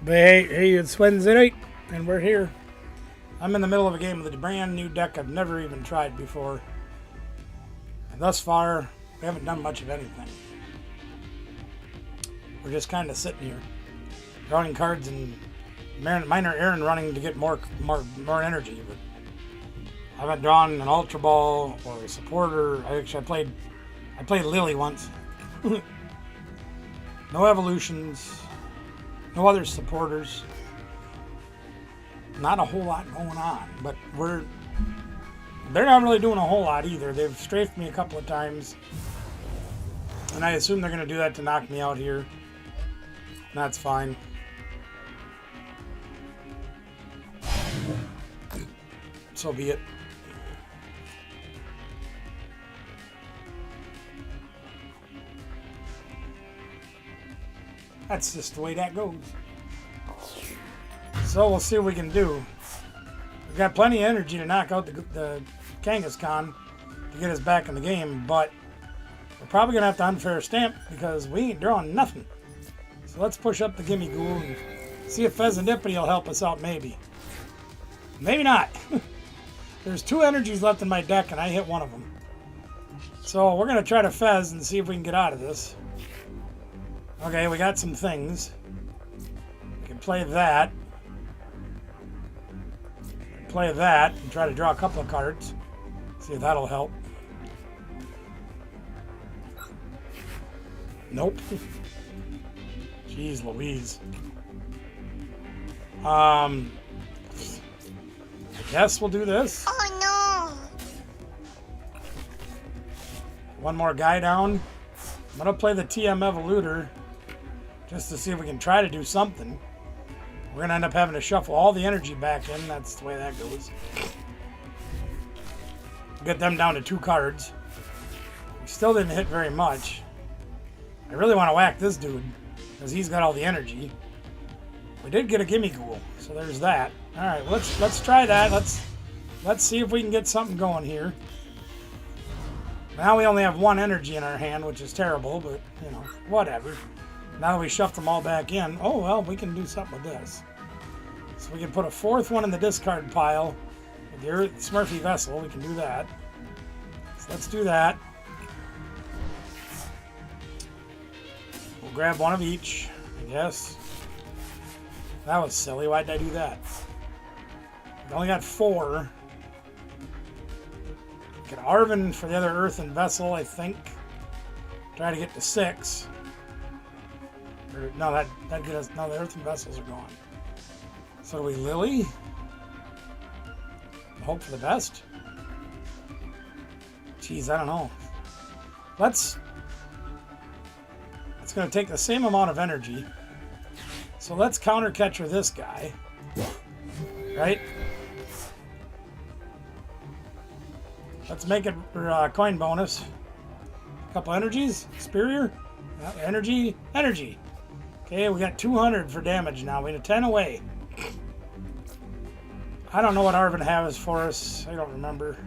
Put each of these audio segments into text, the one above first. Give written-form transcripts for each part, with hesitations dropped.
But hey, it's Wednesday night, and we're here. I'm in the middle of a game with a brand new deck I've never even tried before. And thus far, we haven't done much of anything. We're just kind of sitting here, drawing cards and minor errand running to get more energy. But I haven't drawn an Ultra Ball or a supporter. I played Lily once. No evolutions. No other supporters. Not a whole lot going on, but they're not really doing a whole lot either. They've strafed me a couple of times, and I assume they're going to do that to knock me out here. That's fine. So be it. That's just the way that goes. So we'll see what we can do. We've got plenty of energy to knock out the Kangaskhan to get us back in the game, but we're probably going to have to unfair stamp because we ain't drawing nothing. So let's push up the Gimme Ghoul and see if Pheasantipity will help us out maybe. Maybe not. There's 2 energies left in my deck and I hit one of them. So we're going to try to Fez and see if we can get out of this. Okay, we got some things. We can play that. Play that and try to draw a couple of cards. See if that'll help. Nope. Jeez Louise. I guess we'll do this. Oh no! One more guy down. I'm gonna play the TM Evoluter just to see if we can try to do something. We're going to end up having to shuffle all the energy back in. That's the way that goes. Get them down to 2 cards. We still didn't hit very much. I really want to whack this dude because he's got all the energy. We did get a Gimme Ghoul, so there's that. All right, let's try that. Let's see if we can get something going here. Now we only have 1 energy in our hand, which is terrible, but you know, whatever. Now that we shoved them all back in, oh well, we can do something with this. So we can put a 4th one in the discard pile with the Smurfy Vessel. We can do that. So let's do that. We'll grab 1 of each, I guess. That was silly. Why did I do that? We only got 4. Get Arven for the other Earthen Vessel, I think. Try to get to 6. No, that get us. No, the Earthen Vessels are gone. So do we Lily? Hope for the best. Jeez, I don't know. It's going to take the same amount of energy. So let's counter catcher this guy. Right? Let's make it for coin bonus. A couple energies. Superior. Energy. Okay, we got 200 for damage now. We need a 10 away. I don't know what Arven has for us. I don't remember.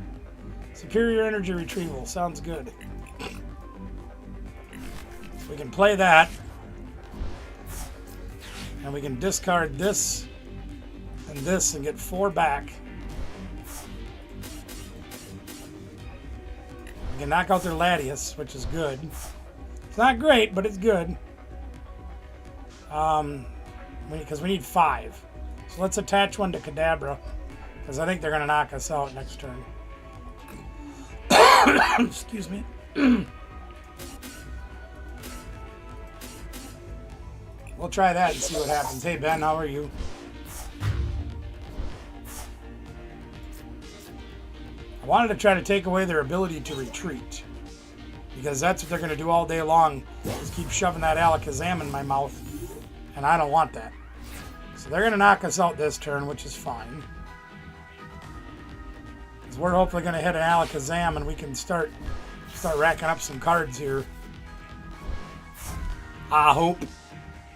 Superior energy retrieval. Sounds good. We can play that. And we can discard this and get 4 back. We can knock out their Latias, which is good. It's not great, but it's good. Because we need 5. So let's attach 1 to Kadabra, because I think they're going to knock us out next turn. Excuse me. We'll try that and see what happens. Hey Ben, how are you? I wanted to try to take away their ability to retreat, because that's what they're going to do all day long, is keep shoving that Alakazam in my mouth. And I don't want that. So they're going to knock us out this turn, which is fine. Because we're hopefully going to hit an Alakazam and we can start racking up some cards here. I hope.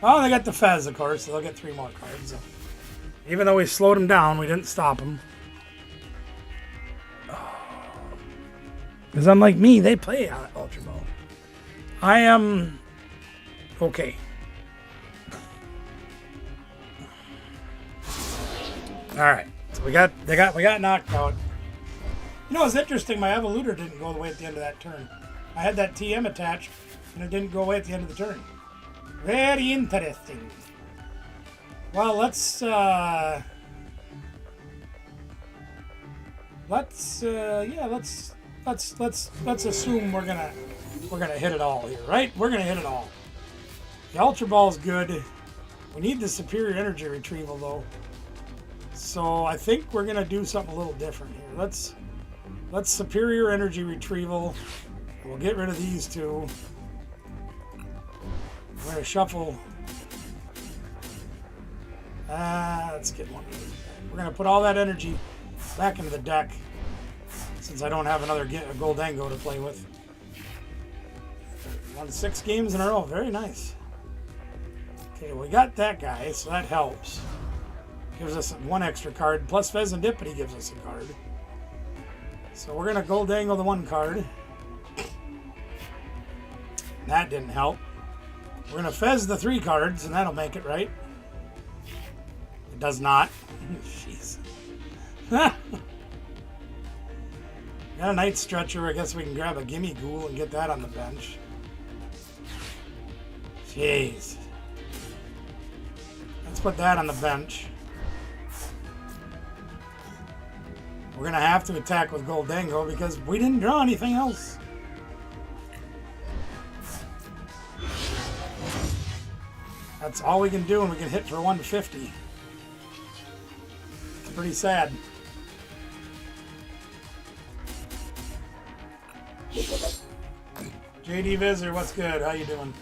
Oh, they got the Fez, of course. So they'll get 3 more cards. So even though we slowed them down, we didn't stop them. Because unlike me, they play Ultra Ball. I am okay. All right, so we got knocked out. You know, it's interesting. My Evolutor didn't go away at the end of that turn. I had that TM attached, and it didn't go away at the end of the turn. Very interesting. Well, let's assume we're gonna hit it all here, right? We're gonna hit it all. The Ultra Ball's good. We need the superior energy retrieval though. So I think we're gonna do something a little different here. Let's superior energy retrieval. We'll get rid of these two. We're gonna shuffle. Let's get one of these back. We're gonna put all that energy back into the deck since I don't have another Goldango to play with. Won 6 games in a row. Very nice. Okay, we got that guy, so that helps. Gives us 1 extra card, plus Fezandipity gives us a card. So we're going to Goldango the 1 card. That didn't help. We're going to Fez the 3 cards, and that'll make it, right? It does not. Jeez. Got a Night Stretcher. I guess we can grab a Gimme Ghoul and get that on the bench. Jeez. Let's put that on the bench. We're going to have to attack with Goldango because we didn't draw anything else. That's all we can do, and we can hit for 150. It's pretty sad. JD Visitor, what's good? How you doing?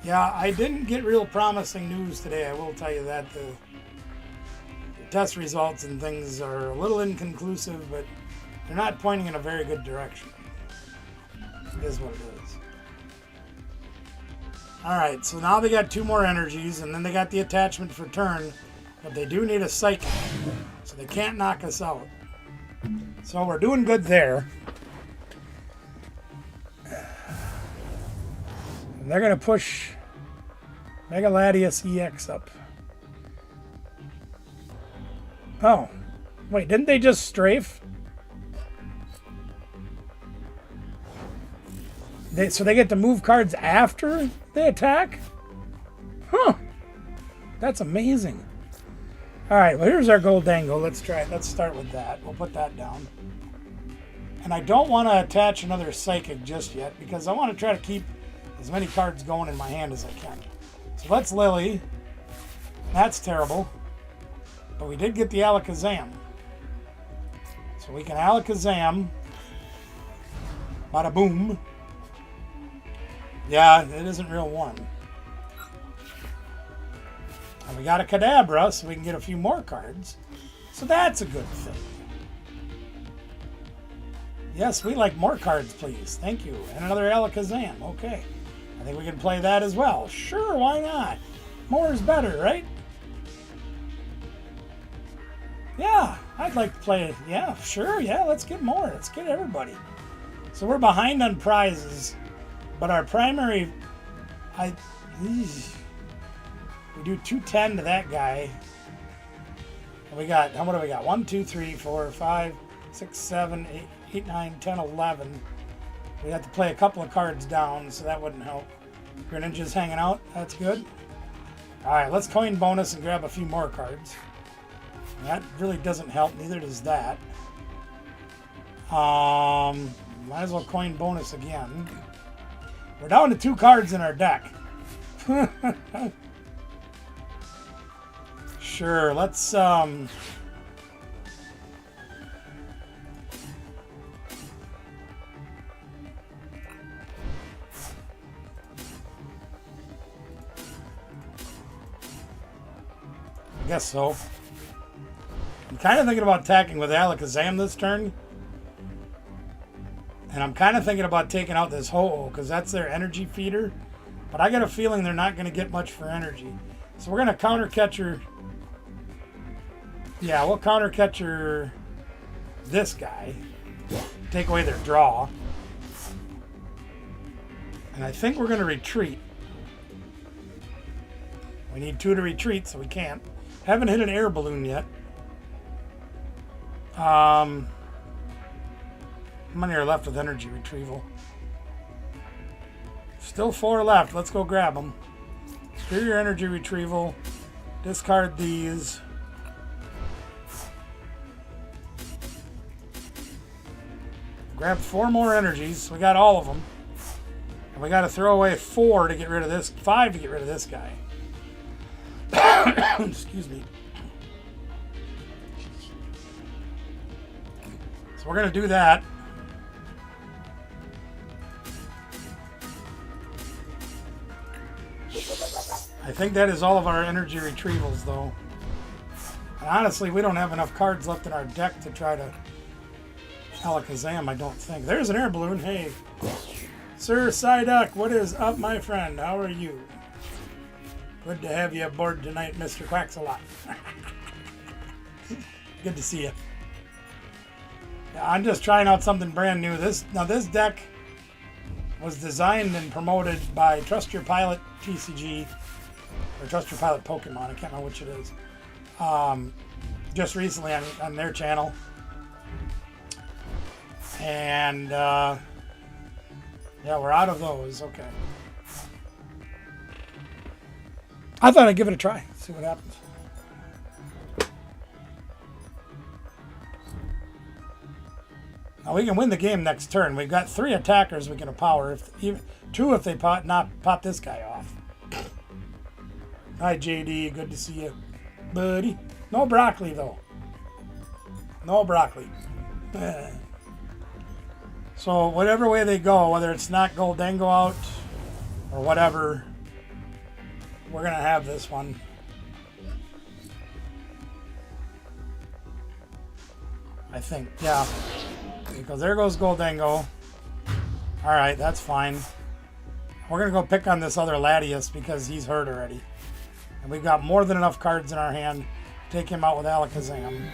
Yeah, I didn't get real promising news today. I will tell you that. The test results and things are a little inconclusive, but they're not pointing in a very good direction. It is what it is. Alright, so now they got 2 more energies, and then they got the attachment for turn, but they do need a Psychic, so they can't knock us out. So we're doing good there. And they're going to push Mega Latias EX up. Oh, wait, didn't they just strafe? So they get to move cards after they attack? Huh. That's amazing. Alright, well here's our Goldango. Let's start with that. We'll put that down. And I don't want to attach another Psychic just yet because I want to try to keep as many cards going in my hand as I can. So let's Lily. That's terrible. But we did get the Alakazam. So we can Alakazam. Bada boom. Yeah, it isn't real warm. And we got a Kadabra, so we can get a few more cards. So that's a good thing. Yes, we like more cards, please. Thank you. And another Alakazam. Okay. I think we can play that as well. Sure, why not? More is better, right? Yeah, I'd like to play. Yeah, sure. Yeah, let's get more. Let's get everybody. So we're behind on prizes, but our primary, we do 210 to that guy. And we got, what do we got? 1, 2, 3, 4, 5, 6, 7, 8, 9, 10, 11. We have to play a couple of cards down, so that wouldn't help. Greninja's hanging out. That's good. All right, let's coin bonus and grab a few more cards. That really doesn't help. Neither does that. Might as well coin bonus again. We're down to 2 cards in our deck. Sure, let's I guess so. I'm kind of thinking about attacking with Alakazam this turn. And I'm kind of thinking about taking out this Ho-Oh because that's their energy feeder. But I got a feeling they're not going to get much for energy. So we're going to counter catcher. Yeah, we'll counter catcher this guy. Take away their draw. And I think we're going to retreat. We need 2 to retreat, so we can't. Haven't hit an air balloon yet. How many are left with energy retrieval? Still 4 left. Let's go grab them. Superior energy retrieval. Discard these. Grab 4 more energies. We got all of them. And we got to throw away 4 to get rid of this. 5 to get rid of this guy. Excuse me. So we're going to do that. I think that is all of our energy retrievals, though. And honestly, we don't have enough cards left in our deck to try to Alakazam, I don't think. There's an air balloon. Hey. Sir Psyduck, what is up, my friend? How are you? Good to have you aboard tonight, Mr. Quacks-a-Lot. Good to see you. Yeah, I'm just trying out something brand new. This deck was designed and promoted by Trust Your Pilot TCG, or Trust Your Pilot Pokemon. I can't remember which it is. Just recently on their channel. And yeah, we're out of those. Okay. I thought I'd give it a try. See what happens. Now we can win the game next turn. We've got 3 attackers we can power. If 2 if they pop this guy off. Hi JD, good to see you, buddy. No broccoli though. No broccoli. So whatever way they go, whether it's not Goldango out or whatever, we're gonna have this one. I think, yeah. Because there goes Goldango. Alright, that's fine. We're gonna go pick on this other Latias because he's hurt already. And we've got more than enough cards in our hand to take him out with Alakazam.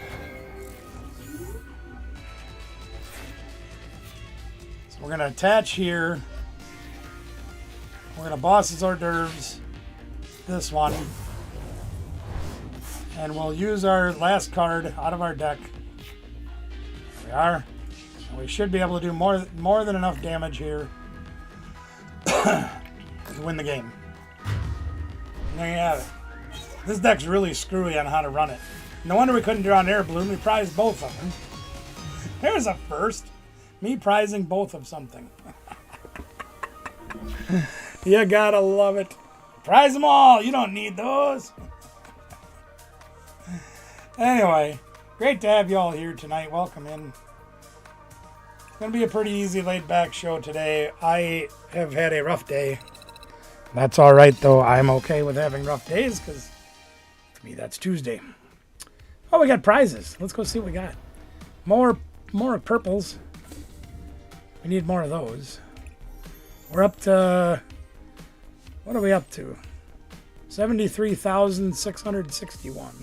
So we're gonna attach here. We're gonna boss his hors d'oeuvres. This one. And we'll use our last card out of our deck. There we are. And we should be able to do more than enough damage here to win the game. And there you have it. This deck's really screwy on how to run it. No wonder we couldn't draw an air balloon. We prized both of them. There's a first. Me prizing both of something. You gotta love it. Prize them all. You don't need those. Anyway, great to have you all here tonight. Welcome in. It's going to be a pretty easy laid-back show today. I have had a rough day. That's all right, though. I'm okay with having rough days because to me that's Tuesday. Oh, we got prizes. Let's go see what we got. More purples. We need more of those. We're up to... What are we up to? 73,661.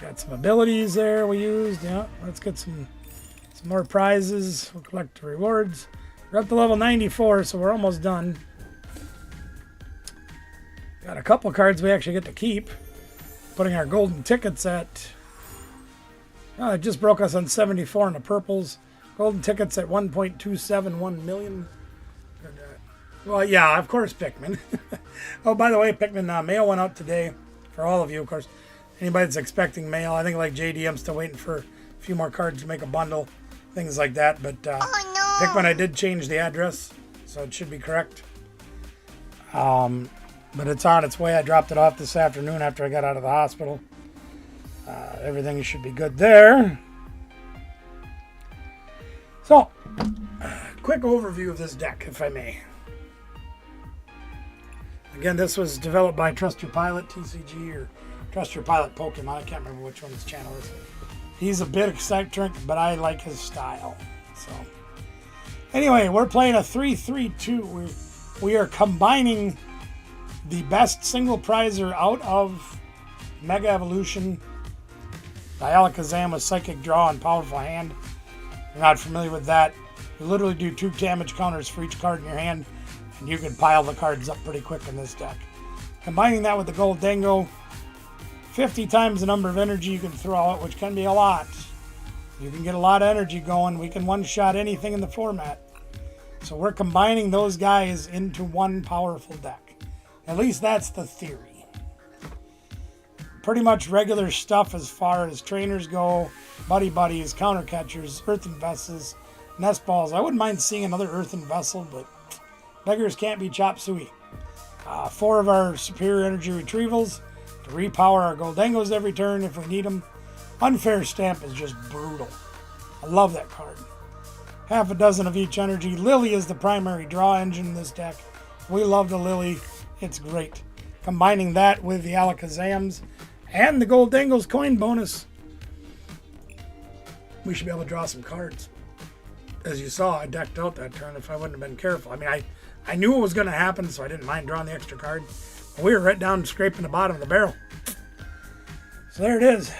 Got some abilities there we used. Yeah, let's get some more prizes. We'll collect the rewards. We're up to level 94, so we're almost done. Got a couple cards we actually get to keep. Putting our golden tickets at... Oh, it just broke us on 74 in the purples. Golden tickets at 1.271 million. Well, yeah, of course, Pikmin. Oh, by the way, Pikmin, mail went out today for all of you, of course. Anybody that's expecting mail, I think like JD, I'm still waiting for a few more cards to make a bundle, things like that. But oh, no. Pikmin, I did change the address, so it should be correct. But it's on its way. I dropped it off this afternoon after I got out of the hospital. Everything should be good there. So, quick overview of this deck, if I may. Again, this was developed by Trust Your Pilot TCG or Trust Your Pilot Pokemon. I can't remember which one his channel is. He's a bit eccentric, but I like his style. So, anyway, we're playing a 3-3-2. We are combining the best single prizer out of Mega Evolution, the Alakazam with Psychic Draw and Powerful Hand. If you're not familiar with that, you literally do 2 damage counters for each card in your hand, and you can pile the cards up pretty quick in this deck. Combining that with the Goldango, 50 times the number of energy you can throw out, which can be a lot. You can get a lot of energy going. We can one-shot anything in the format. So we're combining those guys into one powerful deck. At least that's the theory. Pretty much regular stuff as far as trainers go, buddy buddies, counter catchers, earthen vessels, nest balls. I wouldn't mind seeing another earthen vessel, but beggars can't be chop suey. 4 of our superior energy retrievals to repower our Goldengos every turn if we need them. Unfair Stamp is just brutal. I love that card. Half a dozen of each energy. Lily is the primary draw engine in this deck. We love the Lily. It's great. Combining that with the Alakazams and the Goldengos coin bonus, we should be able to draw some cards. As you saw, I decked out that turn if I wouldn't have been careful. I mean, I knew it was going to happen, so I didn't mind drawing the extra card. But we were right down scraping the bottom of the barrel. So there it is.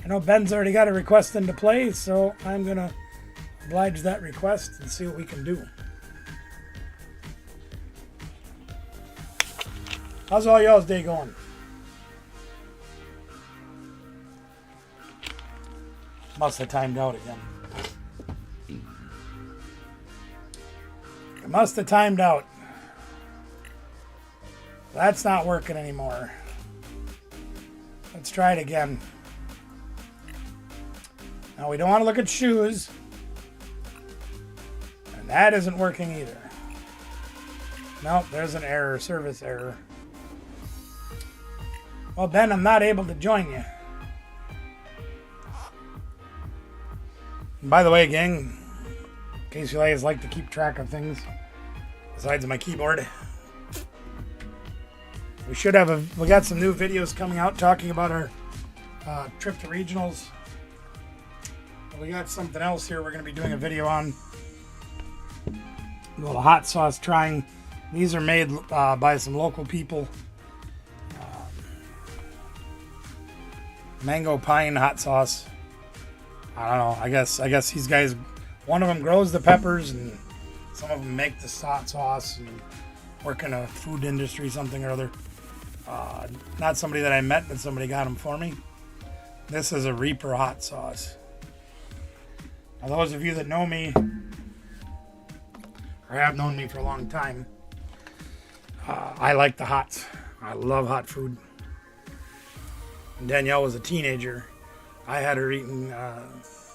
I know Ben's already got a request into play, so I'm going to oblige that request and see what we can do. How's all y'all's day going? Must have timed out again. It must have timed out. That's not working anymore. Let's try it again. Now we don't want to look at shoes. And that isn't working either. Nope, there's an error, service error. Well, Ben, I'm not able to join you. And by the way, gang, in case you guys like to keep track of things, besides my keyboard, we got some new videos coming out talking about our trip to regionals. We got something else here we're going to be doing a video on. A little hot sauce trying. These are made by some local people. Mango pine hot sauce. I don't know. I guess these guys, one of them grows the peppers and some of them make the hot sauce and work in a food industry, something or other. Not somebody that I met, but somebody got them for me. This is a Reaper hot sauce. Now, those of you that know me or have known me for a long time, I like the hots. I love hot food. When Danielle was a teenager, I had her eating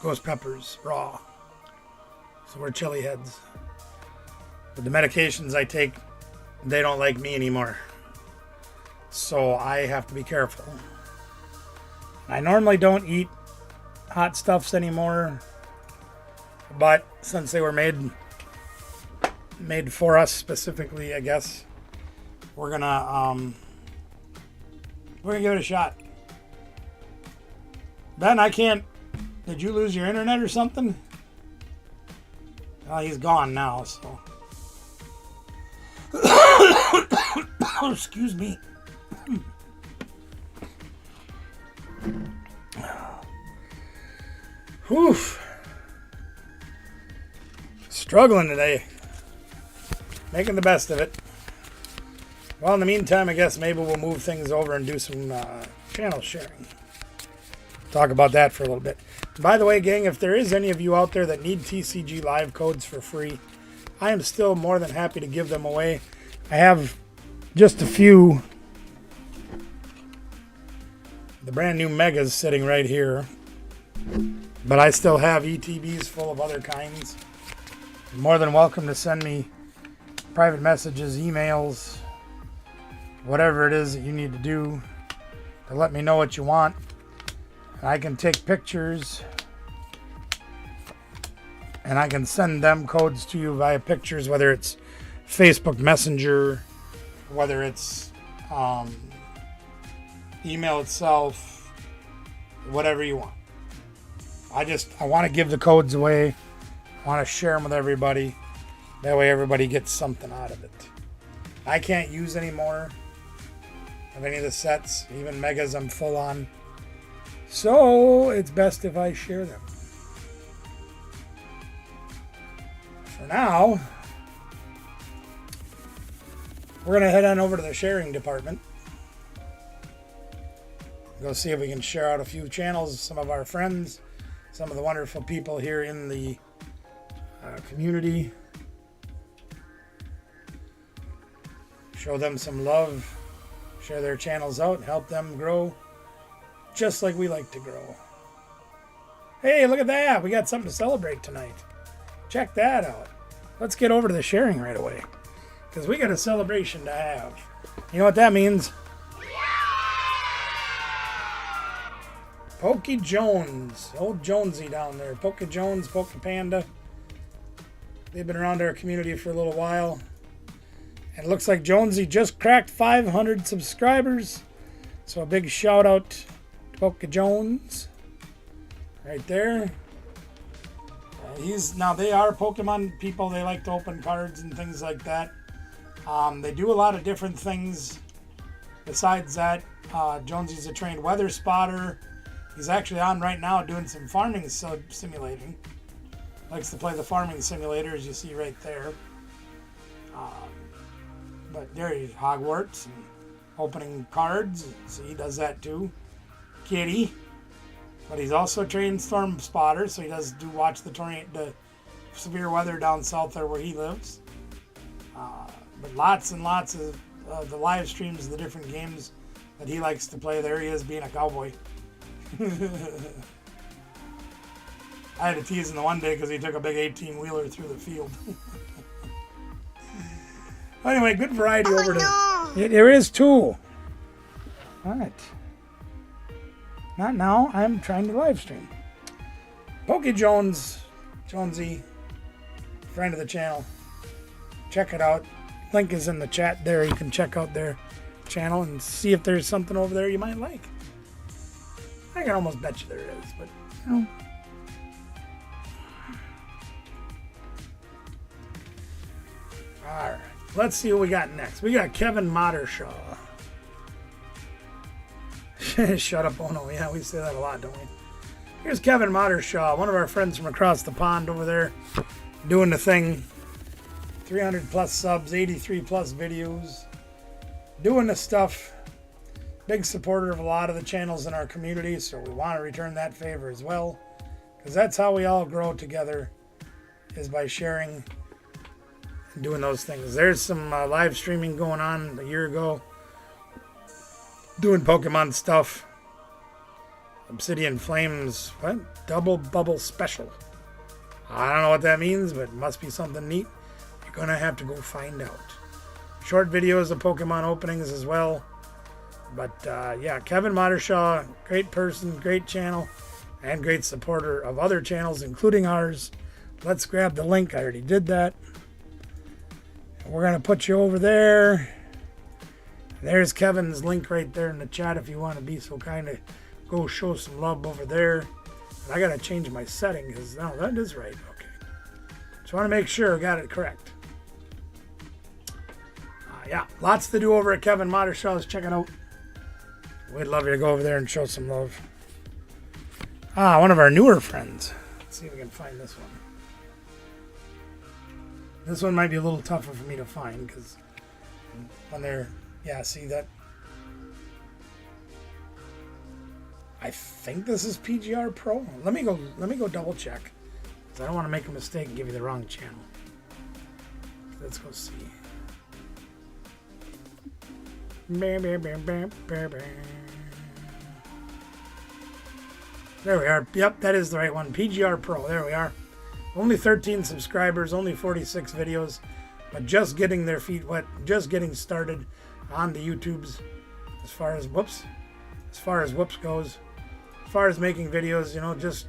ghost peppers raw. So we're chili heads. But the medications I take, they don't like me anymore. So I have to be careful. I normally don't eat hot stuffs anymore. But since they were made for us specifically, I guess, we're gonna give it a shot. Ben, I can't. Did you lose your internet or something? Well, he's gone now, so. Excuse me. Whew. Struggling today. Making the best of it. Well, in the meantime, I guess maybe we'll move things over and do some channel sharing. Talk about that for a little bit. By the way, gang, if there is any of you out there that need TCG Live codes for free, I am still more than happy to give them away. I have just a few. The brand new Megas sitting right here. But I still have ETBs full of other kinds. You're more than welcome to send me private messages, emails, whatever it is that you need to do to let me know what you want. I can take pictures and I can send them codes to you via pictures, whether it's Facebook Messenger, whether it's email itself, whatever you want. I want to give the codes away. I want to share them with everybody. That way everybody gets something out of it. I can't use any more of any of the sets, even Megas I'm full on. So it's best if I share them. For now, we're going to head on over to the sharing department. Go see if we can share out a few channels, some of our friends, some of the wonderful people here in the community. Show them some love, share their channels out, help them grow just like we like to grow. Hey, look at that. We got something to celebrate tonight. Check that out. Let's get over to the sharing right away because we got a celebration to have. You know what that means? Pokey Jones. Old Jonesy down there. Pokey Jones, Pokey Panda. They've been around our community for a little while. And it looks like Jonesy just cracked 500 subscribers. So a big shout out to Pokey Jones. Right there. Now they are Pokemon people. They like to open cards and things like that. They do a lot of different things. Besides that, Jonesy's a trained weather spotter. He's actually on right now doing some farming simulating. Likes to play the farming simulator, as you see right there. But there he's Hogwarts and opening cards. See, he does that too. Kitty. But he's also a trained storm spotter, so he does watch the severe weather down south there where he lives. But lots and lots of the live streams of the different games that he likes to play. There he is being a cowboy. I had to tease him the one day because he took a big 18-wheeler through the field. Anyway, good variety over to... There is two. What? Not now. I'm trying to live stream. Pokey Jones, Jonesy, friend of the channel. Check it out. Link is in the chat there. You can check out their channel and see if there's something over there you might like. I can almost bet you there is, but you know. All right, let's see what we got next. We got Kevin Mottershaw. Shut up, oh no. Yeah, we say that a lot, don't we? Here's Kevin Mottershaw, one of our friends from across the pond over there, doing the thing. 300 plus subs, 83 plus videos, doing the stuff. Big supporter of a lot of the channels in our community, so we want to return that favor as well, because that's how we all grow together, is by sharing and doing those things. There's some live streaming going on a year ago, doing Pokemon stuff. Obsidian Flames, what? Double Bubble Special. I don't know what that means, but it must be something neat. You're going to have to go find out. Short videos of Pokemon openings as well. But yeah, Kevin Mottershaw, great person, great channel, and great supporter of other channels, including ours. Let's grab the link. I already did that. We're going to put you over there. There's Kevin's link right there in the chat if you want to be so kind to go show some love over there. And I got to change my setting because no, that is right. Okay. Just want to make sure I got it correct. Yeah, lots to do over at Kevin Mottershaw's. Check it out. We'd love you to go over there and show some love. One of our newer friends. Let's see if we can find this one. This one might be a little tougher for me to find because when they're, yeah, see that. I think this is PGR Pro. Let me go double check because I don't want to make a mistake and give you the wrong channel. Let's go see. There we are. Yep, that is the right one. PGR Pro. There we are. Only 13 subscribers, only 46 videos, but just getting their feet wet, just getting started on the YouTubes as far as whoops goes. As far as making videos, you know, just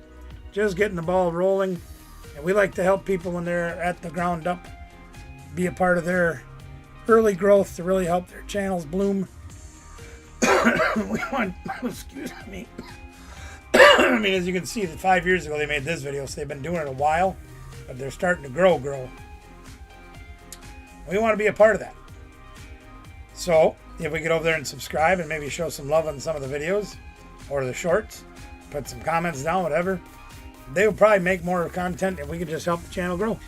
getting the ball rolling. And we like to help people when they're at the ground up, be a part of their early growth to really help their channels bloom. We want, excuse me. I mean, as you can see, 5 years ago they made this video, so they've been doing it a while, but they're starting to grow. We want to be a part of that. So if we get over there and subscribe and maybe show some love on some of the videos or the shorts, put some comments down, whatever, they will probably make more content and we can just help the channel grow.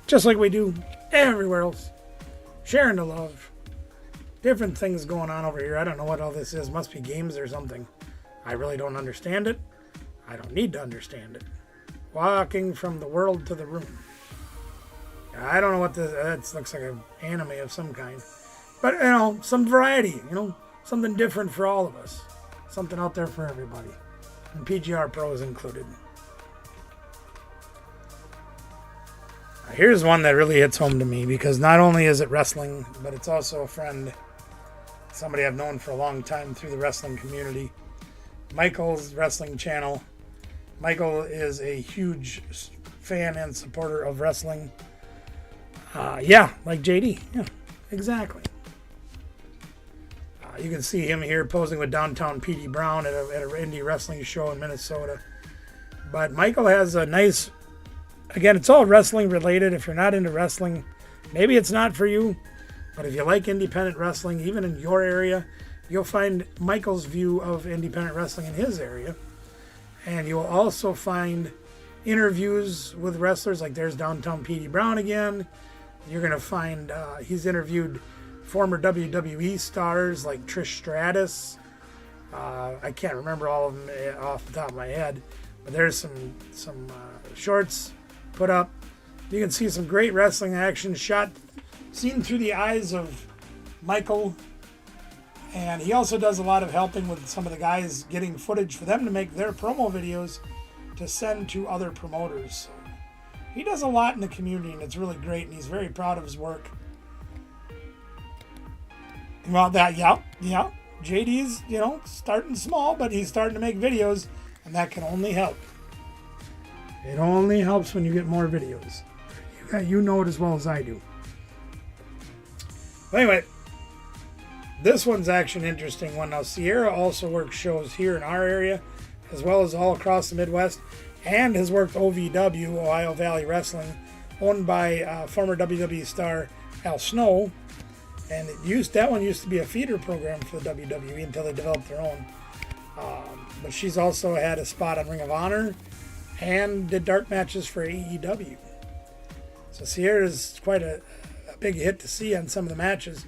Just like we do everywhere else. Sharing the love. Different things going on over here. I don't know what all this is. Must be games or something. I really don't understand it. I don't need to understand it. Walking from the world to the room. I don't know what this... That looks like an anime of some kind. But, you know, some variety. You know, something different for all of us. Something out there for everybody. And PGR Pros included. Here's one that really hits home to me, because not only is it wrestling, but it's also a friend. Somebody I've known for a long time through the wrestling community. Michael's wrestling channel. Michael is a huge fan and supporter of wrestling. Yeah, like JD. Yeah, exactly. You can see him here posing with Downtown P.D. Brown at an indie wrestling show in Minnesota. But Michael has a nice... Again, it's all wrestling related. If you're not into wrestling, maybe it's not for you. But if you like independent wrestling, even in your area, you'll find Michael's view of independent wrestling in his area. And you'll also find interviews with wrestlers, like there's Downtown P.D. Brown again. You're going to find he's interviewed former WWE stars like Trish Stratus. I can't remember all of them off the top of my head, but there's some shorts put up. You can see some great wrestling action seen through the eyes of Michael. And he also does a lot of helping with some of the guys, getting footage for them to make their promo videos to send to other promoters. So he does a lot in the community, and it's really great, and he's very proud of his work. Well, yeah. JD's, starting small, but he's starting to make videos, and that can only help. It only helps when you get more videos. You know it as well as I do. But anyway, this one's actually an interesting one. Now, Sierra also works shows here in our area, as well as all across the Midwest, and has worked OVW, Ohio Valley Wrestling, owned by former WWE star Al Snow. And that one used to be a feeder program for the WWE until they developed their own. But she's also had a spot on Ring of Honor and did dark matches for AEW. So Sierra's quite a big hit to see on some of the matches.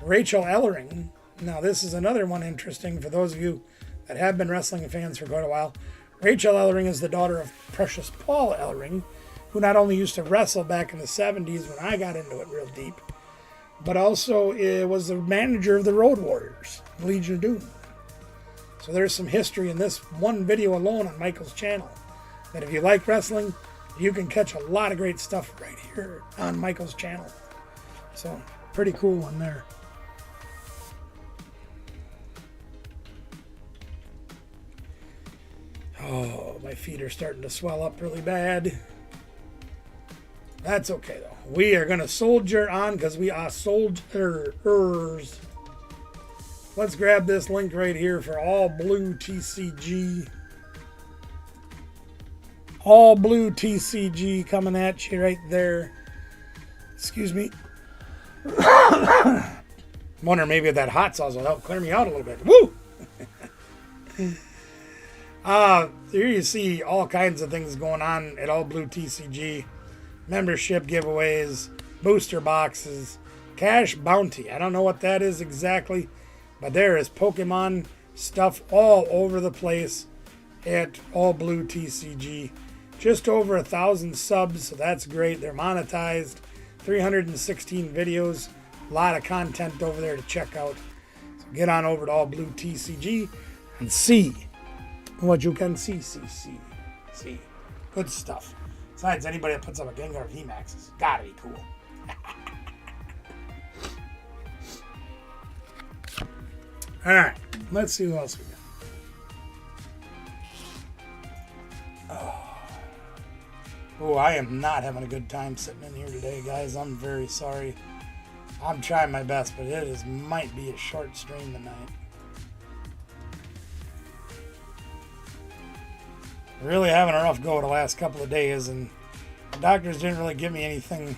Rachel Ellering. Now, this is another one interesting for those of you that have been wrestling fans for quite a while. Rachel Ellering is the daughter of Precious Paul Ellering, who not only used to wrestle back in the 70s when I got into it real deep, but also was the manager of the Road Warriors, Legion of Doom. So there's some history in this one video alone on Michael's channel. That if you like wrestling, you can catch a lot of great stuff right here on Michael's channel. So, pretty cool one there. Oh, my feet are starting to swell up really bad. That's okay, though. We are going to soldier on because we are soldiers. Let's grab this link right here for All Blue TCG. All Blue TCG coming at you right there. Excuse me. Wonder maybe if that hot sauce will help clear me out a little bit. Woo! Here you see all kinds of things going on at All Blue TCG. Membership giveaways, booster boxes, cash bounty. I don't know what that is exactly, but there is Pokemon stuff all over the place at All Blue TCG. Just over 1,000 subs, so that's great. They're monetized. 316 videos. A lot of content over there to check out. So get on over to All Blue TCG and see what you can see. See. Good stuff. Besides, anybody that puts up a Gengar VMAX has gotta be cool. Alright, let's see who else we got. Oh, I am not having a good time sitting in here today, guys. I'm very sorry. I'm trying my best, but might be a short stream tonight. Really having a rough go the last couple of days, and the doctors didn't really give me anything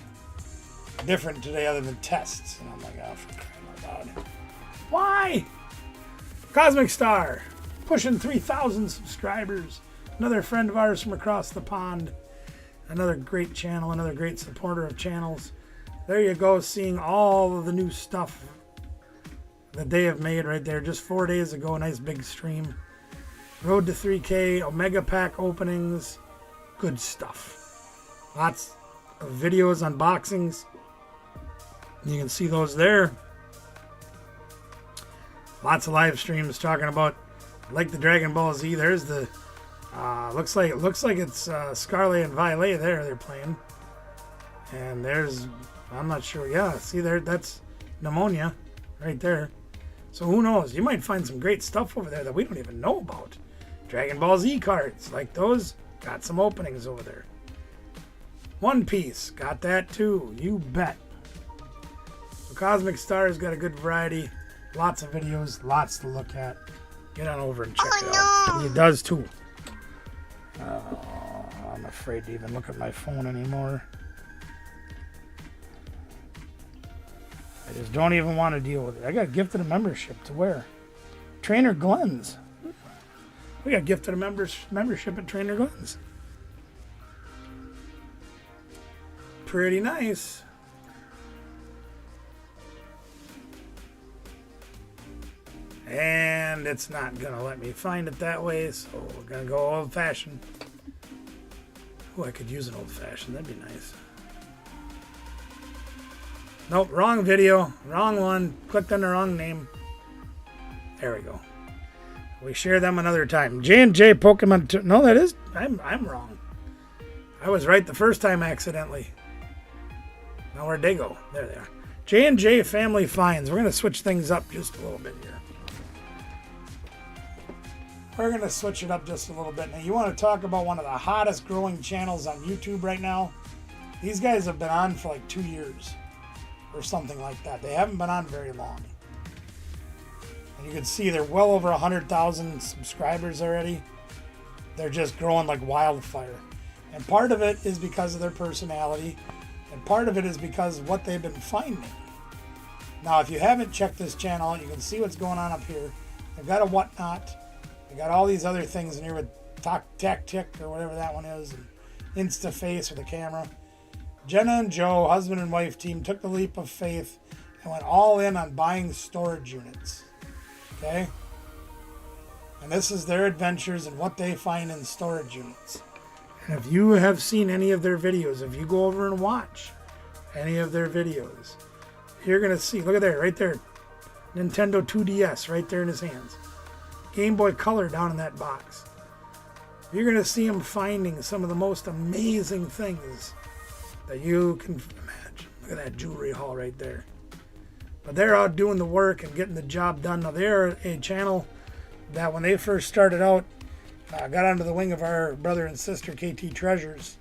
different today other than tests. And I'm like, oh, for crying out loud. Why? Cosmic Star, pushing 3,000 subscribers. Another friend of ours from across the pond. Another great channel, another great supporter of channels. There you go, seeing all of the new stuff that they have made right there just 4 days ago. A nice big stream. Road to 3K, Omega Pack openings, good stuff. Lots of videos, unboxings. You can see those there. Lots of live streams talking about, like the Dragon Ball Z. There's the looks like it's Scarlet and Violet there they're playing. And there's, I'm not sure. Yeah, see there, that's Pneumonia right there. So who knows? You might find some great stuff over there that we don't even know about. Dragon Ball Z cards, like those, got some openings over there. One Piece, got that too. You bet. So Cosmic Star's got a good variety. Lots of videos, lots to look at. Get on over and check it out. He does too. I'm afraid to even look at my phone anymore. I just don't even want to deal with it. I got gifted a membership to where? Trainer Glenn's. We got gifted a membership at Trainer Glenn's. Pretty nice. And it's not going to let me find it that way, so we're going to go old-fashioned. Oh, I could use an old-fashioned. That'd be nice. Nope, wrong video. Wrong one. Clicked on the wrong name. There we go. We share them another time. J&J Pokemon... No, that is... I'm wrong. I was right the first time accidentally. Now where'd they go? There they are. J&J Family Finds. We're going to switch things up just a little bit here. We're going to switch it up just a little bit. Now, you want to talk about one of the hottest growing channels on YouTube right now? These guys have been on for like 2 years or something like that. They haven't been on very long. And you can see they're well over 100,000 subscribers already. They're just growing like wildfire. And part of it is because of their personality. And part of it is because of what they've been finding. Now, if you haven't checked this channel out, you can see what's going on up here. They've got a whatnot. They got all these other things in here with Tactic or whatever that one is, and InstaFace or the camera. Jenna and Joe, husband and wife team, took the leap of faith and went all in on buying storage units. Okay? And this is their adventures and what they find in storage units. And if you have seen any of their videos, if you go over and watch any of their videos, you're going to see, look at there, right there, Nintendo 2DS right there in his hands. Game Boy Color down in that box. You're going to see him finding some of the most amazing things that you can imagine. Look at that jewelry haul right there. But they're out doing the work and getting the job done. Now, they're a channel that when they first started out, got under the wing of our brother and sister, KT Treasures.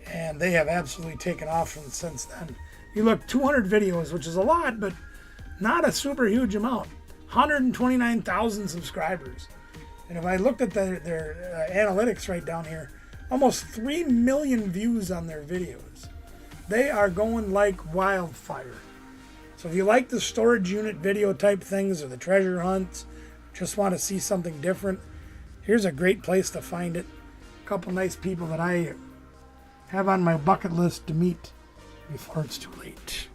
And they have absolutely taken off since then. You look, 200 videos, which is a lot, but not a super huge amount. 129,000 subscribers. And if I looked at their analytics right down here, almost 3 million views on their videos. They are going like wildfire. So if you like the storage unit video type things or the treasure hunts, just want to see something different, here's a great place to find it. A couple nice people that I have on my bucket list to meet before it's too late.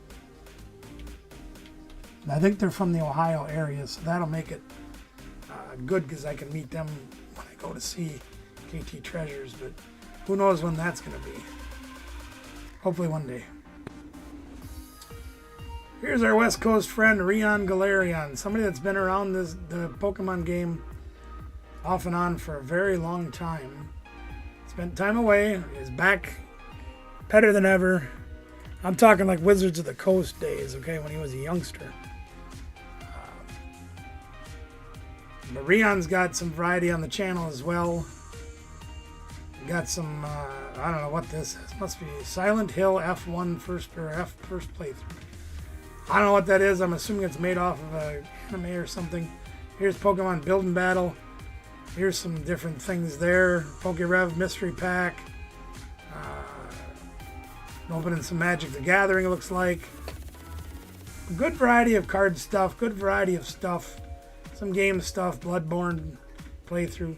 And I think they're from the Ohio area, so that'll make it good because I can meet them when I go to see KT Treasures, but who knows when that's going to be. Hopefully one day. Here's our West Coast friend, Rion Galarian, somebody that's been around the Pokemon game off and on for a very long time. Spent time away, is back better than ever. I'm talking like Wizards of the Coast days, okay, when he was a youngster. But Rion's got some variety on the channel as well. Got some, I don't know what this is. Must be Silent Hill F1 first playthrough. I don't know what that is. I'm assuming it's made off of an anime or something. Here's Pokemon Build and Battle. Here's some different things there. PokeRev Mystery Pack. Opening some Magic the Gathering, it looks like. Good variety of card stuff. Good variety of stuff. Some game stuff. Bloodborne playthrough.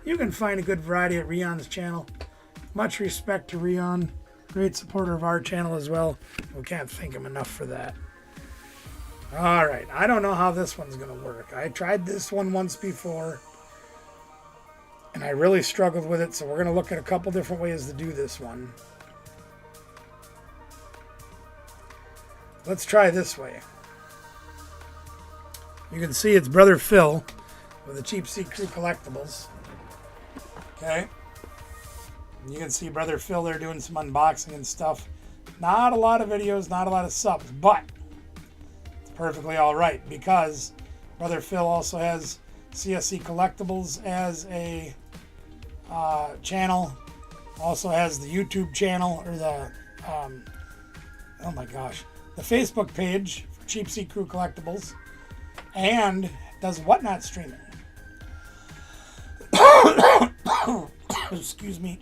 You can find a good variety at Rion's channel. Much respect to Rion. Great supporter of our channel as well. We can't thank him enough for that. Alright, I don't know how this one's going to work. I tried this one once before. And I really struggled with it, so we're going to look at a couple different ways to do this one. Let's try this way. You can see it's Brother Phil with the Cheap Seat Crew Collectibles. Okay. You can see Brother Phil there doing some unboxing and stuff. Not a lot of videos, not a lot of subs, but it's perfectly all right because Brother Phil also has CSC Collectibles as a channel. Also has the YouTube channel, or the, oh my gosh, the Facebook page for Cheap Seat Crew Collectibles, and does Whatnot streaming. Excuse me.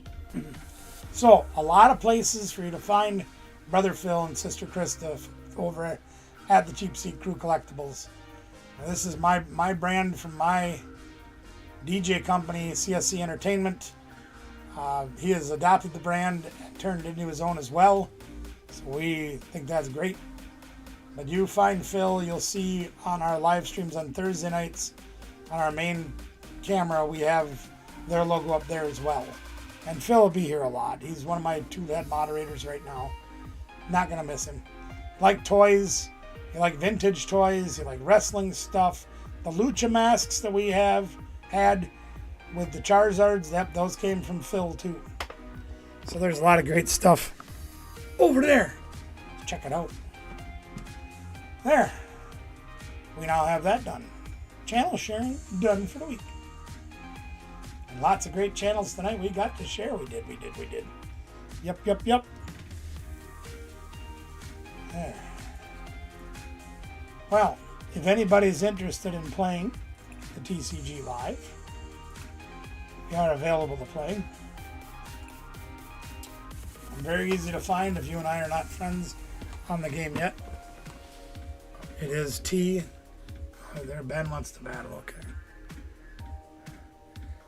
So, a lot of places for you to find Brother Phil and Sister Krista over at the Cheap Seat Crew Collectibles. Now, this is my brand from my DJ company, CSC Entertainment. He has adopted the brand and turned it into his own as well. So we think that's great. But you find Phil, you'll see on our live streams on Thursday nights, on our main camera, we have their logo up there as well. And Phil will be here a lot. He's one of my 2 head moderators right now. Not going to miss him. Like toys, you like vintage toys, you like wrestling stuff. The Lucha masks that we have had with the Charizards, those came from Phil too. So there's a lot of great stuff over there. Check it out. There. We now have that done. Channel sharing done for the week. And lots of great channels tonight we got to share. We did. Yep. There. Well, if anybody's interested in playing the TCG Live, we are available to play. I'm very easy to find if you and I are not friends on the game yet. It is T. Oh, there, Ben wants to battle. Okay.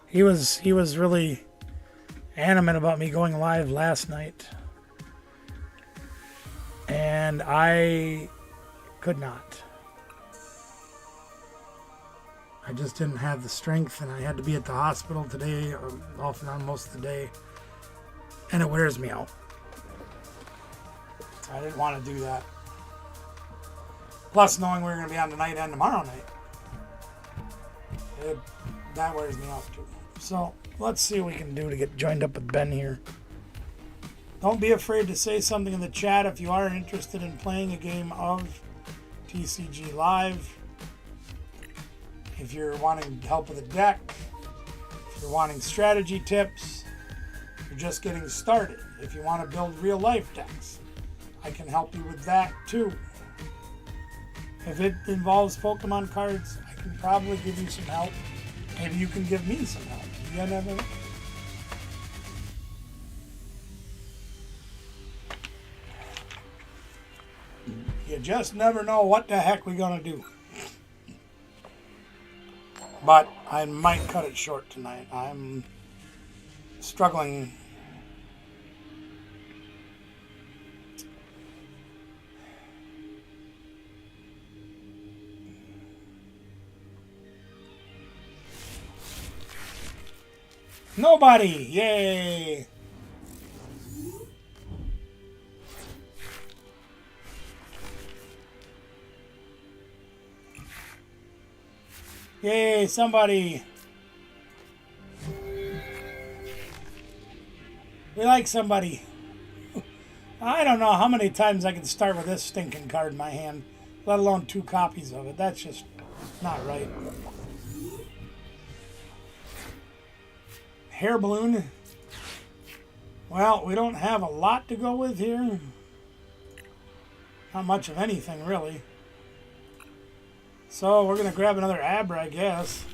He was really adamant about me going live last night, and I could not. I just didn't have the strength, and I had to be at the hospital today, or off and on most of the day, and it wears me out. So I didn't want to do that. Plus, knowing we were going to be on tonight and tomorrow night, that wears me out too. So let's see what we can do to get joined up with Ben here. Don't be afraid to say something in the chat if you are interested in playing a game of TCG Live. If you're wanting help with a deck, if you're wanting strategy tips, if you're just getting started, if you want to build real life decks, I can help you with that too. If it involves Pokemon cards, I can probably give you some help. Maybe you can give me some help. You never know. You just never know what the heck we're going to do. But I might cut it short tonight. I'm struggling. Nobody! Yay! Yay, somebody! We like somebody. I don't know how many times I can start with this stinking card in my hand, let alone 2 copies of it. That's just not right. Hair balloon. Well, we don't have a lot to go with here. Not much of anything, really. So we're going to grab another Abra, I guess.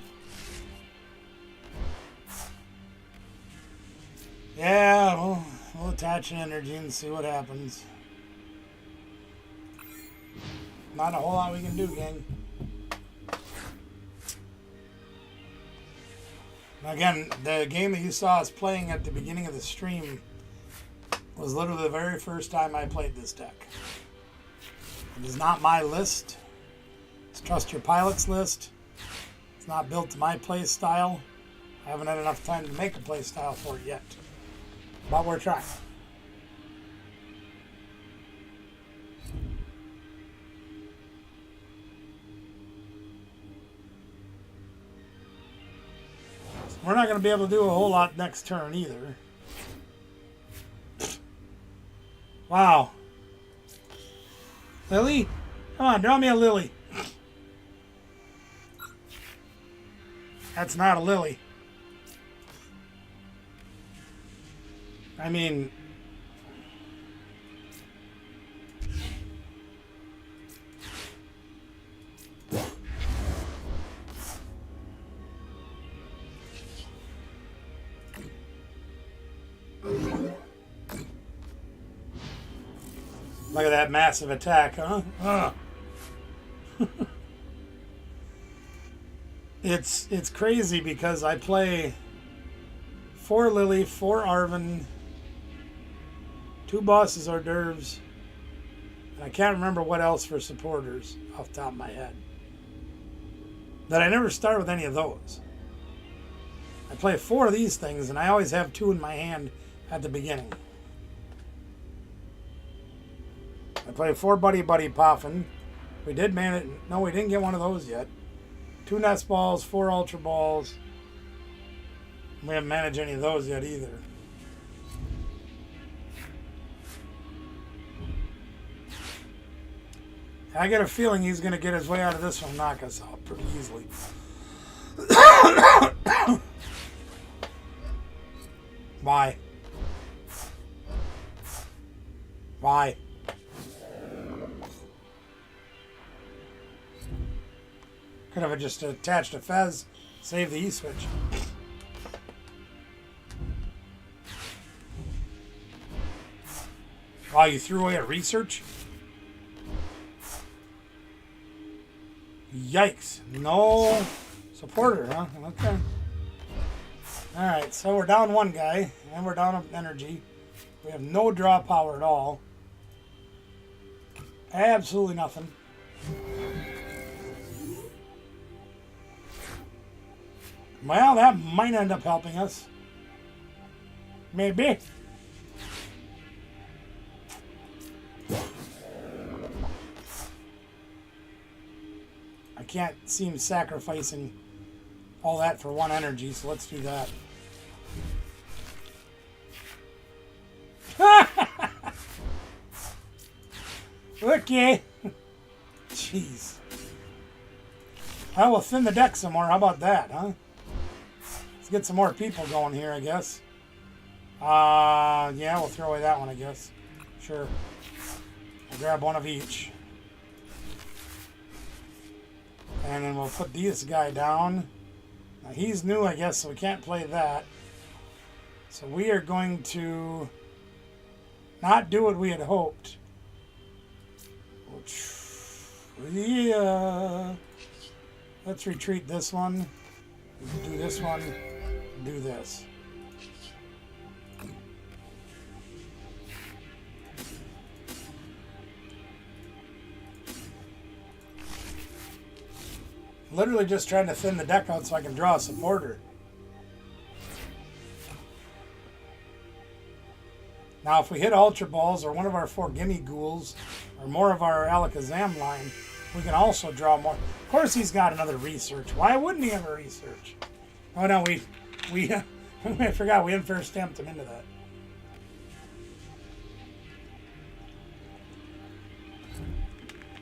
Yeah, we'll attach an energy and see what happens. Not a whole lot we can do, gang. Again, the game that you saw us playing at the beginning of the stream was literally the very first time I played this deck. It is not my list. It's Trust Your Pilot's list. It's not built to my play style. I haven't had enough time to make a play style for it yet. But we're trying. We're not going to be able to do a whole lot next turn either. Wow. Lily? Come on, draw me a lily. That's not a lily. I mean... Look at that massive attack, huh? It's crazy because I play 4 Lily, 4 Arvin, 2 bosses hors d'oeuvres, and I can't remember what else for supporters off the top of my head. That I never start with any of those. I play 4 of these things and I always have 2 in my hand at the beginning. I play 4 Buddy Poffin. We did manage. No, we didn't get one of those yet. 2 Nest Balls, 4 Ultra Balls. We haven't managed any of those yet either. I get a feeling he's going to get his way out of this one and knock us out pretty easily. Why? Why? Could have just attached a Fez, save the E-switch. Wow, you threw away a research? Yikes. No supporter, huh? Okay. Alright, so we're down 1 guy, and we're down energy. We have no draw power at all. Absolutely nothing. Well, that might end up helping us. Maybe. I can't seem sacrificing all that for 1 energy, so let's do that. Okay. Jeez. I will thin the deck some more. How about that, huh? Let's get some more people going here, I guess. Yeah, we'll throw away that one, I guess. Sure. We'll grab 1 of each. And then we'll put this guy down. Now, he's new, I guess, so we can't play that. So we are going to not do what we had hoped. Yeah. Let's retreat this one. Do this one. Do this. Literally just trying to thin the deck out so I can draw a supporter. Now, if we hit Ultra Balls or one of our 4 Gimme Ghouls or more of our Alakazam line, we can also draw more. Of course, he's got another research. Why wouldn't he have a research? Oh no, I forgot we unfair stamped him into that.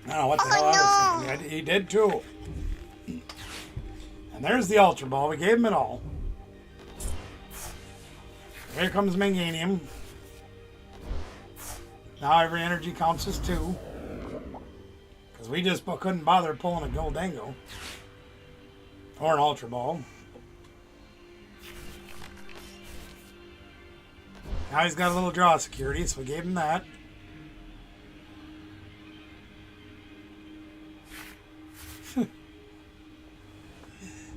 I don't know what the hell I was thinking. He did too. And there's the Ultra Ball. We gave him it all. Here comes Manganium. Now every energy counts as 2. Because we just couldn't bother pulling a Goldango. Or an Ultra Ball. Now he's got a little draw security, so we gave him that.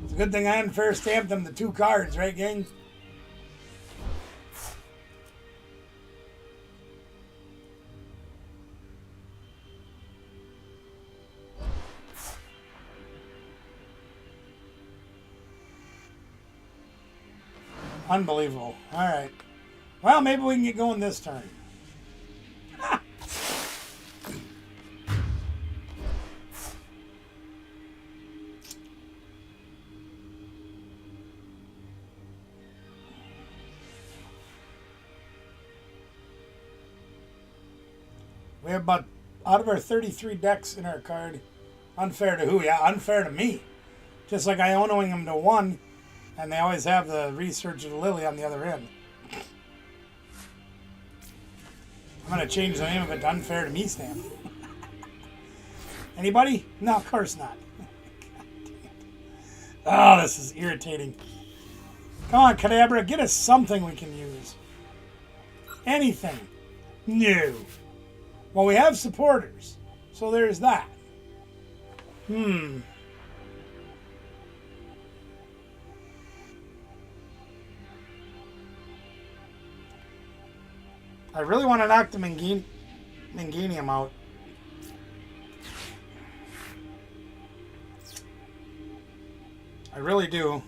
It's a good thing I unfair stamped them the 2 cards, right, gang? Unbelievable. Alright. Well, maybe we can get going this turn. We have about, out of our 33 decks in our card, unfair to who? Yeah, unfair to me. Just like I own them to one, and they always have the Research of the Lily on the other end. I'm going to change the name of it to Unfair to Me Stamp. Anybody? No, of course not. God dang it. Oh, this is irritating. Come on, Kadabra, get us something we can use. Anything. No. Well, we have supporters, so there's that. I really want to knock the Mangenium out. I really do.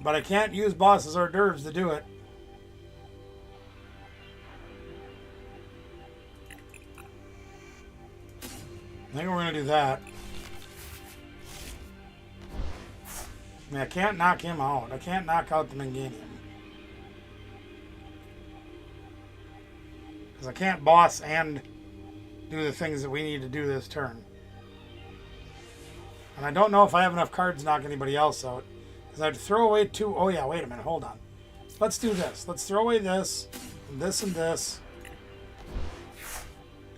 But I can't use Boss's hors d'oeuvres to do it. I think we're going to do that. I mean, I can't knock him out. I can't knock out the Mangenium. Because I can't boss and do the things that we need to do this turn. And I don't know if I have enough cards to knock anybody else out. Because I'd throw away two... Oh, yeah, wait a minute. Hold on. Let's do this. Let's throw away this, and this, and this.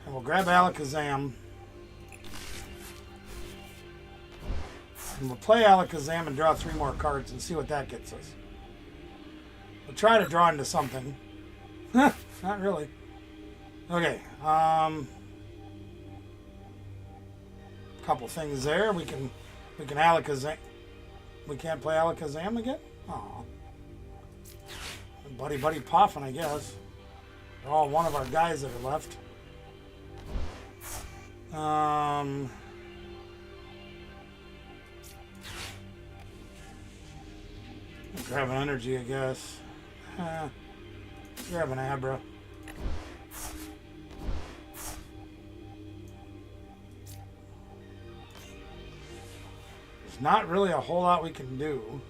And we'll grab Alakazam. And we'll play Alakazam and draw 3 more cards and see what that gets us. We'll try to draw into something. Not really. Okay. Couple things there. We can Alakazam. We can't play Alakazam again? Oh. Buddy Poffin, I guess. They're all one of our guys that are left. Grab an energy, I guess. Grab an Abra. There's not really a whole lot we can do.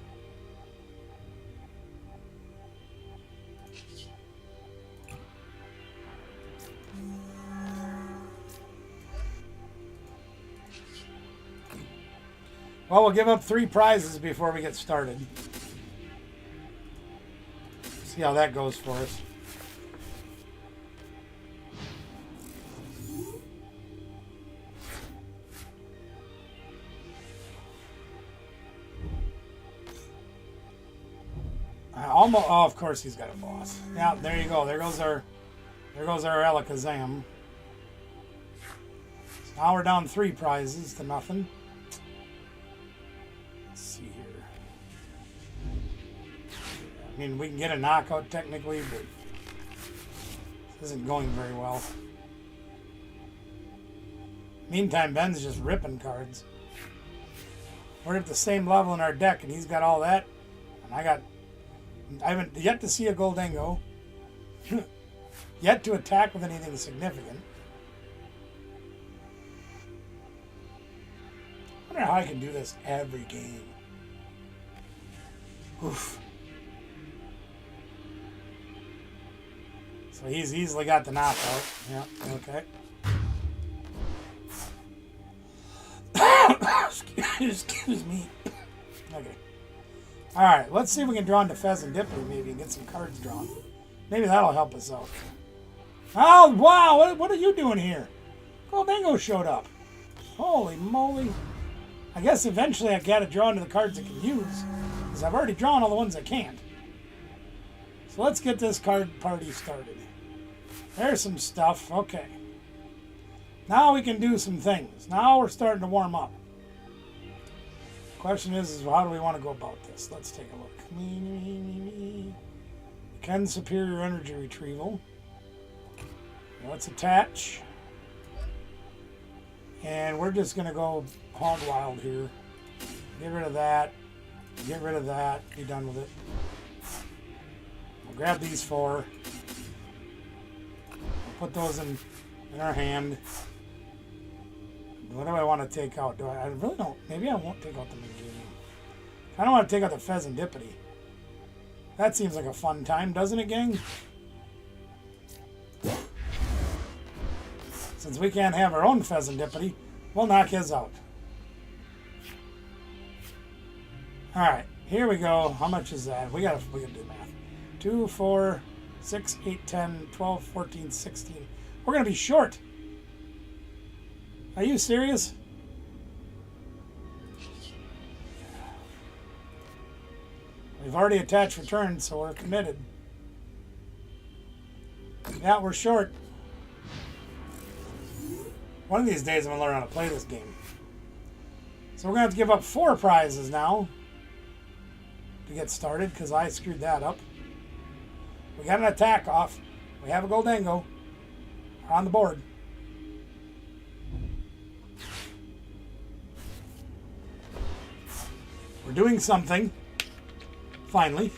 Well, we'll give up 3 prizes before we get started. See how that goes for us. Almost. Oh, of course he's got a boss. Yeah, there you go. There goes our Alakazam. So now we're down 3 prizes to nothing. Let's see here. I mean, we can get a knockout technically, but this isn't going very well. Meantime, Ben's just ripping cards. We're at the same level in our deck, and he's got all that, and I haven't yet to see a Goldengo. Yet to attack with anything significant. I wonder how I can do this every game. Oof. So he's easily got the knockout. Yeah, okay. Excuse me. Okay. Alright, let's see if we can draw into Pheasant Dippy maybe and get some cards drawn. Maybe that'll help us out. Oh, wow! What are you doing here? Goldengo showed up. Holy moly. I guess eventually I gotta draw into the cards I can use. Because I've already drawn all the ones I can't. So let's get this card party started. There's some stuff. Okay. Now we can do some things. Now we're starting to warm up. Question is how do we want to go about this? Let's take a look. Can superior energy retrieval. Let's attach. And we're just going to go hog wild here. Get rid of that. Get rid of that. Be done with it. We'll grab these 4. We'll put those in our hand. What do I want to take out? I really don't. Maybe I won't take out the Mangini. I don't want to take out the Pheasantipity. That seems like a fun time, doesn't it, gang? Since we can't have our own Pheasantipity, we'll knock his out. Alright, here we go. How much is that? We gotta do math. 2, 4, 6, 8, 10, 12, 14, 16. We're gonna be short. Are you serious? We've already attached returns, so we're committed. Yeah, we're short. One of these days I'm going to learn how to play this game. So we're going to have to give up 4 prizes now to get started, because I screwed that up. We got an attack off. We have a Goldango on the board. We're doing something. Finally.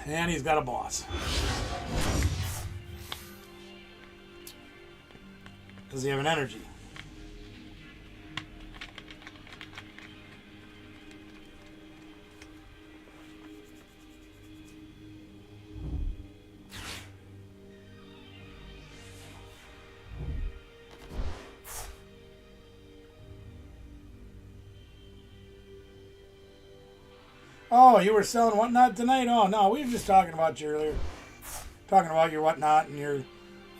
And he's got a boss. Does he have an energy? Oh, you were selling whatnot tonight? Oh, no, we were just talking about you earlier. Talking about your whatnot and your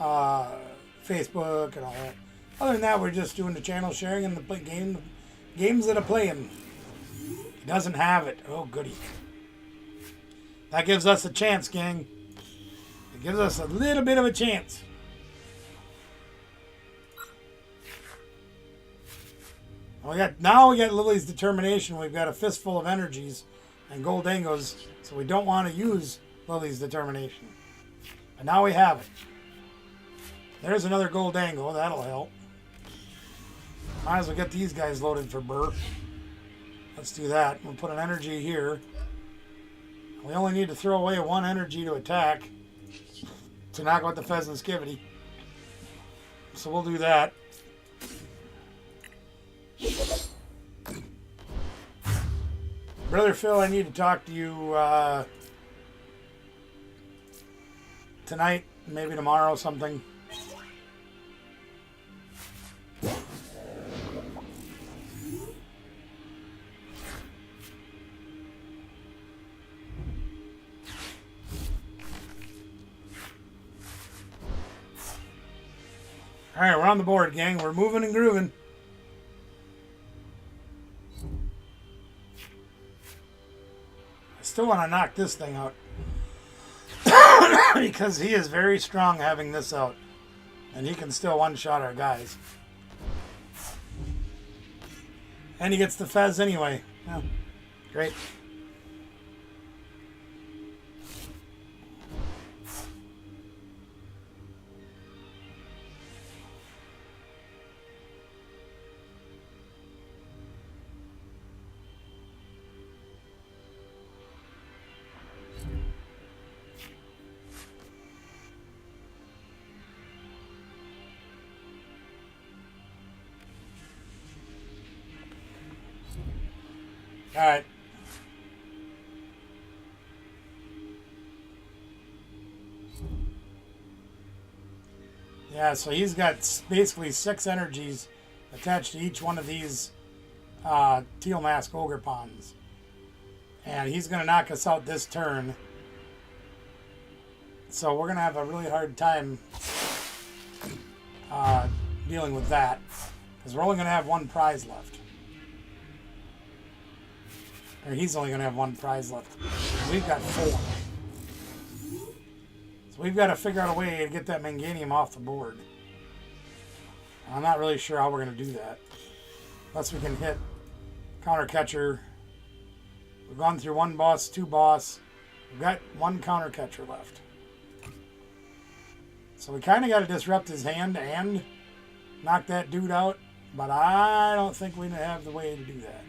Facebook and all that. Other than that, we're just doing the channel sharing and the games that are playing. He doesn't have it. Oh, goody. That gives us a chance, gang. It gives us a little bit of a chance. Now we got Lily's Determination. We've got a fistful of energies and Goldangos, so we don't want to use Lily's Determination. But now we have it. There's another Goldango. That'll help. Might as well get these guys loaded for burr. Let's do that. We'll put an energy here. We only need to throw away 1 energy to attack to knock out the Pheasantskivity. So we'll do that. Brother Phil, I need to talk to you tonight, maybe tomorrow, something. All right, we're on the board, gang. We're moving and grooving. I still want to knock this thing out because he is very strong having this out, and he can still one-shot our guys. And he gets the Fez anyway. Yeah, great. All right. Yeah, so he's got basically 6 energies attached to each one of these Teal Mask Ogre Pawns. And he's going to knock us out this turn. So we're going to have a really hard time dealing with that. Because we're only going to have 1 prize left. Or he's only going to have 1 prize left. We've got 4. So we've got to figure out a way to get that Manganium off the board. I'm not really sure how we're going to do that. Unless we can hit Counter Catcher. We've gone through 1 boss, 2 boss. We've got one counter catcher left. So we kind of got to disrupt his hand and knock that dude out. But I don't think we have the way to do that.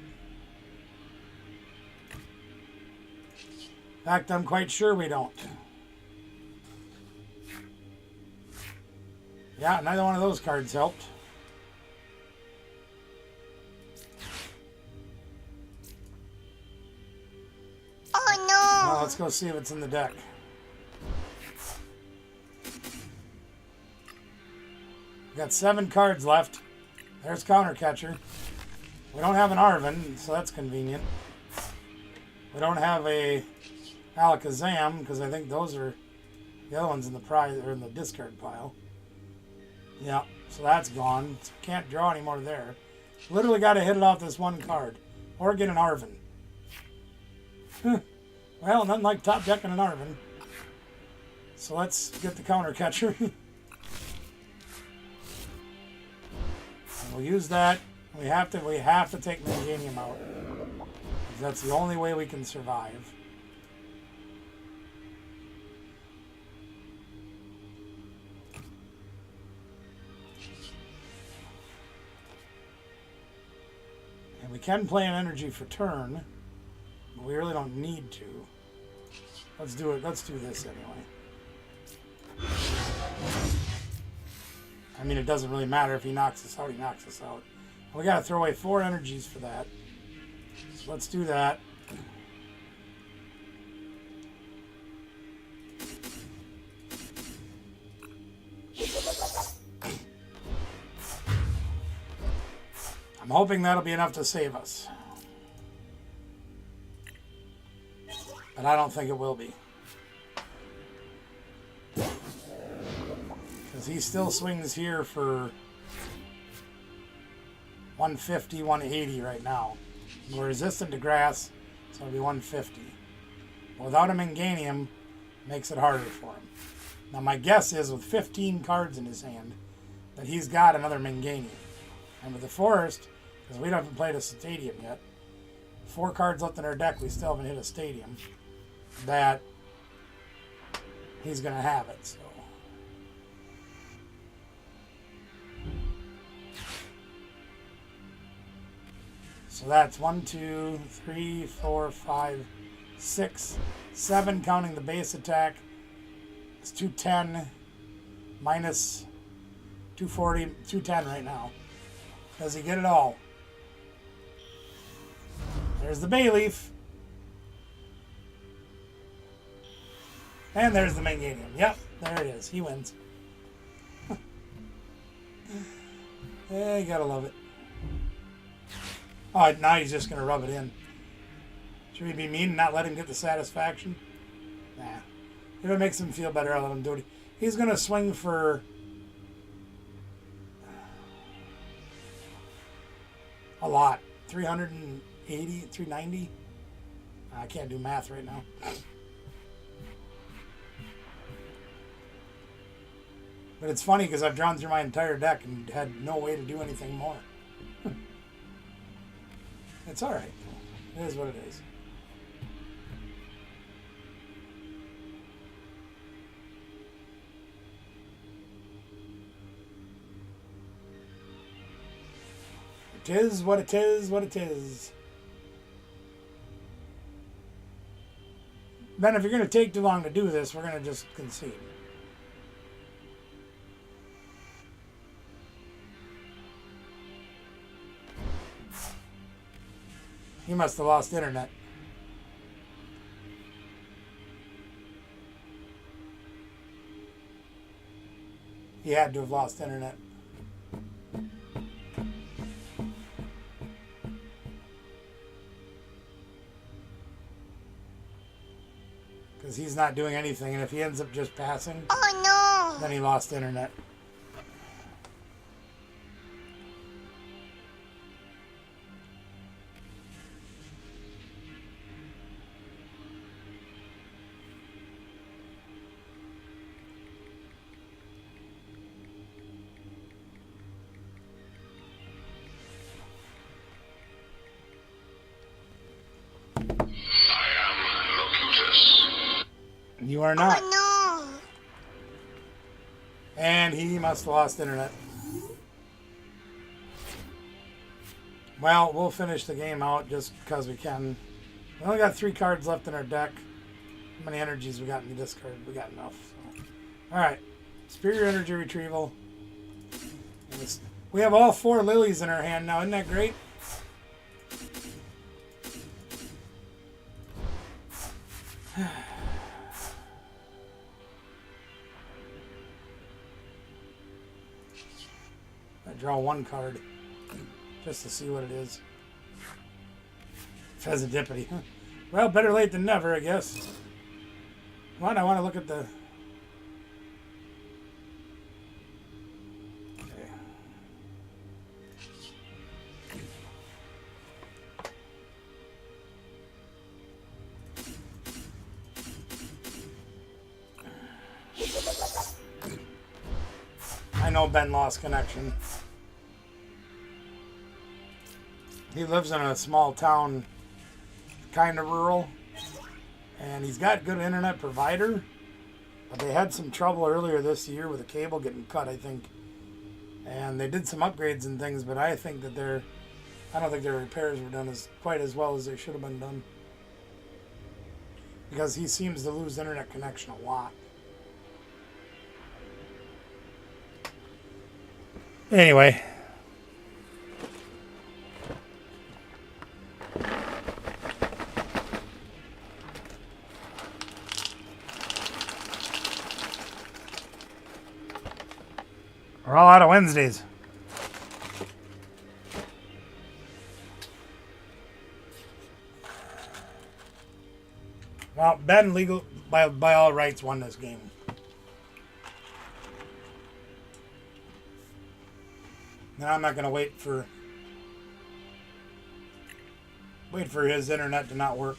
In fact, I'm quite sure we don't. Yeah, neither one of those cards helped. Oh no! Well, let's go see if it's in the deck. We got 7 cards left. There's counter catcher. We don't have an Arvin, so that's convenient. We don't have a Alakazam, because I think those are the other ones in the prize or in the discard pile. Yeah, so that's gone. So can't draw any more there. Literally got to hit it off this one card. Or get an Arvin. Well, nothing like top decking an Arvin. So let's get the counter catcher. We'll use that. We have to take Meganium out. That's the only way we can survive. And we can play an energy for turn, but we really don't need to. Let's do it. Let's do this anyway. I mean, it doesn't really matter if he knocks us out, he knocks us out. We got to throw away 4 energies for that. So let's do that. I'm hoping that'll be enough to save us. But I don't think it will be. He still swings here for 150, 180 right now. We're resistant to grass, so it'll be 150. Without a Meganium, makes it harder for him. Now my guess is with 15 cards in his hand, that he's got another Meganium. And with the Forest, because we haven't played a Stadium yet, 4 cards left in our deck, we still haven't hit a Stadium, that he's going to have it, so. So that's 1, 2, 3, 4, 5, 6, 7, counting the base attack. It's 210 minus 240, 210 right now. Does he get it all? There's the Bayleaf. And there's the Meganium. Yep, there it is. He wins. Yeah, you gotta love it. Oh, now he's just going to rub it in. Should we be mean and not let him get the satisfaction? Nah. If it makes him feel better, I'll let him do it. He's going to swing for... a lot. 380, 390? I can't do math right now. But it's funny because I've drawn through my entire deck and had no way to do anything more. It's alright. It is what it is. It is what it is, what it is. Ben, if you're going to take too long to do this, we're going to just concede. He must have lost internet. He had to have lost internet. Because he's not doing anything, and if he ends up just passing, oh no, then he lost internet. I am Locutus. You are not. Oh And he must have lost internet. Well, we'll finish the game out just because we can. We only got 3 cards left in our deck. How many energies we got in the discard? We got enough. So. Alright. Superior Energy Retrieval. We have all 4 lilies in our hand now. Isn't that great? I draw 1 card just to see what it is. Pheasantipity. Well, better late than never, I guess. Come on, I want to look at the... Okay. I know Ben lost connection. He lives in a small town, kind of rural, and he's got good internet provider, but they had some trouble earlier this year with a cable getting cut, I think, and they did some upgrades and things, but I think that I don't think their repairs were done quite as well as they should have been done, because he seems to lose internet connection a lot. Anyway. We're all out of Wednesdays. Well, Ben by all rights won this game. Now I'm not going to wait for his internet to not work.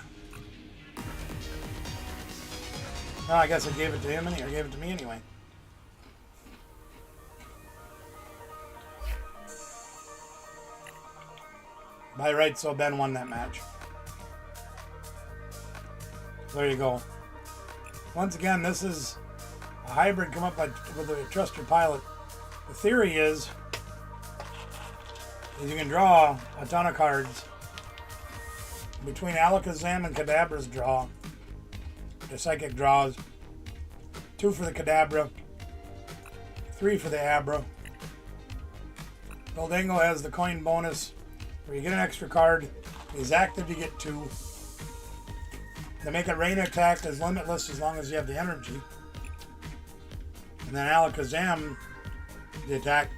Well, I guess I gave it to him or gave it to me anyway. By right, so Ben won that match. There you go. Once again, this is a hybrid come up with a Trust Your Pilot. The theory is you can draw a ton of cards. Between Alakazam and Kadabra's draw, the psychic draws, 2 for the Kadabra, 3 for the Abra. Goldango has the coin bonus, where you get an extra card. He's active, you get 2. They make it rain attack as limitless as long as you have the energy. And then Alakazam, the attack,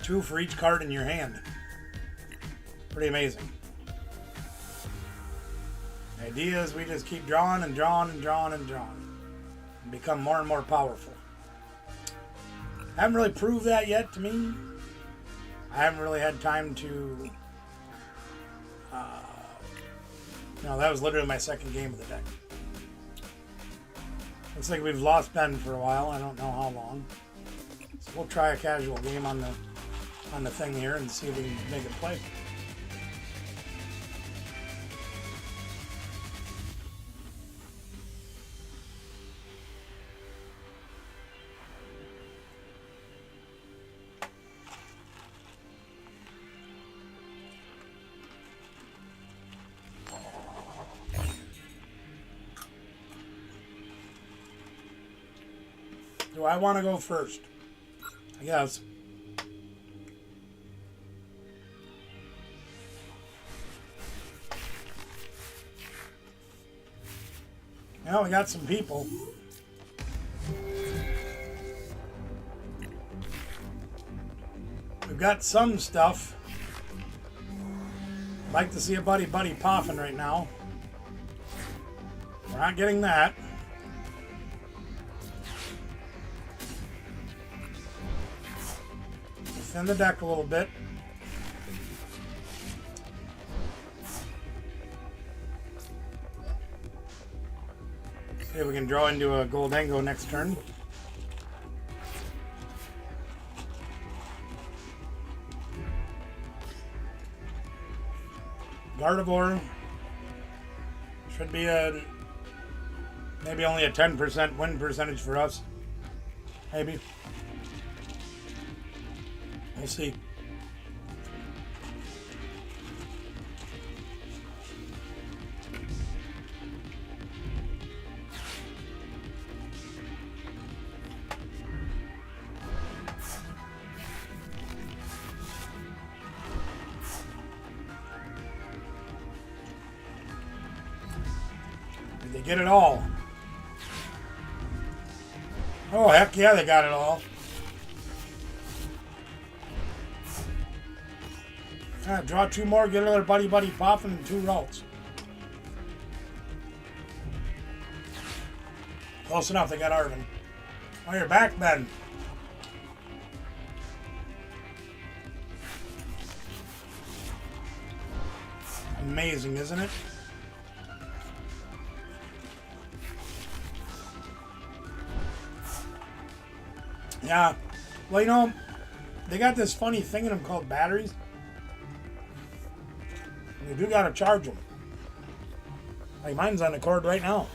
2 for each card in your hand. Pretty amazing. The idea is we just keep drawing and drawing and drawing and drawing and become more and more powerful. I haven't really proved that yet to me. I haven't really had time to... that was literally my second game of the deck. Looks like we've lost Ben for a while. I don't know how long. So we'll try a casual game on the thing here and see if we can make it play. Do I want to go first? I guess. Well, we got some people. We've got some stuff. I'd like to see a buddy popping right now. We're not getting that. Thin the deck a little bit. See if we can draw into a Goldango next turn. Gardevoir should be a Maybe only a 10% win percentage for us. Maybe. We'll see. Did they get it all? Oh, heck yeah, they got it all. Draw 2 more, get another buddy popping and 2 routes. Close enough, they got Arvin. Oh, you're back, Ben. Amazing, isn't it? Yeah. Well, you know, they got this funny thing in them called batteries. You do gotta charge them. Like mine's on the cord right now.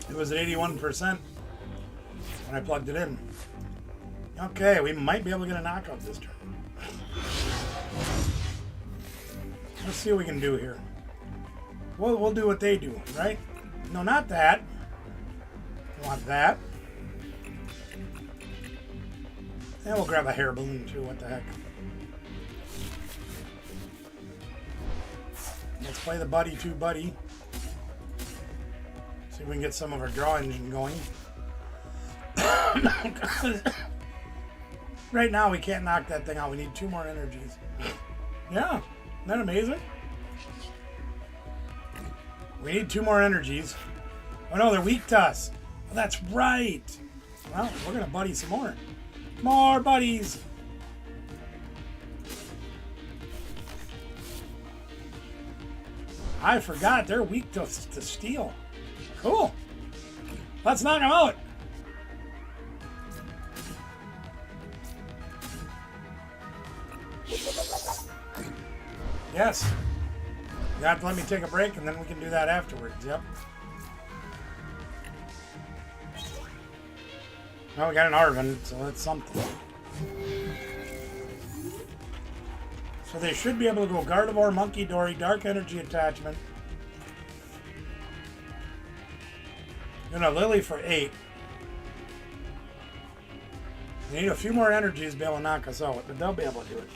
It was at 81% when I plugged it in. Okay, we might be able to get a knockout this turn. Let's see what we can do here. We'll do what they do, right? No, not that. I want that. And we'll grab a hair balloon too, what the heck. Let's play the buddy 2 buddy. See if we can get some of our draw engine going. Right now we can't knock that thing out. We need 2 more energies. Yeah, isn't that amazing? We need 2 more energies. Oh no, they're weak to us. Well, that's right. Well, we're gonna buddy some more. More buddies. I forgot they're weak to steel. Cool. Let's knock them out. Yes. You have to let me take a break and then we can do that afterwards. Yep. Well, we got an Arvin, so that's something. So they should be able to go Gardevoir, Monkey Dory, Dark Energy Attachment. And a Lily for 8. They need a few more energies to be able to knock us out, but they'll be able to do it.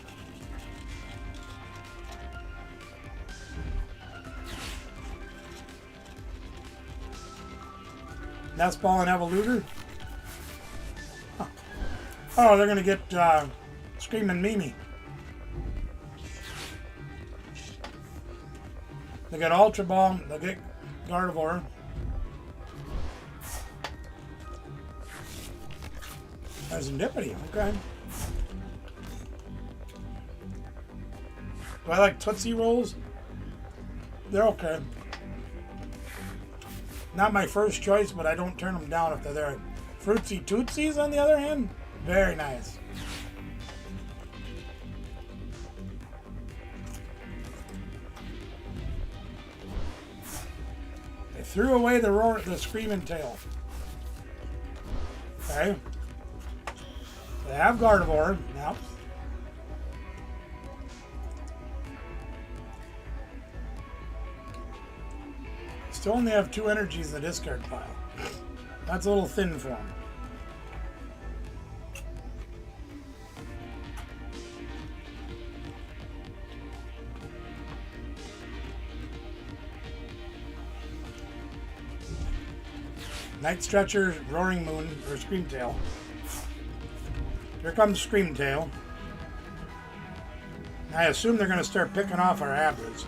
Nest Ball and Evoluter. Huh. Oh, they're going to get Screaming Mimi. They get Ultra Ball. They'll get Gardevoir. There's Indipity. Okay. Do I like Tootsie Rolls? They're okay. Not my first choice, but I don't turn them down if they're there. Fruitsy Tootsies, on the other hand, very nice. They threw away the Screaming Tail. Okay. They have Gardevoir. Yep. Still only have 2 energies in the discard pile. That's a little thin for them. Night Stretcher, Roaring Moon, or Screamtail. Here comes Screamtail. I assume they're going to start picking off our Abras.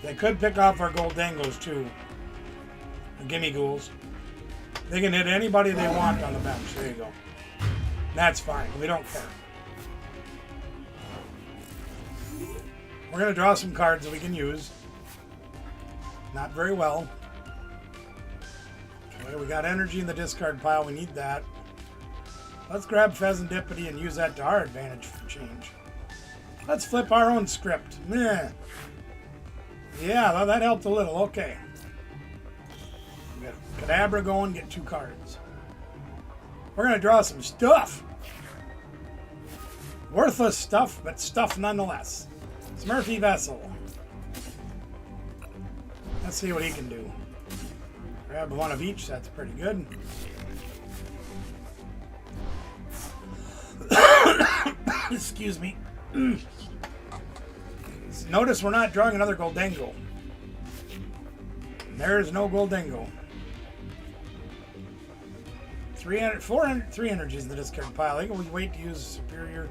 They could pick off our Goldangos too. The Gimme Ghouls. They can hit anybody they want on the bench. There you go. That's fine. We don't care. We're going to draw some cards that we can use. Not very well. Okay, we got energy in the discard pile. We need that. Let's grab Pheasantipity and use that to our advantage for change. Let's flip our own script. Meh. Yeah, well, that helped a little. Okay. We got Kadabra going, get 2 cards. We're going to draw some stuff. Worthless stuff, but stuff nonetheless. Smurfy Vessel. Let's see what he can do. Grab one of each, that's pretty good. Excuse me. Notice we're not drawing another Goldengo. There's no Goldengo. 3 energies in the discard pile. I think we wait to use Superior.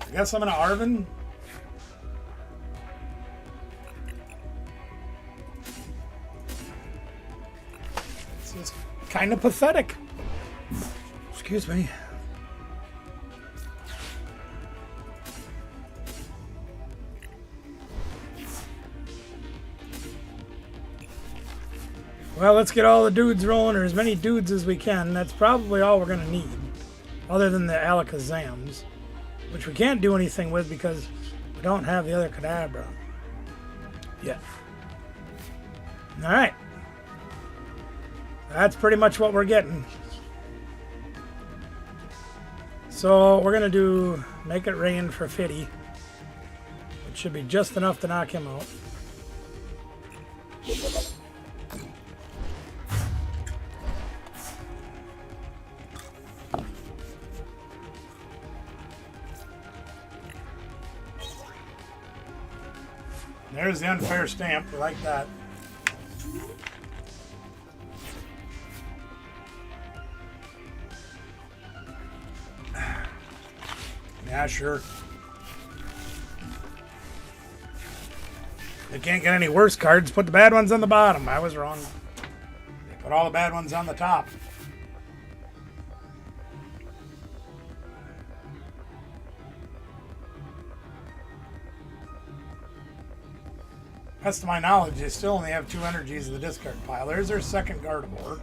I guess I'm gonna Arvin. This is kind of pathetic. Excuse me. Well, let's get all the dudes rolling, or as many dudes as we can. That's probably all we're going to need, other than the Alakazams, which we can't do anything with because we don't have the other Kadabra yet. Alright. That's pretty much what we're getting. So we're going to do Make It Rain for Fitty, which should be just enough to knock him out. There's the unfair stamp. We like that. Yeah, sure. They can't get any worse cards. Put the bad ones on the bottom. I was wrong. They put all the bad ones on the top. Best to my knowledge, they still only have 2 energies in the discard pile. There's their second Gardevoir.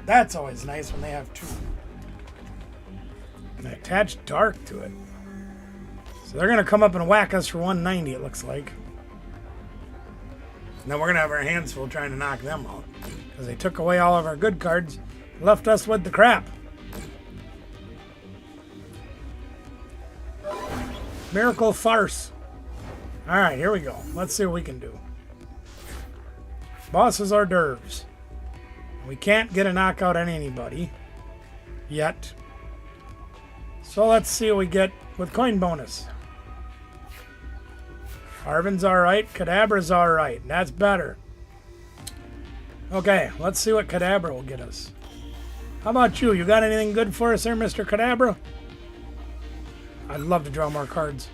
That's always nice when they have 2. And they attach Dark to it. So they're going to come up and whack us for 190, it looks like. And then we're going to have our hands full trying to knock them out. Because they took away all of our good cards, left us with the crap. Miracle Farce. Alright, here we go. Let's see what we can do. Bosses hors d'oeuvres. We can't get a knockout on anybody yet. So let's see what we get with coin bonus. Arvin's alright. Kadabra's alright. That's better. Okay, let's see what Kadabra will get us. How about you? You got anything good for us there, Mr. Kadabra? I'd love to draw more cards.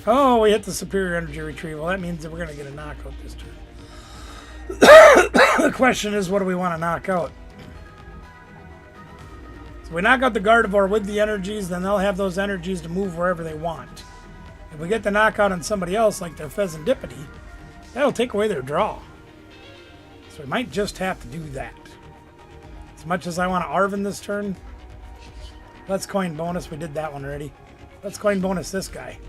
Oh, we hit the Superior Energy Retrieval. That means that we're going to get a knockout this turn. The question is, what do we want to knock out? So we knock out the Gardevoir with the energies, then they'll have those energies to move wherever they want. If we get the knockout on somebody else, like their Pheasantipity, that'll take away their draw. So we might just have to do that. As much as I want to Arvin this turn, let's coin bonus. We did that one already. Let's coin bonus this guy.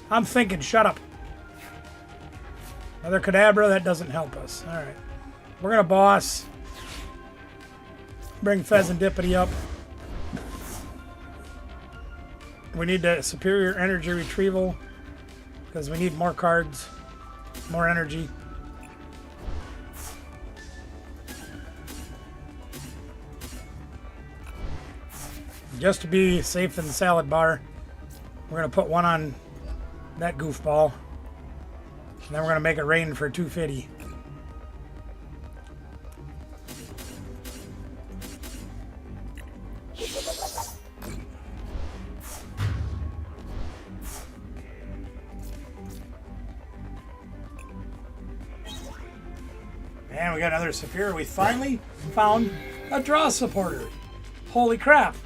I'm thinking, shut up. Another Kadabra, that doesn't help us. Alright. We're going to boss. Bring Pheasantipity up. We need the Superior Energy Retrieval because we need more cards, more energy. Just to be safe in the salad bar, we're going to put one on that goofball. And then we're going to make it rain for 250. And we got another Superior. We finally found a draw supporter. Holy crap.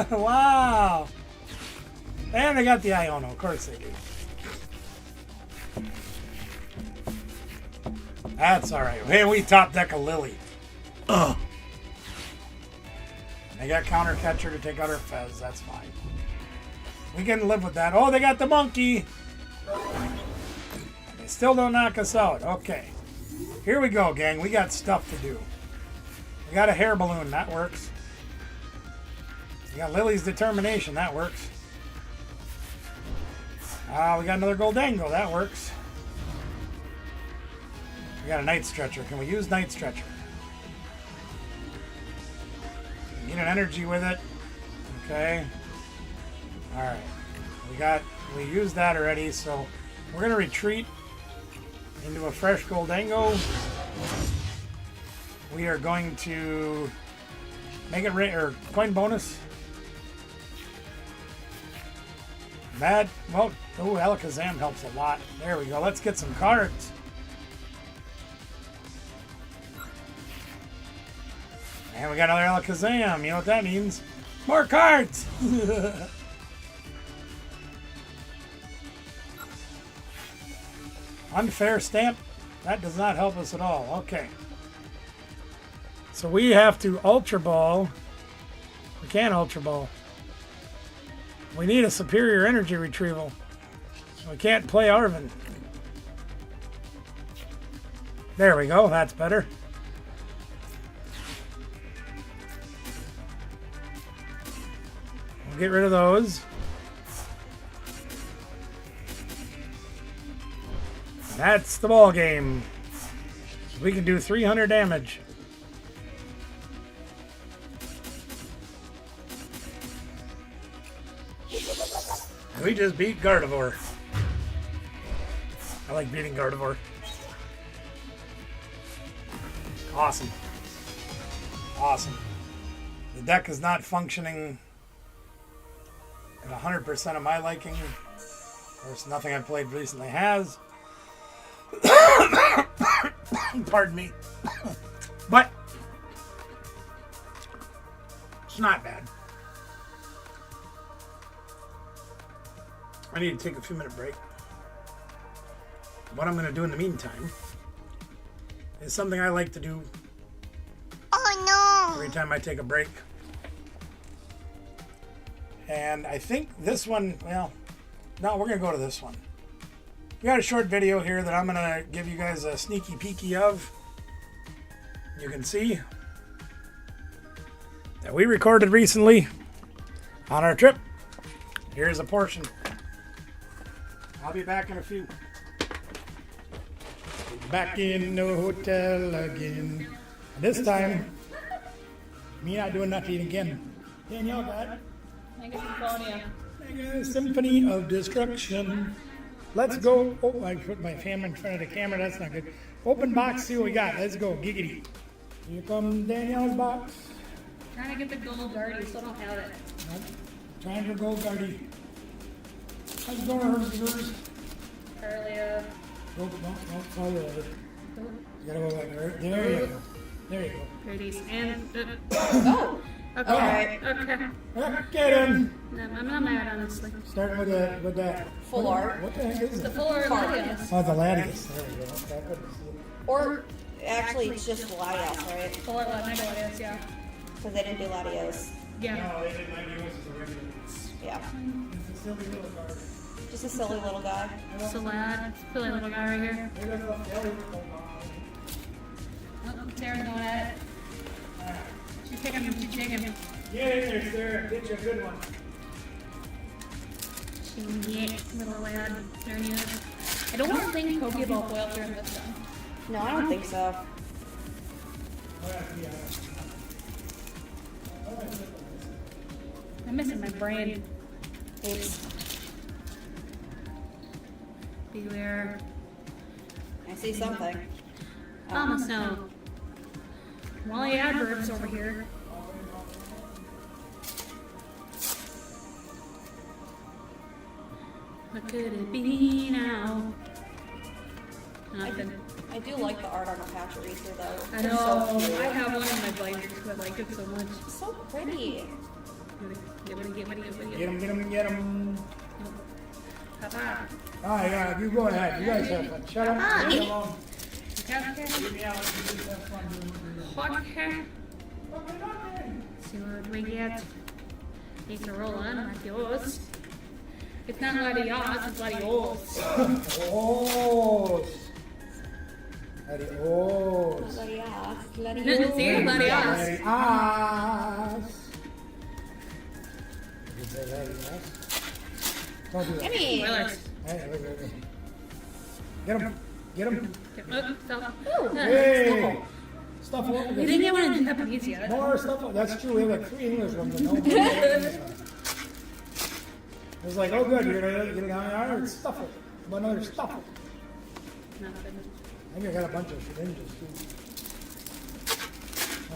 Wow. And they got the Iono. Of course they do. That's alright. Hey, we top deck a Lily. Ugh. They got counter catcher to take out her Fez. That's fine. We can live with that. Oh, they got the monkey. They still don't knock us out. Okay. Here we go, gang. We got stuff to do. We got a hair balloon. That works. We got Lily's determination. That works. We got another Goldango. That works. We got a Night Stretcher. Can we use Night Stretcher? Get an energy with it. Okay. Alright. We used that already, so we're going to retreat into a fresh Goldango. We are going to make it or coin bonus. That, well, oh, Alakazam helps a lot. There we go. Let's get some cards. And we got another Alakazam. You know what that means? More cards! Unfair stamp. That does not help us at all. Okay. So we have to Ultra Ball. We can't Ultra Ball. We need a superior energy retrieval. We can't play Arvin. There we go. That's better. We'll get rid of those. That's the ball game. We can do 300 damage. We just beat Gardevoir. I like beating Gardevoir. Awesome. Awesome. The deck is not functioning at 100% of my liking. Of course, nothing I've played recently has. Pardon me. But it's not bad. I need to take a few minute break. What I'm going to do in the meantime is something I like to do every time I take a break. And I think this one, well, no, we're going to go to this one. We got a short video here that I'm going to give you guys a sneaky peeky of. You can see that we recorded recently on our trip. Here's a portion. I'll be back in a few. Back in the hotel again. This time, me not doing nothing again. Danielle got Symphony of Destruction. Let's go. Oh, I put my camera in front of the camera. That's not good. Open box, see what we got. Let's go. Giggity. Here comes Danielle's box. Trying to get the gold Darty, still don't have it. Nope. Trying for gold Darty. How's it going, yours? Carlia. Nope, it's all over. You gotta go back there. There you go. There you go. Pretties. And, Oh. okay. Okay. Get him! No, I'm not mad, honestly. Starting with that. Full art. What the heck is The it? full art Card. Latias. Oh, the Latias. There we go. Okay, I couldn't see it. Or actually, it's just Latios, right? Full art Mega Latias, yeah. Because they didn't do Latios. Yeah. No, they didn't like yours as a regular. Yeah. It's a silly little card. Just a silly little guy. Salad. Silly little guy right here. They got a jelly with them. Oh, Sarah's going at it. She's taking him. She's taking him. Get in there, Sarah. Get you a good one. Shit, little lad. There he is. I don't want to think Pokeball foil during this one. No, I don't think so. I'm missing my brain. Oops. Beware. I see something. Almost no. Wally Adverbs over here. What could it be now? Nothing. I do like the art on the Pachirisu though. I It's know. so cute. I have one in my binder because I like it so much. It's so pretty. Get Get him. Papa. Alright, you go ahead. You guys have fun. Shut up. Ah. Leave me alone. Okay. Okay. See what we get. Need to roll on like yours. It's not Ladios, it's Ladios. Oh. Adios. See, Ladios. Adios. Did you say adios? Don't do that. Gimme! Spoilers. Hey, wait. Get him. Get him. Stop. Hey. Stuff over You there. didn't get one in Japanese yet. More stuff. That's true. We have like 3 English ones. And no. It's like, oh good, you're gonna hire stuff it. But another stuff it. Nothing. I think I got a bunch of ninjas too.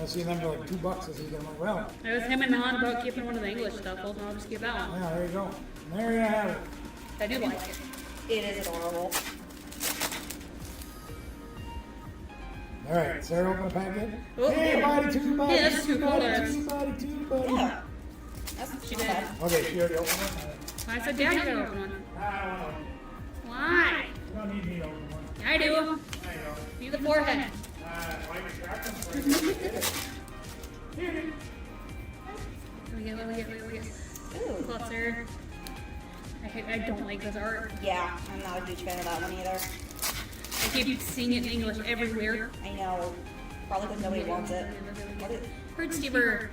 I see them for like $2 as you get them. Well, It was him and Han about keeping one of the English stuffles, and I'll just keep that one. yeah, there you go. There you have it. I do like it. It is adorable. All right, Sarah, open a packet. Oh, Hey, body two, body yeah, that's two, two body colors. two, body two, body. Yeah. That's She not did. bad. Okay, she already opened one. I said, Dad, you gotta open one. I don't know. Why? You don't need me to open one. I do. There you go. See the forehead. Why distract them for you? Let me get. Ooh. Closer. I don't like this art. Yeah, I'm not a huge fan of that one either. I keep seeing it in English everywhere. I know. Probably because nobody wants it. What is Bird Stever.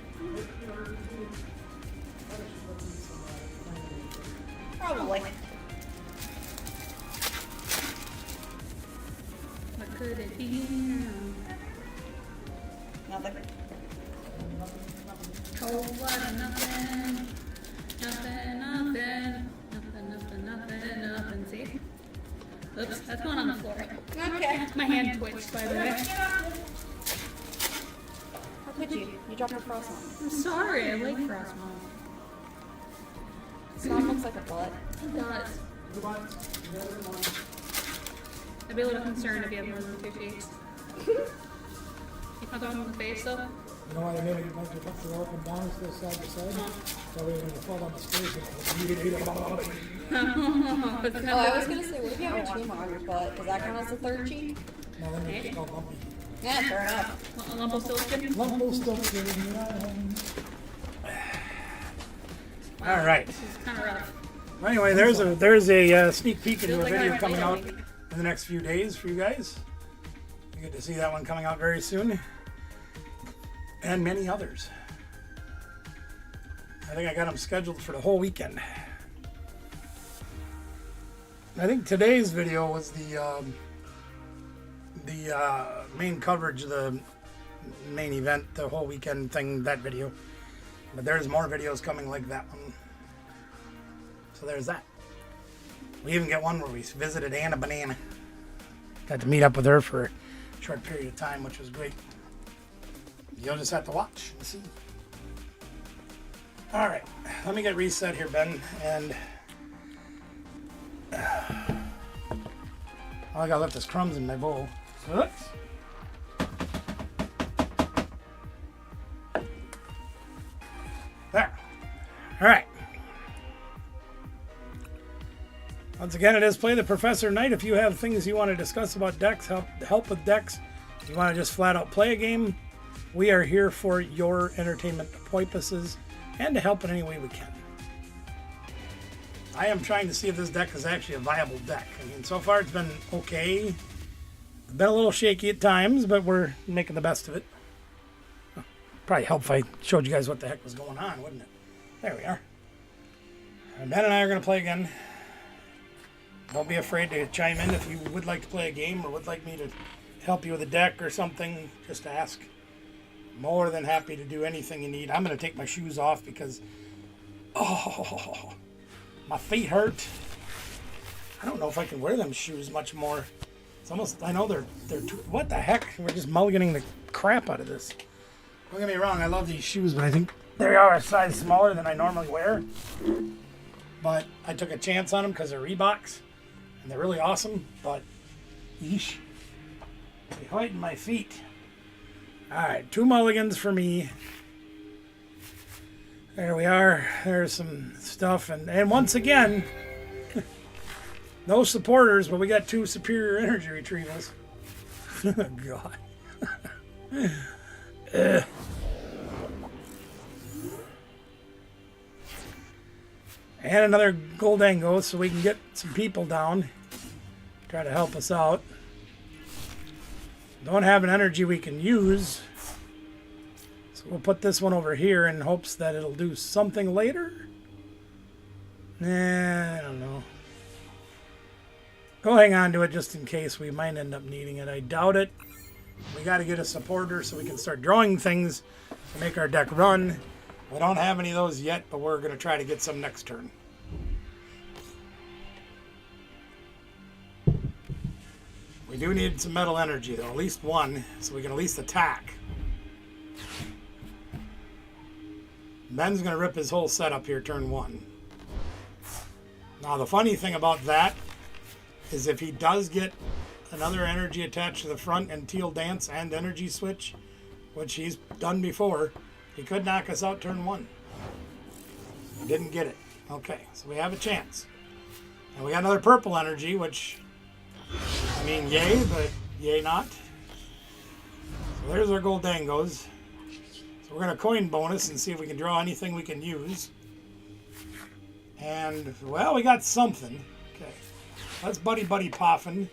Probably. What could it be? Nothing. Oh, what a nothing. Nothing. See? Oops, that's going on the floor. Okay. My hand twitched, by the way. How could you? You dropped your frost on. I'm sorry, I like Frostmom. Song looks like a butt. It does. I'd be a little concerned if you have more than 2 feet. You can't throw them in the face, though? You know why they made it like you have to go up and down instead of side to side? So when you fall on the stairs, Oh, I was gonna say, what if you have a tumor on your butt? Does that count as the third cheek? no, then it's called lumpy. Yeah, fair enough. A lump of silicon? Lumpo stuff in your hand. Wow, All right. This is kind of rough. Anyway, there's a sneak peek into Feels a like video I'm coming out waiting. in the next few days for you guys. You get to see that one coming out very soon. And many others. I think I got them scheduled for the whole weekend. I think today's video was the main coverage of the main event, the whole weekend thing, that video. But there's more videos coming like that one. So there's that. We even got one where we visited Anna Banana. Got to meet up with her for a short period of time, which was great. You'll just have to watch and see. All right, let me get reset here, Ben, and I gotta let this crumbs in my bowl. Oops. There. All right. Once again, it is Play the Professor Night. If you have things you want to discuss about decks, help with decks, if you want to just flat out play a game, we are here for your entertainment purposes and to help in any way we can. I am trying to see if this deck is actually a viable deck. I mean, so far it's been okay. It's been a little shaky at times, but we're making the best of it. Probably help if I showed you guys what the heck was going on, wouldn't it? There we are. And Ben and I are going to play again. Don't be afraid to chime in if you would like to play a game or would like me to help you with a deck or something. Just ask. More than happy to do anything you need. I'm going to take my shoes off because, oh, my feet hurt. I don't know if I can wear them shoes much more. It's almost, I know they're too, what the heck? We're just mulliganing the crap out of this. Don't get me wrong, I love these shoes, but I think they are a size smaller than I normally wear. But I took a chance on them because they're Reeboks, and they're really awesome, but, yeesh, they're hurting my feet. Alright, 2 mulligans for me. There we are. There's some stuff. And once again, no supporters, but we got 2 superior energy retrievals. God. And another Goldango so we can get some people down. Try to help us out. Don't have an energy we can use. So we'll put this one over here in hopes that it'll do something later. I don't know. Go hang on to it just in case we might end up needing it. I doubt it. We got to get a supporter so we can start drawing things to make our deck run. We don't have any of those yet, but we're going to try to get some next turn. We do need some metal energy, though. At least one, so we can at least attack. Ben's going to rip his whole setup here turn 1. Now, the funny thing about that is if he does get another energy attached to the front and Teal Dance and energy switch, which he's done before, he could knock us out turn 1. He didn't get it. Okay, so we have a chance. And we got another purple energy, which, I mean, yay, but yay not. So there's our Goldangos. So we're going to coin bonus and see if we can draw anything we can use. And, well, we got something. Okay. Let's buddy poffin.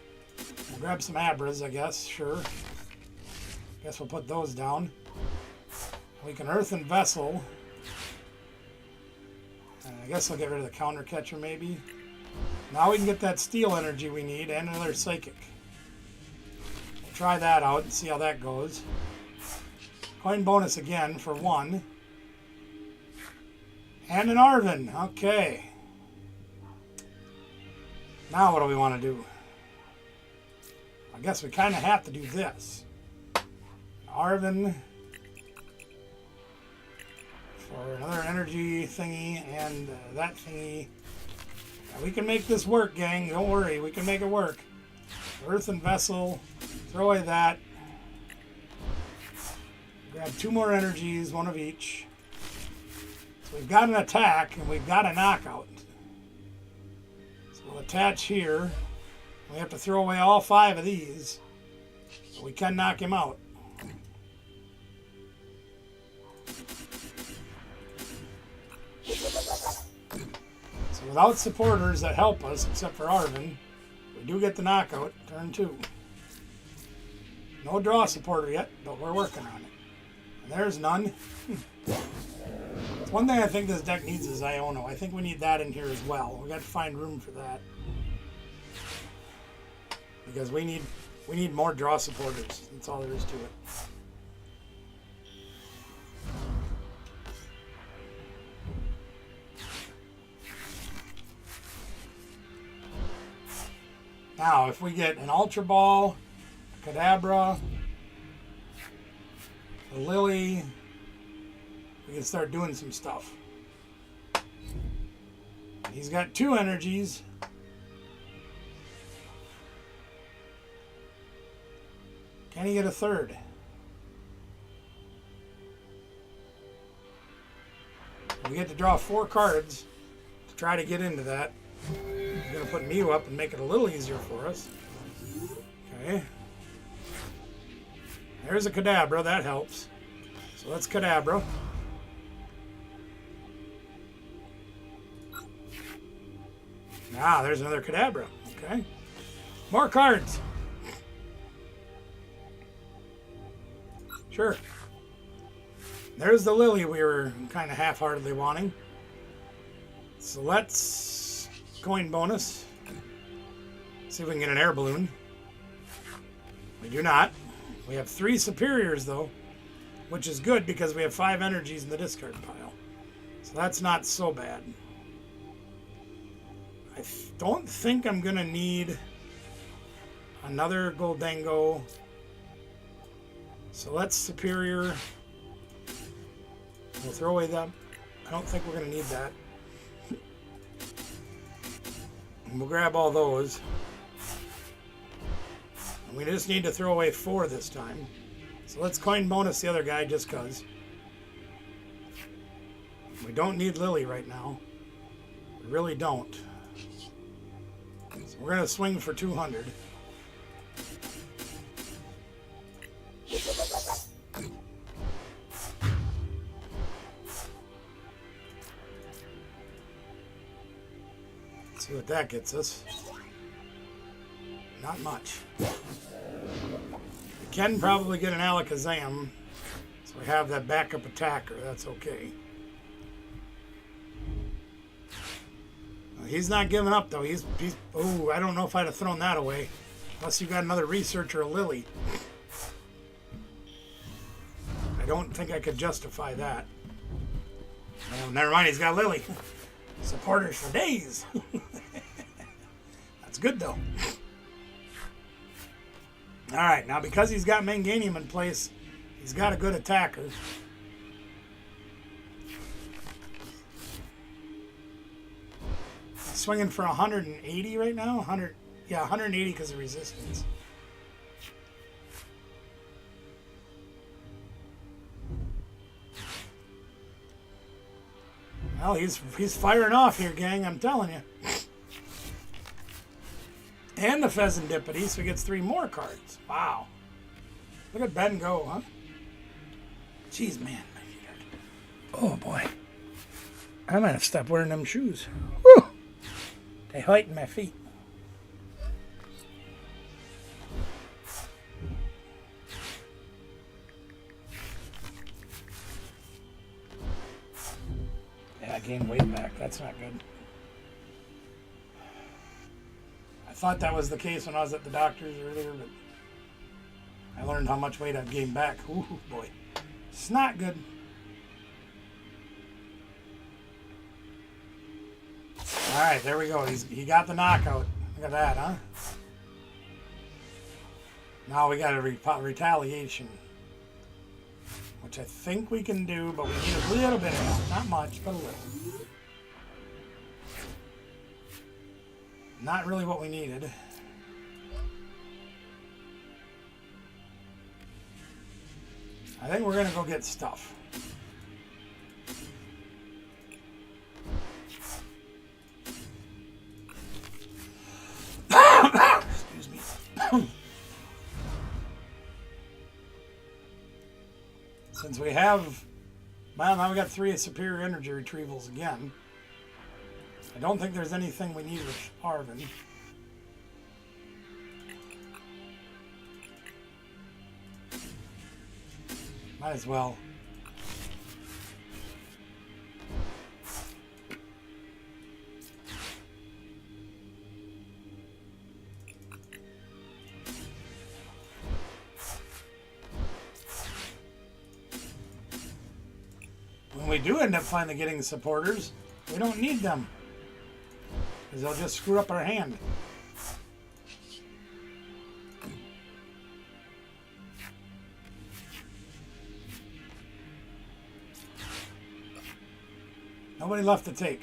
We'll grab some Abras, I guess. Sure. Guess we'll put those down. We can Earthen Vessel. I guess I'll get rid of the counter catcher, maybe. Now we can get that steel energy we need and another psychic. We'll try that out and see how that goes. Coin bonus again for 1. And an Arvin. Okay. Now what do we want to do? I guess we kind of have to do this. Arvin for another energy thingy and that thingy. Now, we can make this work, gang. Don't worry. We can make it work. Earthen Vessel. Throw away that. Grab 2 more energies, 1 of each. So we've got an attack and we've got a knockout. So we'll attach here. We have to throw away all 5 of these. But we can knock him out. So without supporters that help us, except for Arvin, we do get the knockout, turn 2. No draw supporter yet, but we're working on it. And there's none. One thing I think this deck needs is Iono. I think we need that in here as well. We got to find room for that. Because we need more draw supporters. That's all there is to it. Now, if we get an Ultra Ball, a Kadabra, a Lily, we can start doing some stuff. He's got 2 energies. Can he get a 3rd? We get to draw 4 cards to try to get into that. He's going to put Mew up and make it a little easier for us. Okay. There's a Kadabra. That helps. So let's Kadabra. Ah, there's another Kadabra. Okay. More cards. Sure. There's the Lily we were kind of half-heartedly wanting. So let's coin bonus. See if we can get an air balloon. We do not. We have 3 superiors, though, which is good because we have 5 energies in the discard pile. So that's not so bad. I don't think I'm going to need another Goldango. So let's superior. We'll throw away them. I don't think we're going to need that. And we'll grab all those. And we just need to throw away 4 this time. So let's coin bonus the other guy just because. We don't need Lily right now. We really don't. So we're going to swing for 200. that gets us. Not much. We can probably get an Alakazam, so we have that backup attacker. That's okay. He's not giving up, though. He's oh, I don't know if I'd have thrown that away. Unless you got another Research or a Lily. I don't think I could justify that. Oh, never mind, he's got Lily. Supporters for days. That's good, though. Alright, now because he's got Manganium in place, he's got a good attacker. Swinging for 180 right now. 180 because of resistance. Well, he's firing off here, gang. I'm telling you. And the Pheasantipity, so he gets 3 more cards. Wow. Look at Ben go, huh? Jeez, man. Oh boy. I might have stopped wearing them shoes. Whew. They heighten my feet. Yeah, I gained weight back. That's not good. I thought that was the case when I was at the doctor's earlier, but I learned how much weight I've gained back. Ooh, boy. It's not good. Alright, there we go. He got the knockout. Look at that, huh? Now we got a retaliation. Which I think we can do, but we need a little bit of help. Not much, but a little. Not really what we needed. I think we're going to go get stuff. Excuse me. Since we have... Well, now we got 3 superior energy retrievals again. I don't think there's anything we need with Arvin. Might as well. When we do end up finally getting supporters, we don't need them. Because they'll just screw up our hand. Nobody left to take.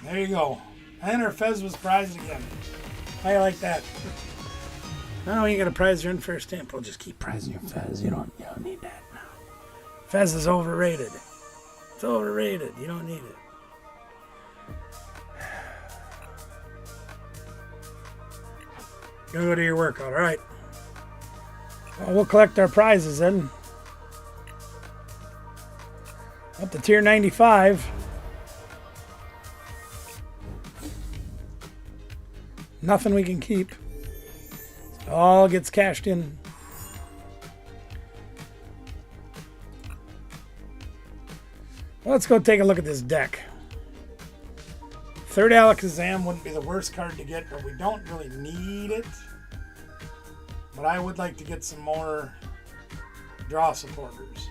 There you go. And our Fez was prized again. How you like that? No, you gotta prize your unfair stamp. We'll just keep prizing your Fez. You don't need that now. Fez is overrated. It's overrated. You don't need it. Go to your workout. All right. Well, we'll collect our prizes then. Up to tier 95. Nothing we can keep. It all gets cashed in. Well, let's go take a look at this deck. Third Alakazam wouldn't be the worst card to get, but we don't really need it. But I would like to get some more draw supporters.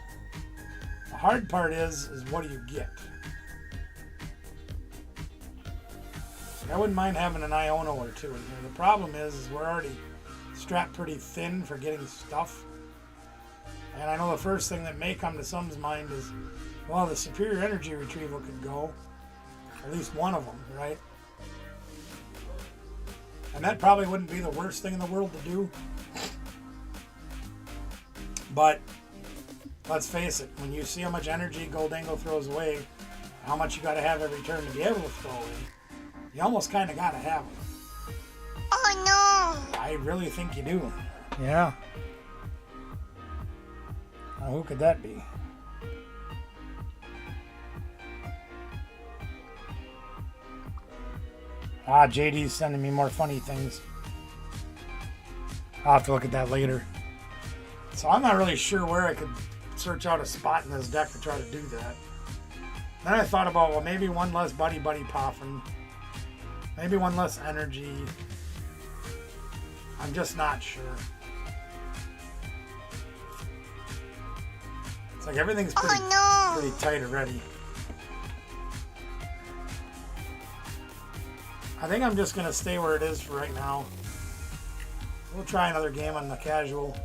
The hard part is what do you get? I wouldn't mind having an Iono or 2 in here. The problem is we're already strapped pretty thin for getting stuff. And I know the first thing that may come to some's mind is, well, the superior energy retrieval could go. At least one of them, right? And that probably wouldn't be the worst thing in the world to do. But let's face it, when you see how much energy Goldango throws away, how much you got to have every turn to be able to throw away, you almost kind of got to have them. Oh no! I really think you do. Yeah. Now, who could that be? Ah, JD's sending me more funny things. I'll have to look at that later. So I'm not really sure where I could search out a spot in this deck to try to do that. Then I thought about, well, maybe one less Buddy Poffin. Maybe one less energy. I'm just not sure. It's like everything's pretty tight already. I think I'm just going to stay where it is for right now. We'll try another game on the casual.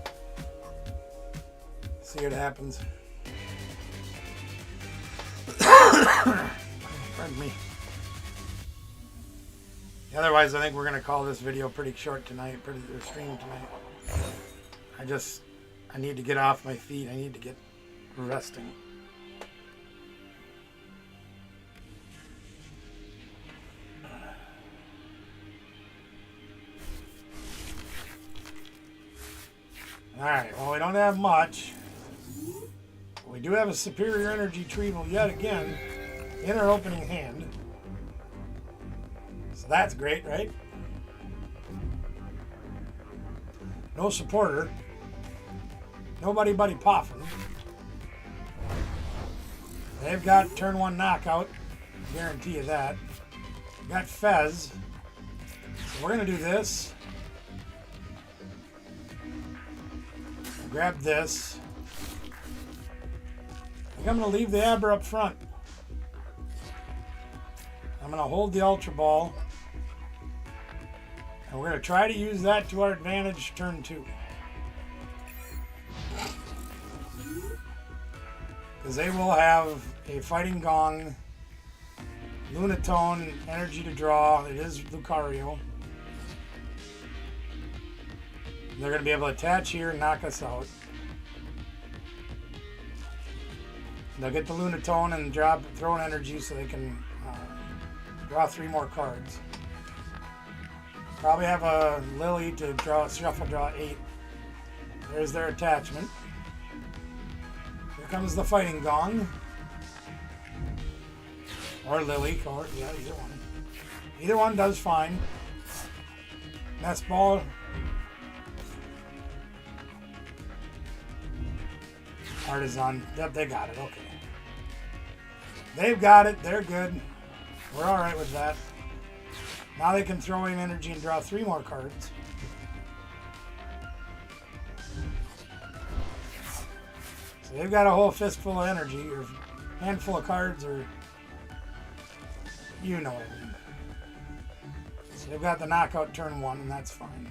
See what happens. Pardon me. Otherwise, I think we're going to call this video pretty short tonight, or stream tonight. I need to get off my feet. I need to get resting. Alright, well, we don't have much. We do have a superior energy treatment yet again in our opening hand. So that's great, right? No supporter. Nobody Buddy Poffin. They've got turn 1 knockout. Guarantee you that. Got Fez. So we're going to do this. Grab this. I think I'm going to leave the Abra up front. I'm going to hold the Ultra Ball. And we're going to try to use that to our advantage turn 2. Because they will have a Fighting Gong, Lunatone, energy to draw. It is Lucario. They're going to be able to attach here and knock us out. They'll get the Lunatone and throw an energy so they can draw 3 more cards. Probably have a Lily to shuffle draw 8. There's their attachment. Here comes the Fighting Gong. Or Lily, or yeah, either one. Either one does fine. Nest Ball. Artisan. Yep, they got it. Okay. They've got it. They're good. We're alright with that. Now they can throw in energy and draw 3 more cards. So they've got a whole fistful of energy, or handful of cards, or you know what I mean. So they've got the knockout turn 1, and that's fine.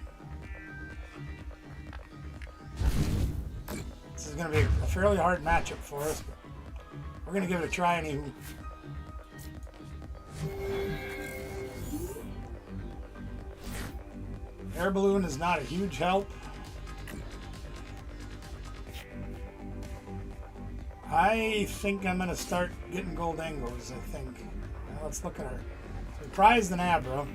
This is going to be a fairly hard matchup for us, but we're going to give it a try anywho. Air Balloon is not a huge help. I think I'm going to start getting Goldangos, I think. Now let's look at our Surprised and Abra.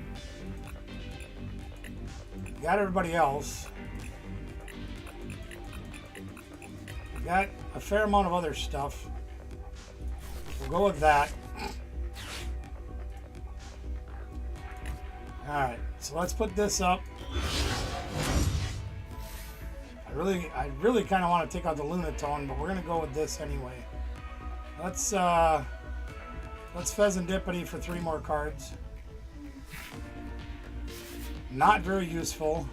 Got everybody else. Got a fair amount of other stuff. We'll go with that. Alright, so let's put this up. I really kind of want to take out the Lunatone, but we're going to go with this anyway. Let's Pheasantipity for 3 more cards. Not very useful.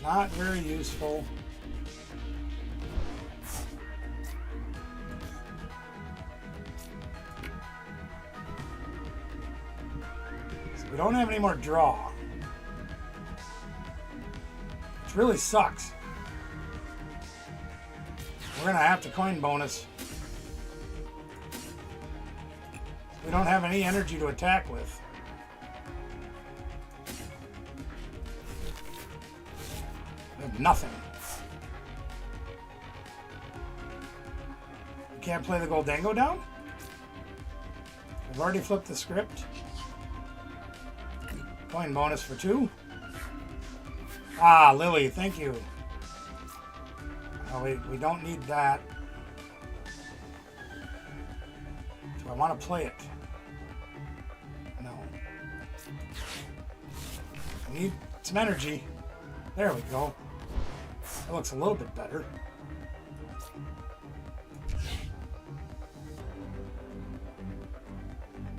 Not very useful. So we don't have any more draw. Which really sucks. We're going to have to coin bonus. We don't have any energy to attack with. nothing. You can't play the Goldango down? I've already flipped the script. Coin bonus for 2. Ah, Lily, thank you. Oh, we don't need that. Do I want to play it? No. I need some energy. There we go. That looks a little bit better.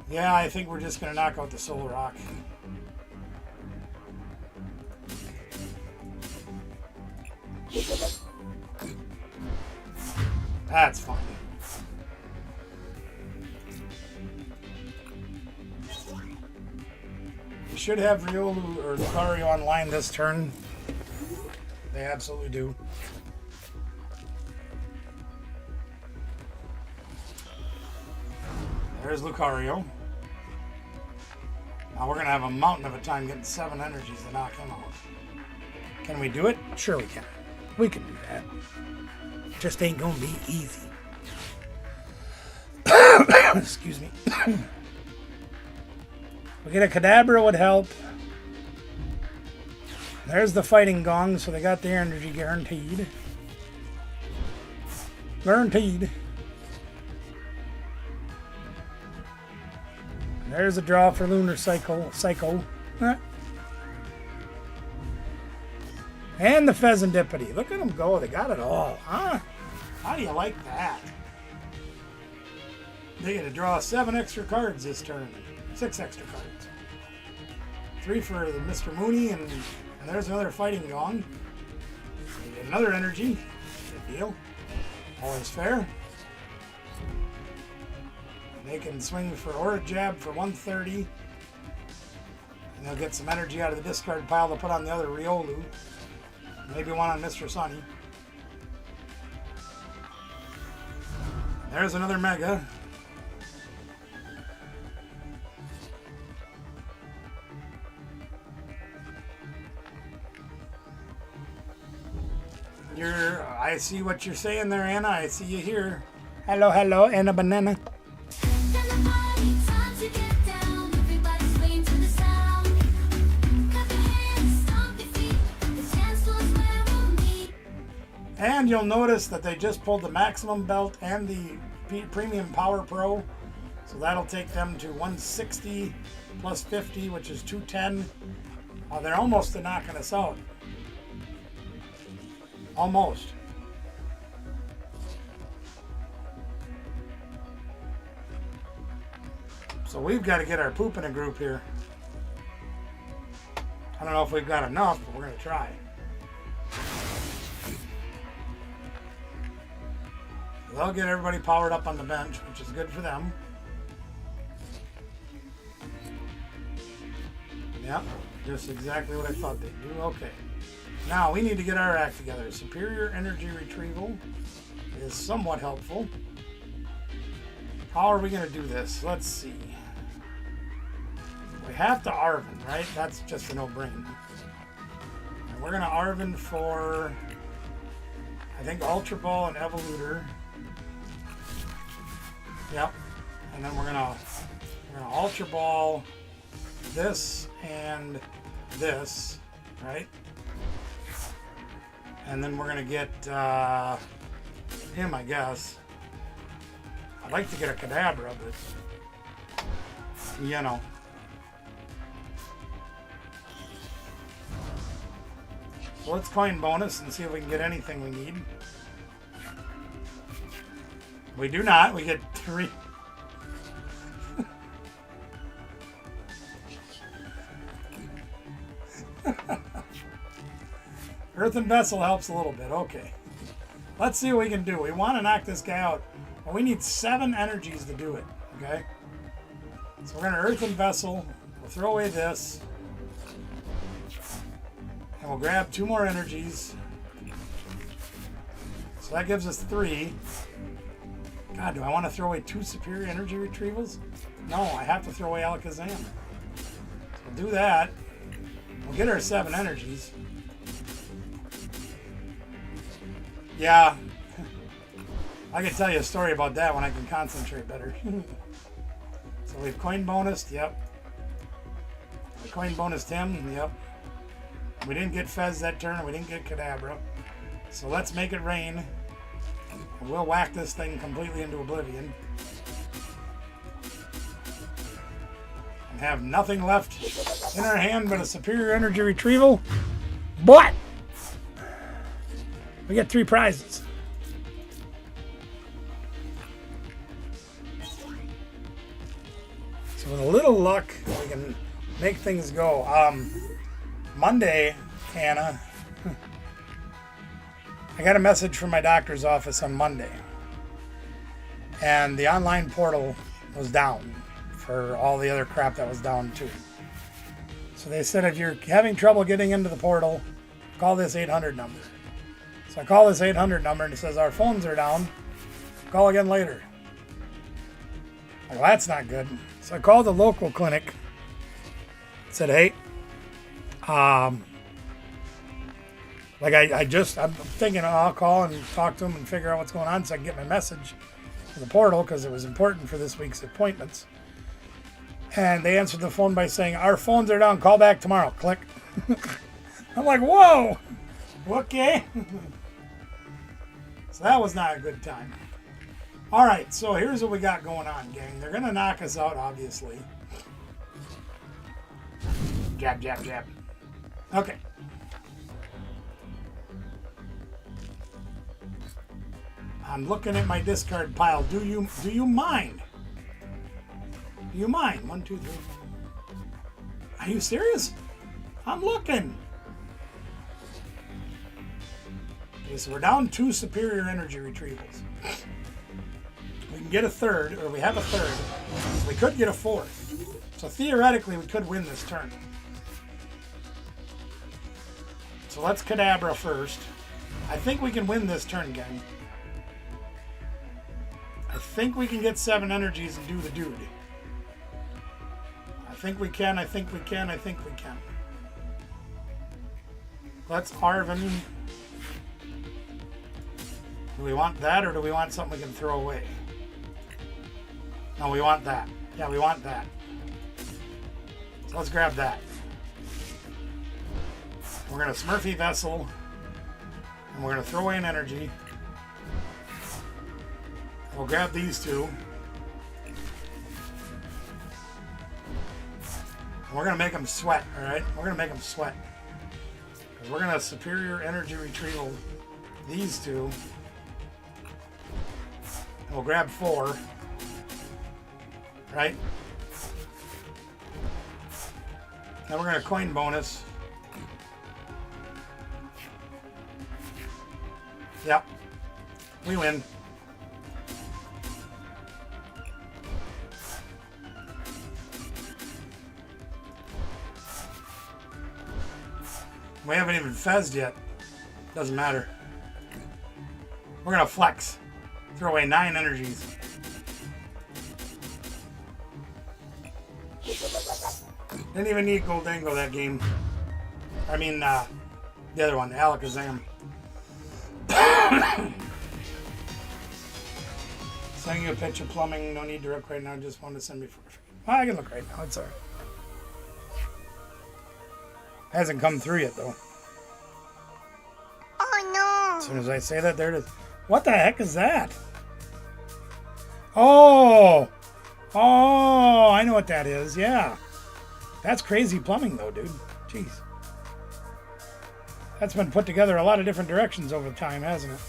Yeah, I think we're just going to knock out the Solar Rock. That's fine. We should have Riolu or Lucario online this turn. They absolutely do. There's Lucario. Now we're going to have a mountain of a time getting 7 energies to knock him out. Can we do it? Sure we can. We can do that. Just ain't going to be easy. Excuse me. We get a Kadabra would help. There's the Fighting Gong, so they got their energy guaranteed. Guaranteed. There's a draw for Lunar Psycho. And the Pheasantipity. Look at them go. They got it all. Huh? How do you like that? They get to draw 7 extra cards this turn. 6 extra cards. 3 for the Mr. Mooney, and there's another Fighting Gong. They get another energy. Good deal. Always fair. They can swing for Aura Jab for 130. And they'll get some energy out of the discard pile to put on the other Riolu. Maybe one on Mr. Sunny. There's another Mega. I see what you're saying there, Anna. I see you here. Hello, hello, Anna Banana. And you'll notice that they just pulled the Maximum Belt and the Premium Power Pro. So that'll take them to 160 plus 50, which is 210. They're almost to knocking us out. Almost. So we've got to get our poop in a group here. I don't know if we've got enough, but we're going to try. They'll get everybody powered up on the bench, which is good for them. Yep, just exactly what I thought they'd do. Okay. Now we need to get our act together. Superior energy retrieval is somewhat helpful. How are we going to do this? Let's see. We have to Arven, right? That's just a no-brainer. And we're going to Arven for, I think, Ultra Ball and Evolutor. Yep. And then we're gonna Ultra Ball this and this, right? And then we're gonna get him, I guess. I'd like to get a Kadabra, but you know. So let's coin bonus and see if we can get anything we need. We do not. We get 3. Earthen Vessel helps a little bit. Okay. Let's see what we can do. We want to knock this guy out. But we need 7 energies to do it. Okay? So we're going to Earthen Vessel. We'll throw away this. And we'll grab 2 more energies. So that gives us 3. God, do I want to throw away 2 superior energy retrievals? No, I have to throw away Alakazam. So we'll do that. We'll get our 7 energies. Yeah. I can tell you a story about that when I can concentrate better. So we've coin bonused, yep. We coin bonused him, yep. We didn't get Fez that turn, we didn't get Kadabra. So let's make it rain. And we'll whack this thing completely into oblivion. And have nothing left in our hand but a superior energy retrieval. But we get 3 prizes. So with a little luck, we can make things go. Monday, Hannah, I got a message from my doctor's office on Monday. And the online portal was down for all the other crap that was down too. So they said, if you're having trouble getting into the portal, call this 800 number. So I call this 800 number and it says, our phones are down. Call again later. Well, that's not good. So I called the local clinic. Said, hey, I'm thinking I'll call and talk to them and figure out what's going on so I can get my message to the portal because it was important for this week's appointments. And they answered the phone by saying, our phones are down, call back tomorrow. Click. I'm like, whoa, okay. So that was not a good time. All right, so here's what we got going on, gang. They're going to knock us out, obviously. Jab, jab, jab. Okay. I'm looking at my discard pile. Do you mind? Do you mind? 1, 2, 3. Are you serious? I'm looking. Okay, so we're down 2 superior energy retrievals. We can get a third, or we have a third. We could get a 4th. So theoretically, we could win this turn. So let's Kadabra first. I think we can win this turn, gang. I think we can get 7 energies and do the dude. I think we can, I think we can, I think we can. Let's Arvin. Do we want that, or do we want something we can throw away? No, we want that. Yeah, we want that. So let's grab that. We're going to Smurfy Vessel. And we're going to throw away an energy. We'll grab these 2. And we're going to make them sweat, alright? We're going to make them sweat. Because we're going to superior energy retrieval these 2. And we'll grab 4. Right? Now we're going to coin bonus. Yep. We win. We haven't even fezzed yet. Doesn't matter. We're going to flex. Throw away 9 energies. Didn't even need Goldango that game. I mean, the other one, Alakazam. Sending you a picture of plumbing. No need to look right now. Just wanted to send me for. I can look right now. It's alright. Hasn't come through yet, though. Oh no! As soon as I say that, there it is. What the heck is that? Oh! Oh, I know what that is. Yeah. That's crazy plumbing, though, dude. Jeez. That's been put together a lot of different directions over time, hasn't it?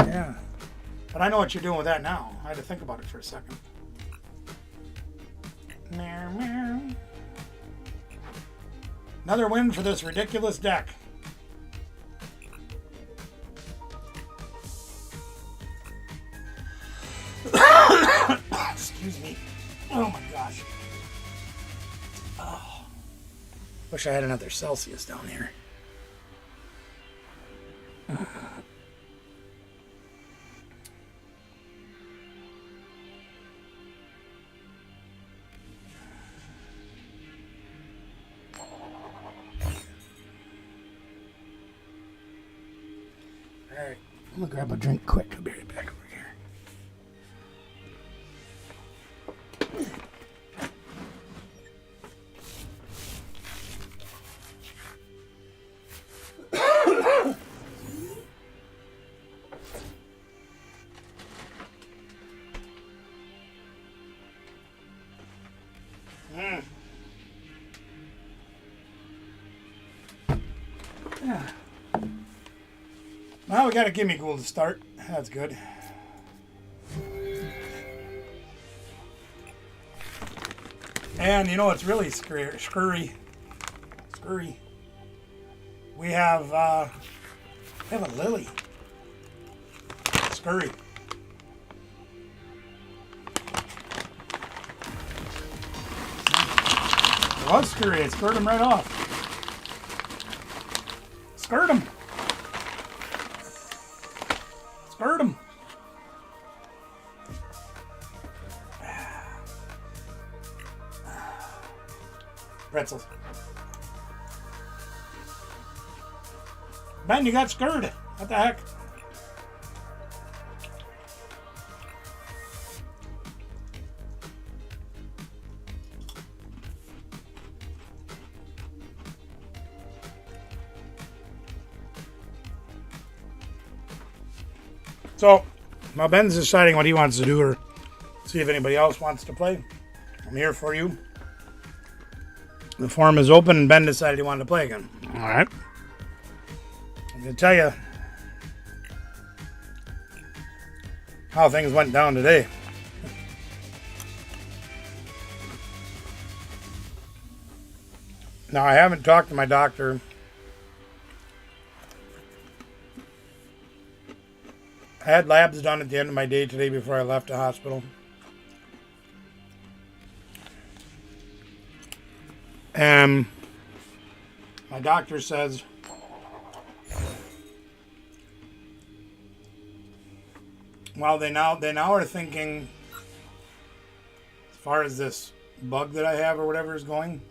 Yeah. But I know what you're doing with that now. I had to think about it for a second. Meow, meow. Another win for this ridiculous deck. Excuse me. Oh my gosh. Oh. Wish I had another Celsius down here. Alright. I'm gonna grab a drink quick. I'll be right back over here. Yeah. Well, we got a gimme ghoul to start. That's good. And you know what's really scurry? We have a lily. Scurry. It was scurry. I scurred him right off. Skirt him. Skirt him. Pretzels. Ben, you got scurred. What the heck? So, while Ben's deciding what he wants to do or see if anybody else wants to play, I'm here for you. The forum is open and Ben decided he wanted to play again. Alright. I'm going to tell you how things went down today. Now, I haven't talked to my doctor. I had labs done at the end of my day today before I left the hospital. And my doctor says well, they now are thinking, as far as this bug that I have or whatever is going,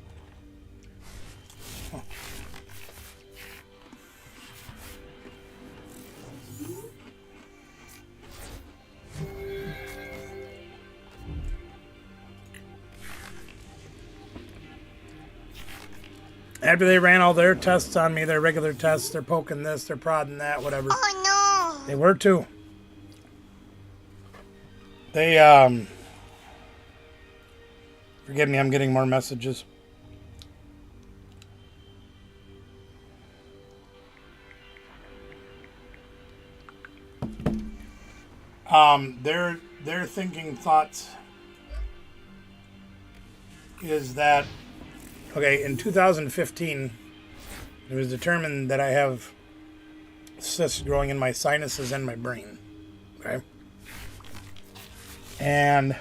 after they ran all their tests on me, their regular tests, they're poking this, they're prodding that, whatever. Oh no! They were too. They, forgive me, I'm getting more messages. Their thinking thoughts is that, okay, in 2015, it was determined that I have cysts growing in my sinuses and my brain. Okay? And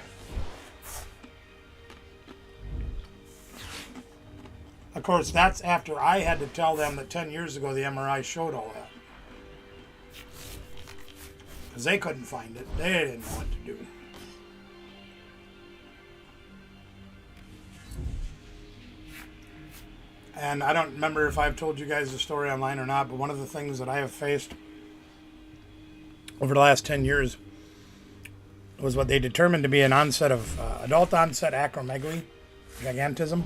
of course, that's after I had to tell them that 10 years ago the MRI showed all that. Because they couldn't find it. They didn't know what to do. And I don't remember if I've told you guys the story online or not, but one of the things that I have faced over the last 10 years was what they determined to be an onset of adult onset acromegaly, gigantism.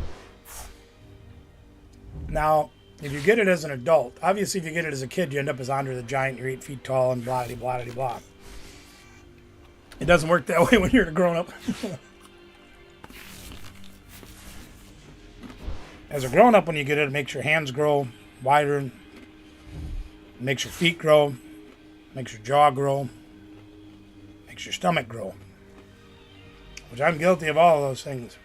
Now, if you get it as an adult, obviously if you get it as a kid, you end up as Andre the Giant, you're 8 feet tall and blah, blah, blah, blah. It doesn't work that way when you're a grown-up. As a grown-up, when you get it, it makes your hands grow wider, it makes your feet grow, makes your jaw grow, makes your stomach grow. Which I'm guilty of all of those things.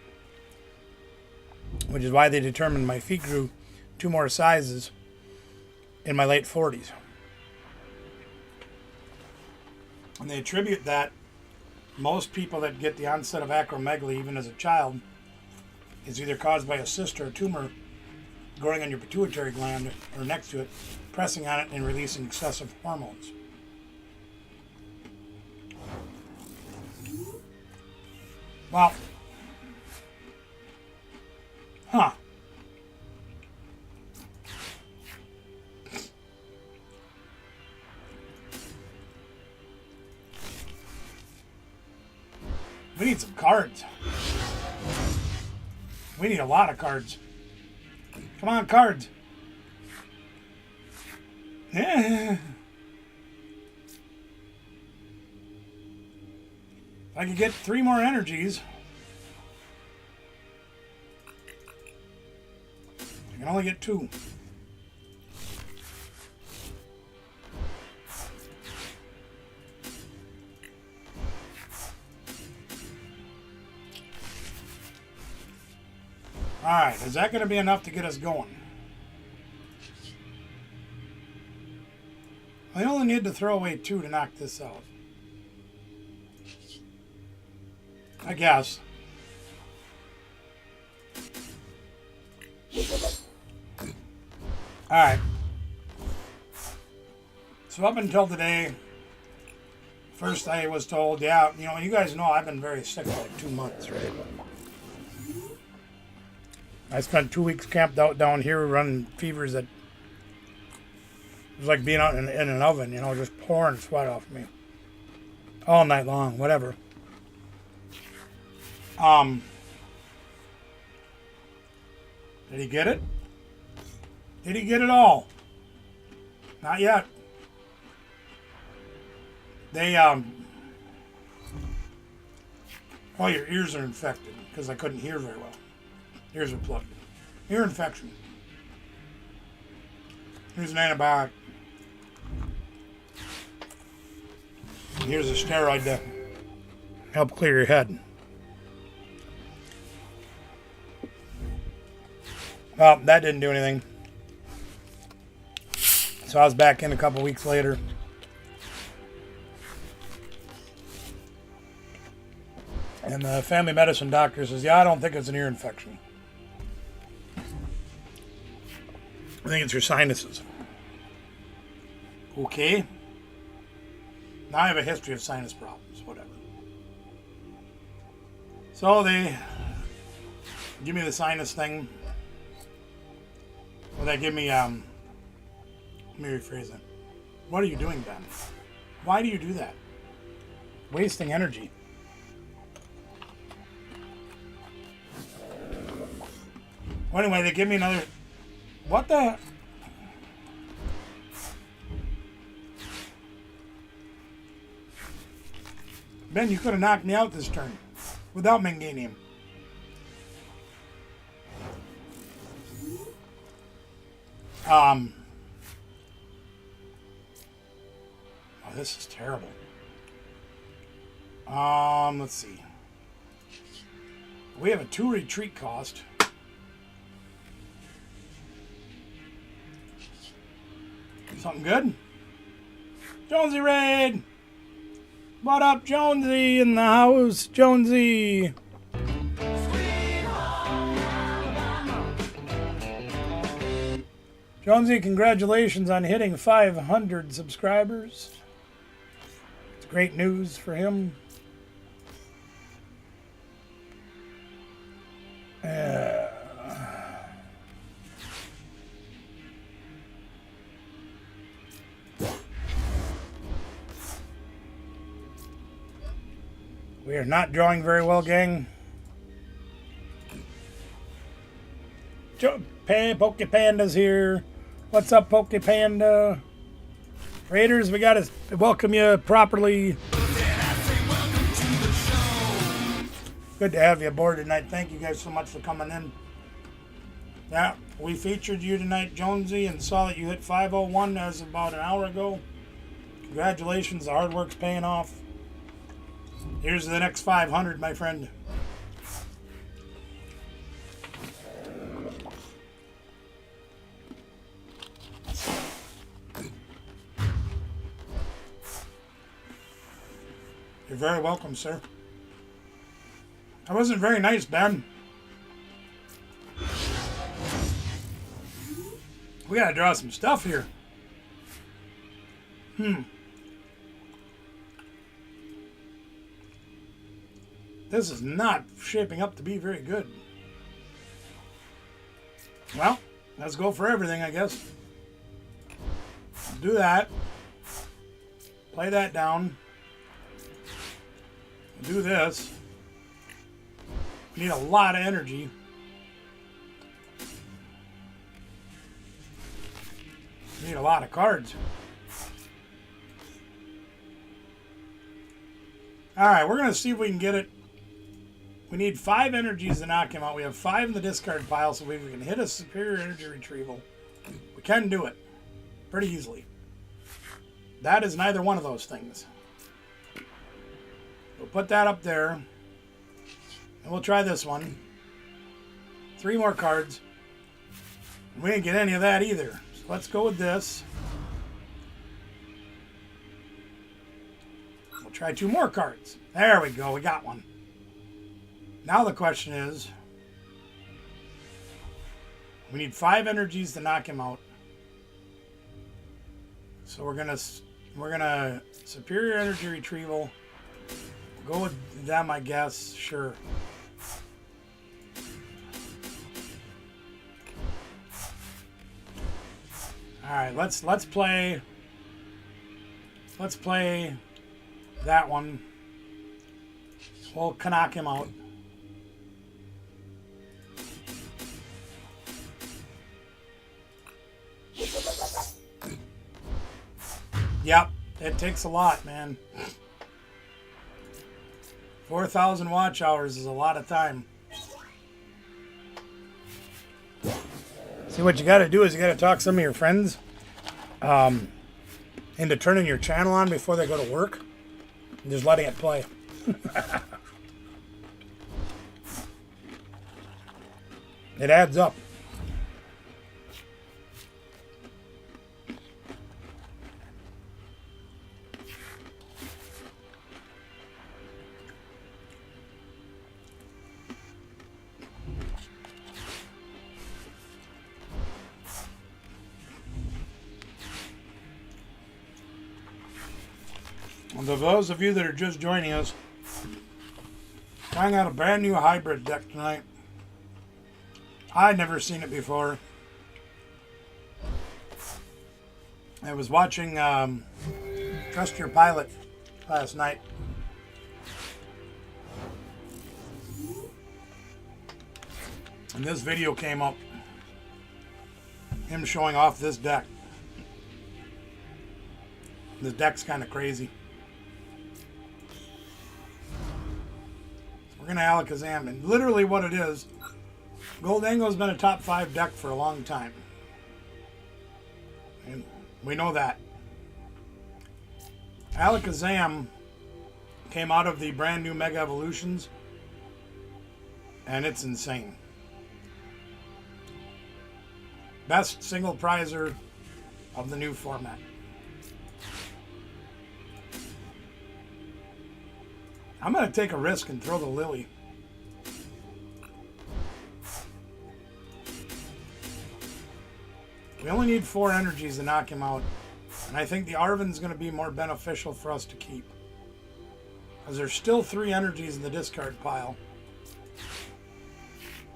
Which is why they determined my feet grew 2 more sizes in my late 40s. And they attribute that most people that get the onset of acromegaly, even as a child, is either caused by a cyst or a tumor growing on your pituitary gland or next to it, pressing on it and releasing excessive hormones. Well, We need some cards. We need a lot of cards. Come on, cards. Yeah. If I could get 3 more energies. I can only get 2. Alright, is that going to be enough to get us going? I only need to throw away 2 to knock this out. I guess. Alright. So up until today, first I was told, yeah, you know, you guys know I've been very sick for like 2 months, right? I spent 2 weeks camped out down here running fevers that it was like being out in an oven, you know, just pouring sweat off me. All night long, whatever. Did he get it? Did he get it all? Not yet. They, oh, your ears are infected because I couldn't hear very well. Ears are plugged. Ear infection. Here's an antibiotic. And here's a steroid to help clear your head. Well, that didn't do anything. So I was back in a couple weeks later. And the family medicine doctor says, yeah, I don't think it's an ear infection. I think it's your sinuses. Okay. Now I have a history of sinus problems, whatever. So they give me the sinus thing. Well, they give me, let me rephrase that. What are you doing, Ben? Why do you do that? Wasting energy. Well, anyway, they give me another... What the... Ben, you could have knocked me out this turn without Menganium. Oh, this is terrible. Let's see. We have a 2 retreat cost. Something good? Jonesy Raid! What up, Jonesy in the house? Jonesy! Jonesy, congratulations on hitting 500 subscribers. It's great news for him. We are not drawing very well, gang. Poke Panda's here. What's up, Poke Panda? Raiders, we gotta welcome you properly. Good to have you aboard tonight. Thank you guys so much for coming in. Yeah, we featured you tonight, Jonesy, and saw that you hit 501 as about an hour ago. Congratulations, the hard work's paying off. Here's the next 500, my friend. You're very welcome, sir. That wasn't very nice, Ben. We gotta draw some stuff here. This is not shaping up to be very good. Well, let's go for everything, I guess. Do that. Play that down. Do this. Need a lot of energy. Need a lot of cards. Alright, we're going to see if we can get it. We need 5 energies to knock him out. We have 5 in the discard pile, so if we can hit a superior energy retrieval, we can do it pretty easily. That is neither one of those things. We'll put that up there. And we'll try this one. 3 more cards. And we didn't get any of that either. So let's go with this. We'll try 2 more cards. There we go. We got one. Now the question is, we need 5 energies to knock him out. So we're gonna superior energy retrieval. We'll go with them, I guess. Sure. All right, let's play that one. We'll knock him out. Yep, it takes a lot, man. 4,000 watch hours is a lot of time. See, what you got to do is you got to talk some of your friends into turning your channel on before they go to work and just letting it play. It adds up. And for those of you that are just joining us, trying out a brand new hybrid deck tonight. I'd never seen it before. I was watching Trust Your Pilot last night. And this video came up. Him showing off this deck. This deck's kind of crazy. We're going to Alakazam. And literally what it is, Goldango's been a top 5 deck for a long time. And we know that. Alakazam came out of the brand new Mega Evolutions. And it's insane. Best single prizer of the new format. I'm going to take a risk and throw the Lily. We only need 4 energies to knock him out. And I think the Arven's going to be more beneficial for us to keep. Because there's still 3 energies in the discard pile.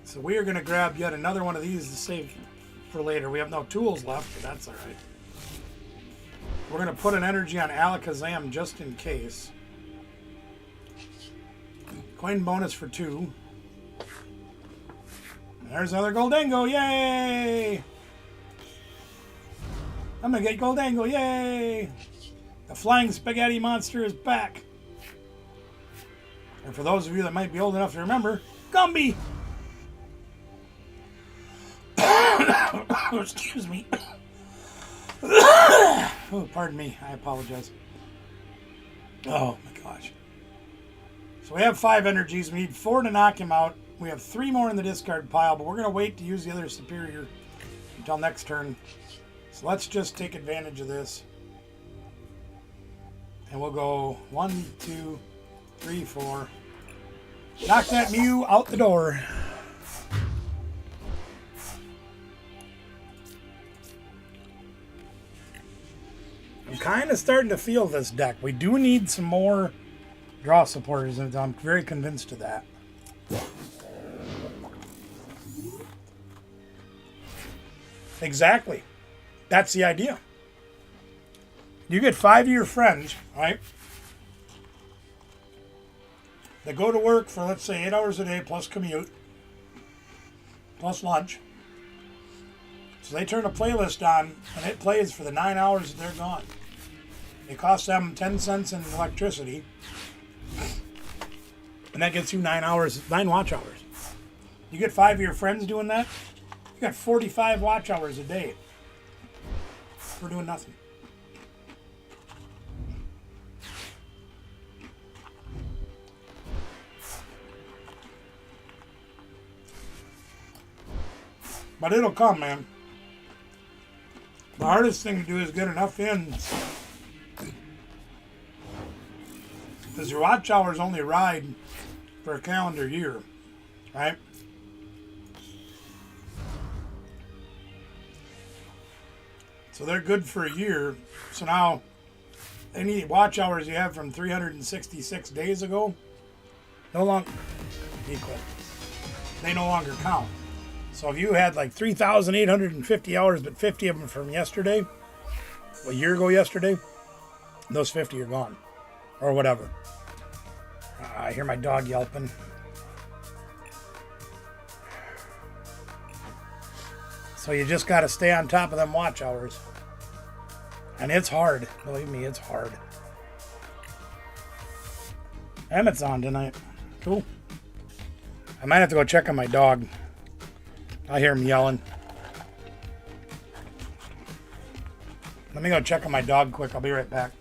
So we are going to grab yet another one of these to save for later. We have no tools left, but that's alright. We're going to put an energy on Alakazam just in case. Coin bonus for 2. There's another Goldango, yay! I'm going to get Goldango, yay! The flying spaghetti monster is back. And for those of you that might be old enough to remember, Gumby! Excuse me. Oh, pardon me. I apologize. Oh my gosh. So we have 5 energies. We need 4 to knock him out. We have 3 more in the discard pile, but we're going to wait to use the other superior until next turn. So let's just take advantage of this. And we'll go 1, 2, 3, 4. Knock that Mew out the door. I'm kind of starting to feel this deck. We do need some more draw supporters, and I'm very convinced of that. Exactly. That's the idea. You get 5 of your friends, right? They go to work for, let's say, 8 hours a day plus commute, plus lunch. So they turn a playlist on, and it plays for the 9 hours that they're gone. It costs them 10 cents in electricity, and that gets you 9 watch hours. You get 5 of your friends doing that, you got 45 watch hours a day for doing nothing. But it'll come, man. The hardest thing to do is get enough in. Because your watch hours only ride for a calendar year, right? So they're good for a year. So now, any watch hours you have from 366 days ago, no longer equal. They no longer count. So if you had like 3,850 hours, but 50 of them from yesterday, a year ago yesterday, those 50 are gone. Or whatever. I hear my dog yelping. So you just got to stay on top of them watch hours. And it's hard. Believe me, it's hard. Emmett's on tonight. Cool. I might have to go check on my dog. I hear him yelling. Let me go check on my dog quick. I'll be right back.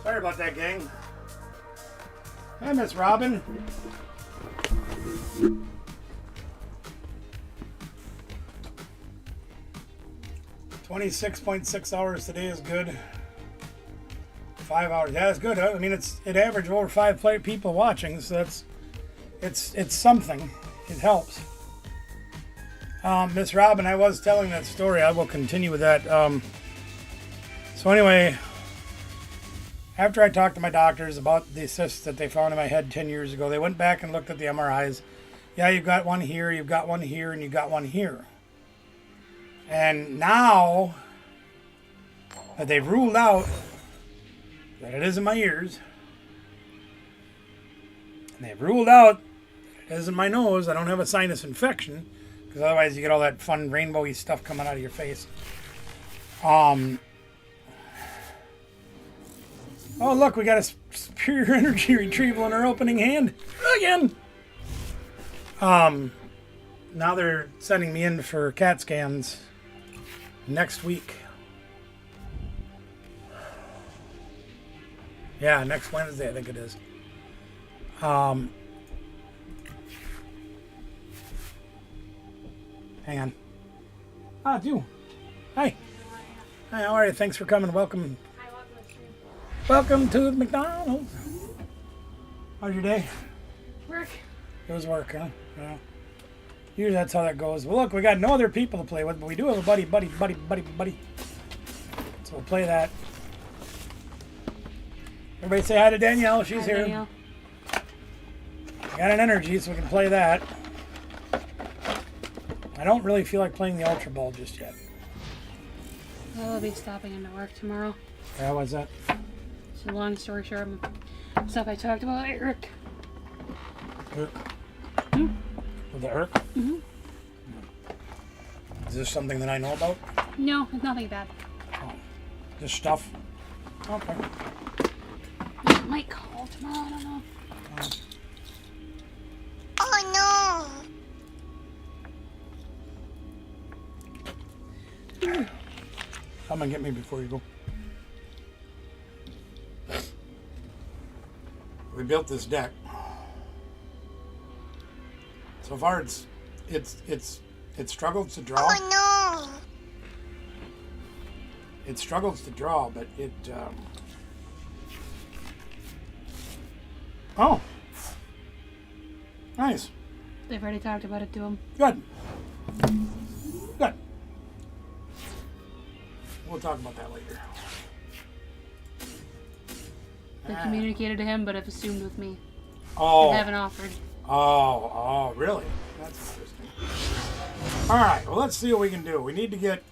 Sorry about that, gang. Hi, Miss Robin. $26.6 hours today is good. 5 hours, yeah, it's good. I mean, it averaged over 5 people watching, so it's something. It helps. Miss Robin, I was telling that story. I will continue with that. So anyway, after I talked to my doctors about the cysts that they found in my head 10 years ago, they went back and looked at the MRIs. Yeah, you've got one here, you've got one here, and you've got one here. And now that they've ruled out that it is in my ears, and they've ruled out that it is in my nose, I don't have a sinus infection, because otherwise you get all that fun rainbowy stuff coming out of your face. Oh, look, we got a superior energy retrieval in our opening hand. Again. Now they're sending me in for CAT scans next week. Yeah, next Wednesday, I think it is. Hang on. Ah, it's you. Hi. Hi, how are you? Thanks for coming. Welcome. Welcome to McDonald's. How's your day? Work. It was work, huh? Yeah. Usually that's how that goes. Well, look, we got no other people to play with, but we do have a buddy. So we'll play that. Everybody say hi to Danielle. She's here. Danielle. Got an energy, so we can play that. I don't really feel like playing the Ultra Ball just yet. I'll be stopping into work tomorrow. Yeah, what's that? So long story short, stuff I talked about Eric. Irk. With the Irk? Mm-hmm. Is this something that I know about? No, it's nothing bad. Oh, just stuff? Okay. I might call tomorrow, I don't know. Oh no! Come and get me before you go. We built this deck. So far, it struggles to draw. Oh no! It struggles to draw, but it. Oh, nice. They've already talked about it to him. Good. Good. We'll talk about that later. They communicated to him, but have assumed with me. Oh. They haven't offered. Oh, really? That's interesting. All right, well, let's see what we can do. We need to get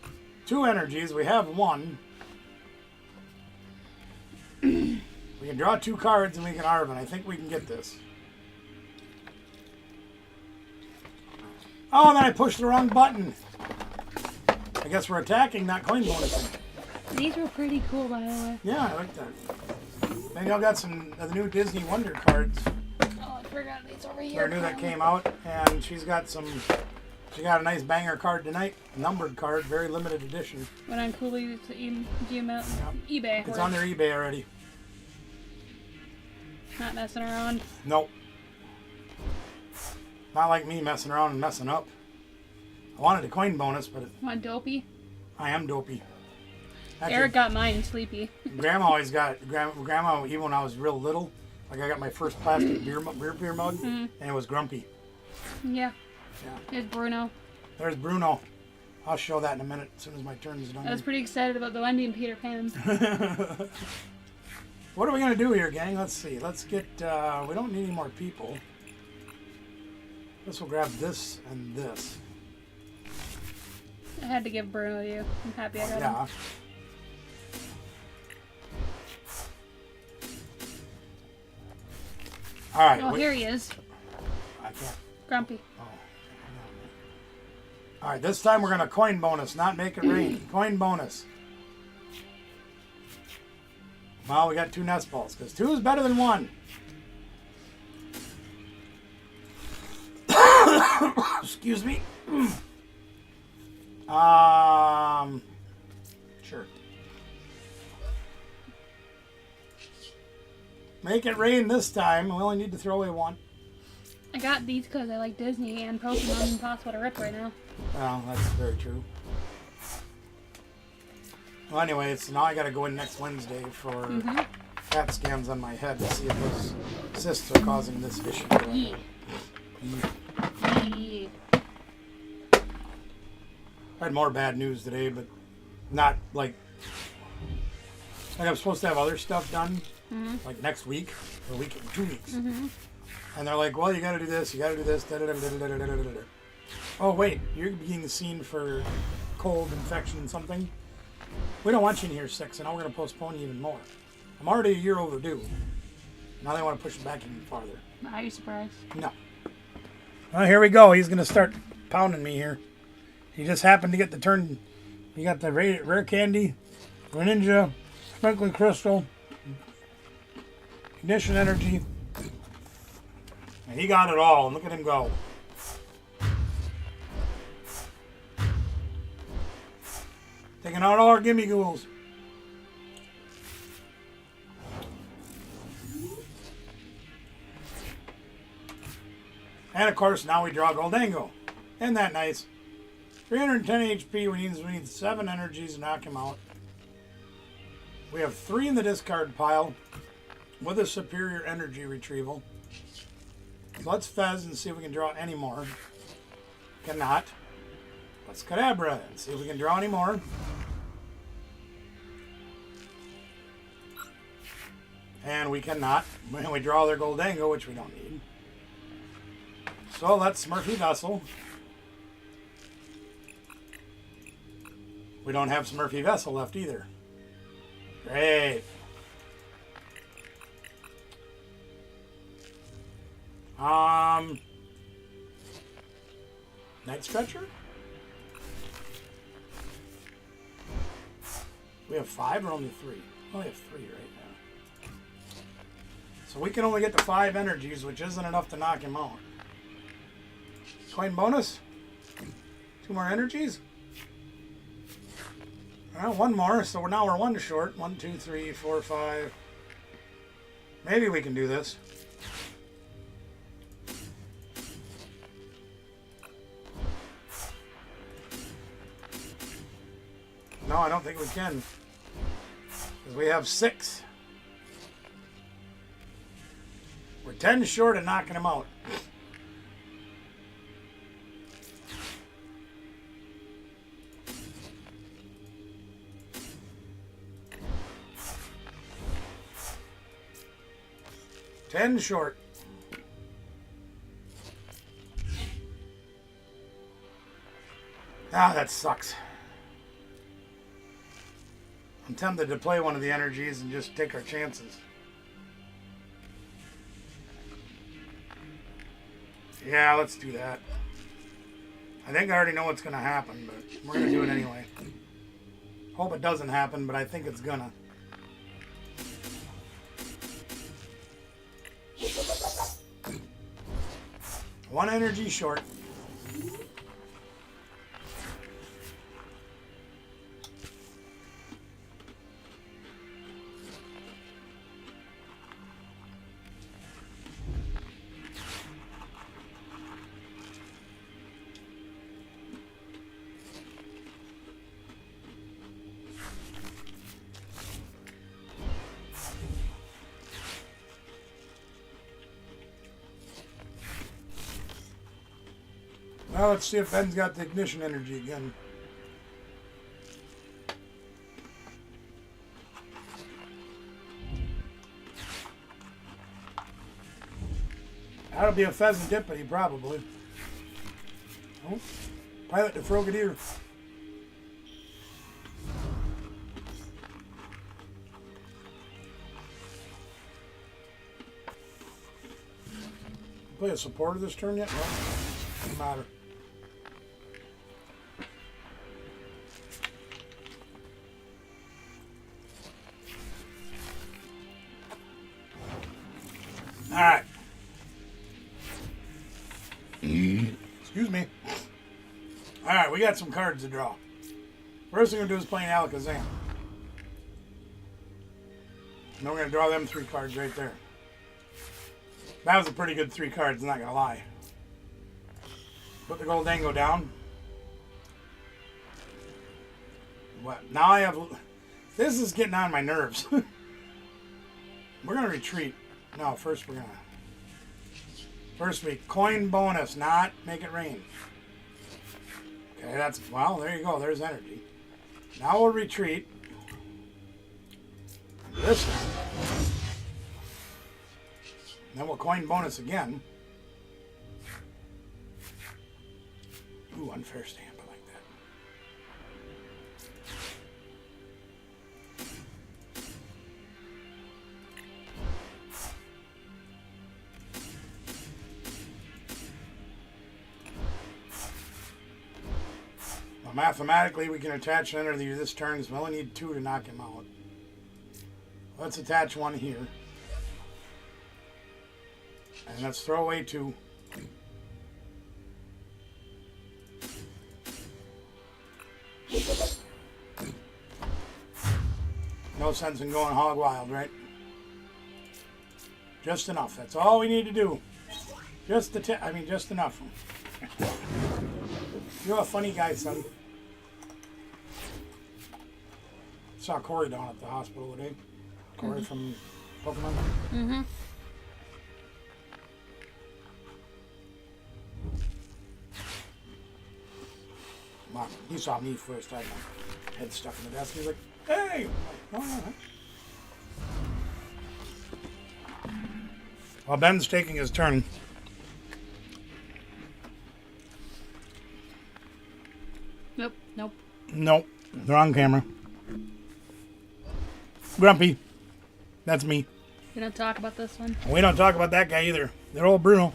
2 energies. We have 1. We can draw 2 cards and we can Arvin. I think we can get this. Oh, then I pushed the wrong button. I guess we're attacking, not coin bonusing. These were pretty cool, by the way. Yeah, I like that. Maybe I've got some of the new Disney Wonder cards. Oh, I forgot these over here. Or new that came out, and she got a nice banger card tonight, a numbered card, very limited edition. Went on Cooley to eBay. It's on their eBay already. Not messing around. Nope. Not like me messing around and messing up. I wanted a coin bonus, but Want Dopey? I am dopey. Actually, Eric got mine, Sleepy. Grandma always got Grandma even when I was real little. Like I got my first plastic beer mug, and it was Grumpy. Yeah. Yeah. Here's Bruno. There's Bruno. I'll show that in a minute as soon as my turn is done. I was pretty excited about the Wendy and Peter Pan. What are we gonna do here, gang? Let's see. Let's get. We don't need any more people. This will grab this and this. I had to give Bruno to you. I'm happy I got him. Yeah. All right. Oh, here he is. I can't. Grumpy. All right. This time we're gonna coin bonus, not make it rain. Coin bonus. Well, we got 2 nest balls because 2 is better than 1. Excuse me. Sure. Make it rain this time. We only need to throw away 1. I got these because I like Disney and Pokemon Impossible to Rip right now. Well, that's very true. Well, anyway, so now I got to go in next Wednesday for CAT scans on my head to see if those cysts are causing this issue. Yeah. I had more bad news today, but not like I'm supposed to have other stuff done like next week or 2 weeks. And they're like, well, you got to do this, you got to do this. Oh, wait, you're being seen for cold, infection, and something. We don't want you in here 6, and now we're going to postpone you even more. I'm already a year overdue. Now they want to push it back even farther. Are you surprised? No. Well, here we go. He's going to start pounding me here. He just happened to get the turn. He got the rare candy, Greninja, Sprinkling Crystal, Ignition Energy. And he got it all. And look at him go. Taking out all our gimme ghouls. And of course, now we draw Goldango. Isn't that nice? 310 HP, we need 7 energies to knock him out. We have 3 in the discard pile with a superior energy retrieval. So let's Fez and see if we can draw any more. Cannot. Let's Kadabra and see if we can draw any more. And we cannot. When we draw their Goldango, which we don't need. So let's Smurfy Vessel. We don't have Smurfy Vessel left either. Great. Night Stretcher? We have 5 or only 3? We only have 3 right now. So we can only get to 5 energies, which isn't enough to knock him out. Coin bonus? 2 more energies? Well, 1 more, so now we're 1 short. 1, 2, 3, 4, 5. Maybe we can do this. No, I don't think we can. Because we have 6. We're 10 short of knocking him out. Ten short. Ah, that sucks. I'm tempted to play one of the energies and just take our chances. Yeah, let's do that. I think I already know what's going to happen, but we're going to do it anyway. Hope it doesn't happen, but I think it's gonna. One energy short. Well, let's see if Ben's got the ignition energy again. That'll be a pheasant dippity, probably. Oh, pilot the Frogadier. Play a supporter this turn yet? No, doesn't matter. All right. Excuse me. All right, we got some cards to draw. First thing we're going to do is play an Alakazam. And then we're going to draw them 3 cards right there. That was a pretty good 3 cards, not going to lie. Put the Goldango down. What? Now I have... This is getting on my nerves. We're going to retreat. No, first we're going to... First we coin bonus, not make it rain. Okay, that's... Well, there you go. There's energy. Now we'll retreat. This time. Then we'll coin bonus again. Ooh, unfair stamp. I like that. Well, mathematically, we can attach an energy this turn because we only need 2 to knock him out. Let's attach 1 here. And let's throw away 2. sense in going hog wild, right? Just enough. That's all we need to do. Just just enough. You're a funny guy, son. Saw Corey down at the hospital today. Corey from Pokemon. Mm-hmm. Mom, he saw me first. I had my head stuck in the desk. He's like, "Hey!" I'm like, "Oh, yeah." While Ben's taking his turn, Nope. nope, wrong camera. Grumpy, that's me. We don't talk about this one. We don't talk about that guy either. That old Bruno.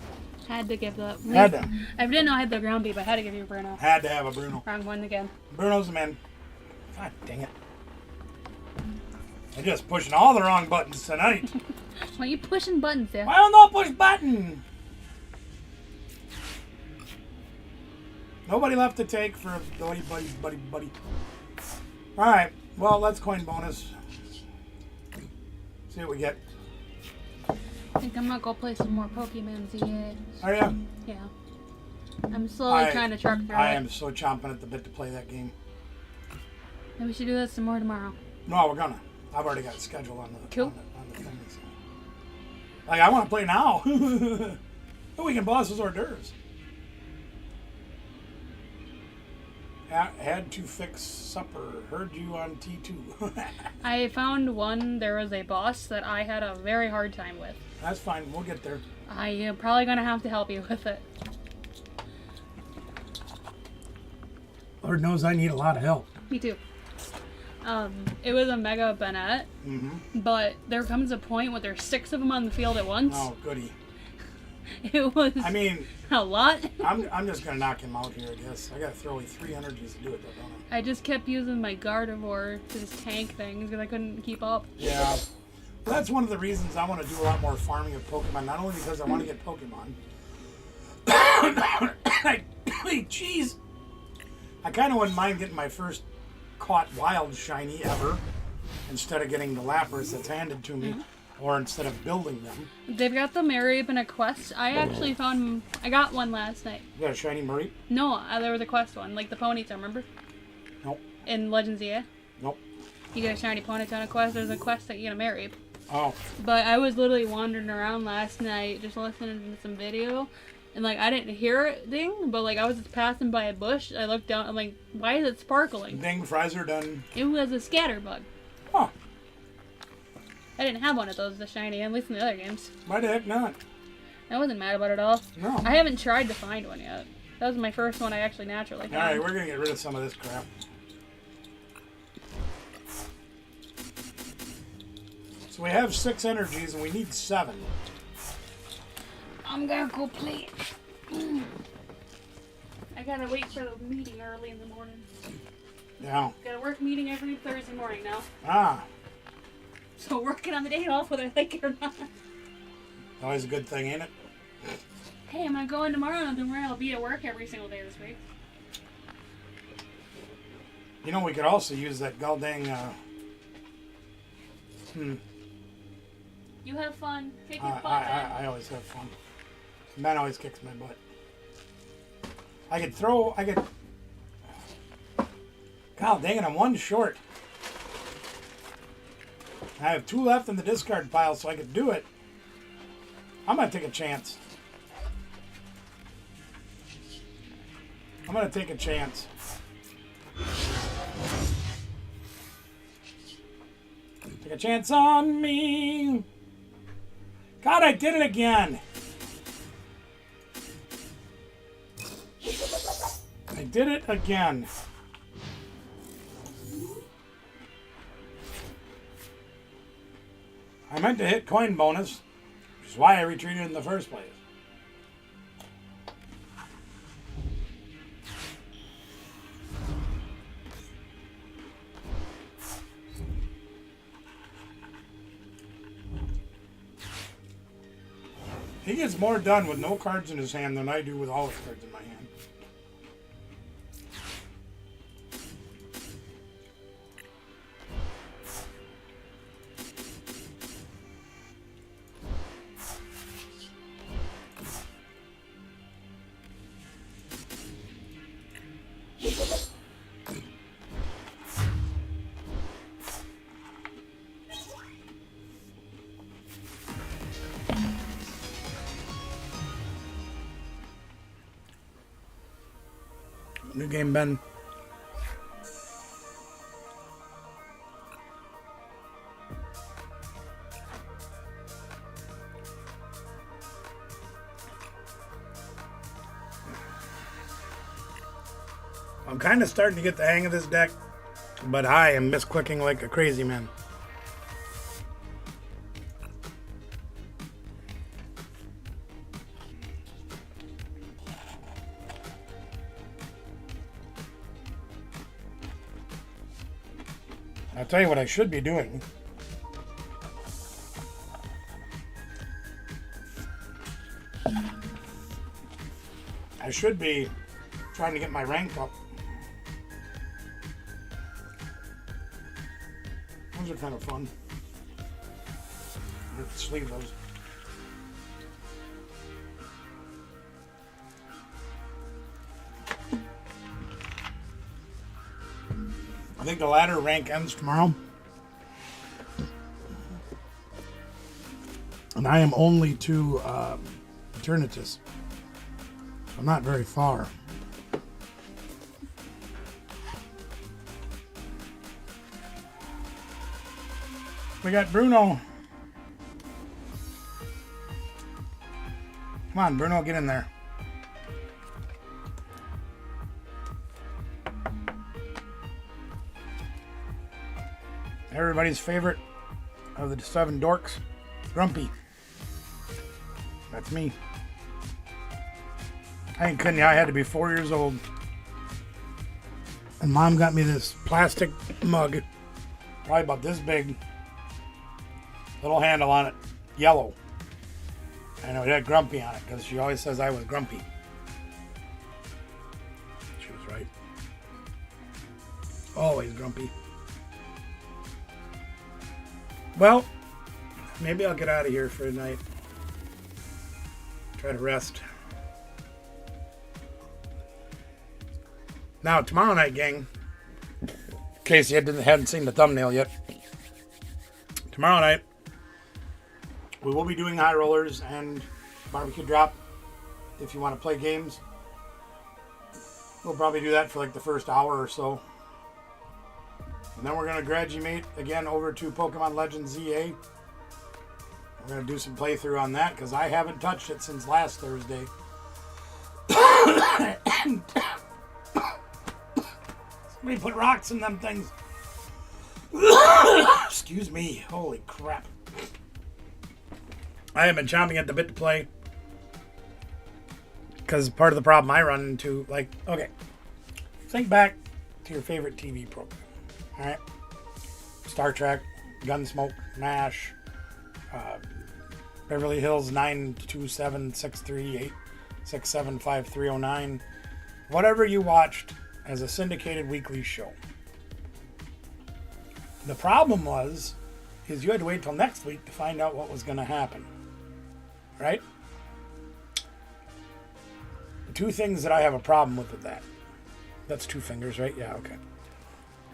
Had to give the. Had to. I didn't know I had the Grumpy, but I had to give you Bruno. Had to have a Bruno. Wrong one again. Bruno's the man. God dang it. I'm just pushing all the wrong buttons tonight. Why are you pushing buttons there? Why don't I push button? Nobody left to take for buddy. Alright, well, let's coin bonus. See what we get. I think I'm gonna go play some more Pokemon ZA. Are you? Yeah. I'm slowly trying to truck through I it. am so chomping at the bit to play that game. Maybe we should do that some more tomorrow. No, we're gonna. I've already got a schedule on the, Cool. on the thing. So. Like, I want to play now. The weekend boss is hors d'oeuvres. Had to fix supper. Heard you on T2. I found one, there was a boss that I had a very hard time with. That's fine. We'll get there. I am probably going to have to help you with it. Lord knows I need a lot of help. Me too. It was a Mega Bennett, but there comes a point where there's 6 of them on the field at once. Oh, goody. It was I mean, a lot. I'm just going to knock him out here, I guess. I got to throw away 3 energies to do it, though, don't I? I just kept using my Gardevoir to just tank things because I couldn't keep up. Yeah. Well, that's one of the reasons I want to do a lot more farming of Pokemon. Not only because I want to get Pokemon. Jeez. I kind of wouldn't mind getting my first caught wild shiny ever instead of getting the Lapras that's handed to me, or instead of building them. They've got the Mareep in a quest. I actually found, I got one last night. You got a shiny Marie? No, there was a quest one, like the Ponyta, remember? Nope. In Legends EA. Nope. You get a shiny Ponyta on a quest, there's a quest that you get a Mareep. Oh. But I was literally wandering around last night just listening to some video. And, like, I didn't hear it ding, but, like, I was just passing by a bush. I looked down, I'm like, why is it sparkling? Ding, fries are done. It was a scatterbug. Huh. I didn't have one of those, the shiny, at least in the other games. Why the heck not? I wasn't mad about it at all. No. I haven't tried to find one yet. That was my first one I actually naturally found. Alright, we're going to get rid of some of this crap. So we have 6 energies and we need 7. I'm gonna go play. I gotta wait for the meeting early in the morning. Yeah. Got a work meeting every Thursday morning now. Ah. So working on the day off whether I like it or not. Always a good thing, ain't it? Hey, I'm gonna go in tomorrow and don't worry, I'll be at work every single day this week. You know, we could also use that goddamn, You have fun. Take your fun. I always have fun. Ben always kicks my butt. I could... God dang it, I'm 1 short. I have 2 left in the discard pile, so I could do it. I'm going to take a chance. I'm going to take a chance. Take a chance on me. God, I did it again. I did it again. I meant to hit coin bonus, which is why I retreated in the first place. He gets more done with no cards in his hand than I do with all the cards in my hand. New game, Ben. I'm kind of starting to get the hang of this deck, but I am misclicking like a crazy man. I'll tell you what I should be doing. I should be trying to get my rank up. Those are kind of fun. I have to sleeve those. I think the ladder rank ends tomorrow. And I am only to Eternatus. I'm not very far. We got Bruno. Come on, Bruno, get in there. Everybody's favorite of the 7 dorks, Grumpy. That's me. I ain't kidding you, I had to be 4 years old. And Mom got me this plastic mug, probably about this big. Little handle on it, yellow. I know it had Grumpy on it because she always says I was grumpy. She was right. Always grumpy. Well, maybe I'll get out of here for the night. Try to rest. Now, tomorrow night, gang, in case you hadn't seen the thumbnail yet, tomorrow night, we will be doing high rollers and barbecue drop. If you want to play games, we'll probably do that for like the first hour or so. And then we're going to graduate again over to Pokemon Legends ZA. We're going to do some playthrough on that because I haven't touched it since last Thursday. Somebody put rocks in them things. Excuse me. Holy crap. I have been chomping at the bit to play because part of the problem I run into, like, okay, think back to your favorite TV program, all right? Star Trek, Gunsmoke, MASH, Beverly Hills 927-638-675-309, whatever you watched as a syndicated weekly show. The problem is you had to wait till next week to find out what was going to happen. Right? The two things that I have a problem with that. That's 2 fingers, right? Yeah, okay.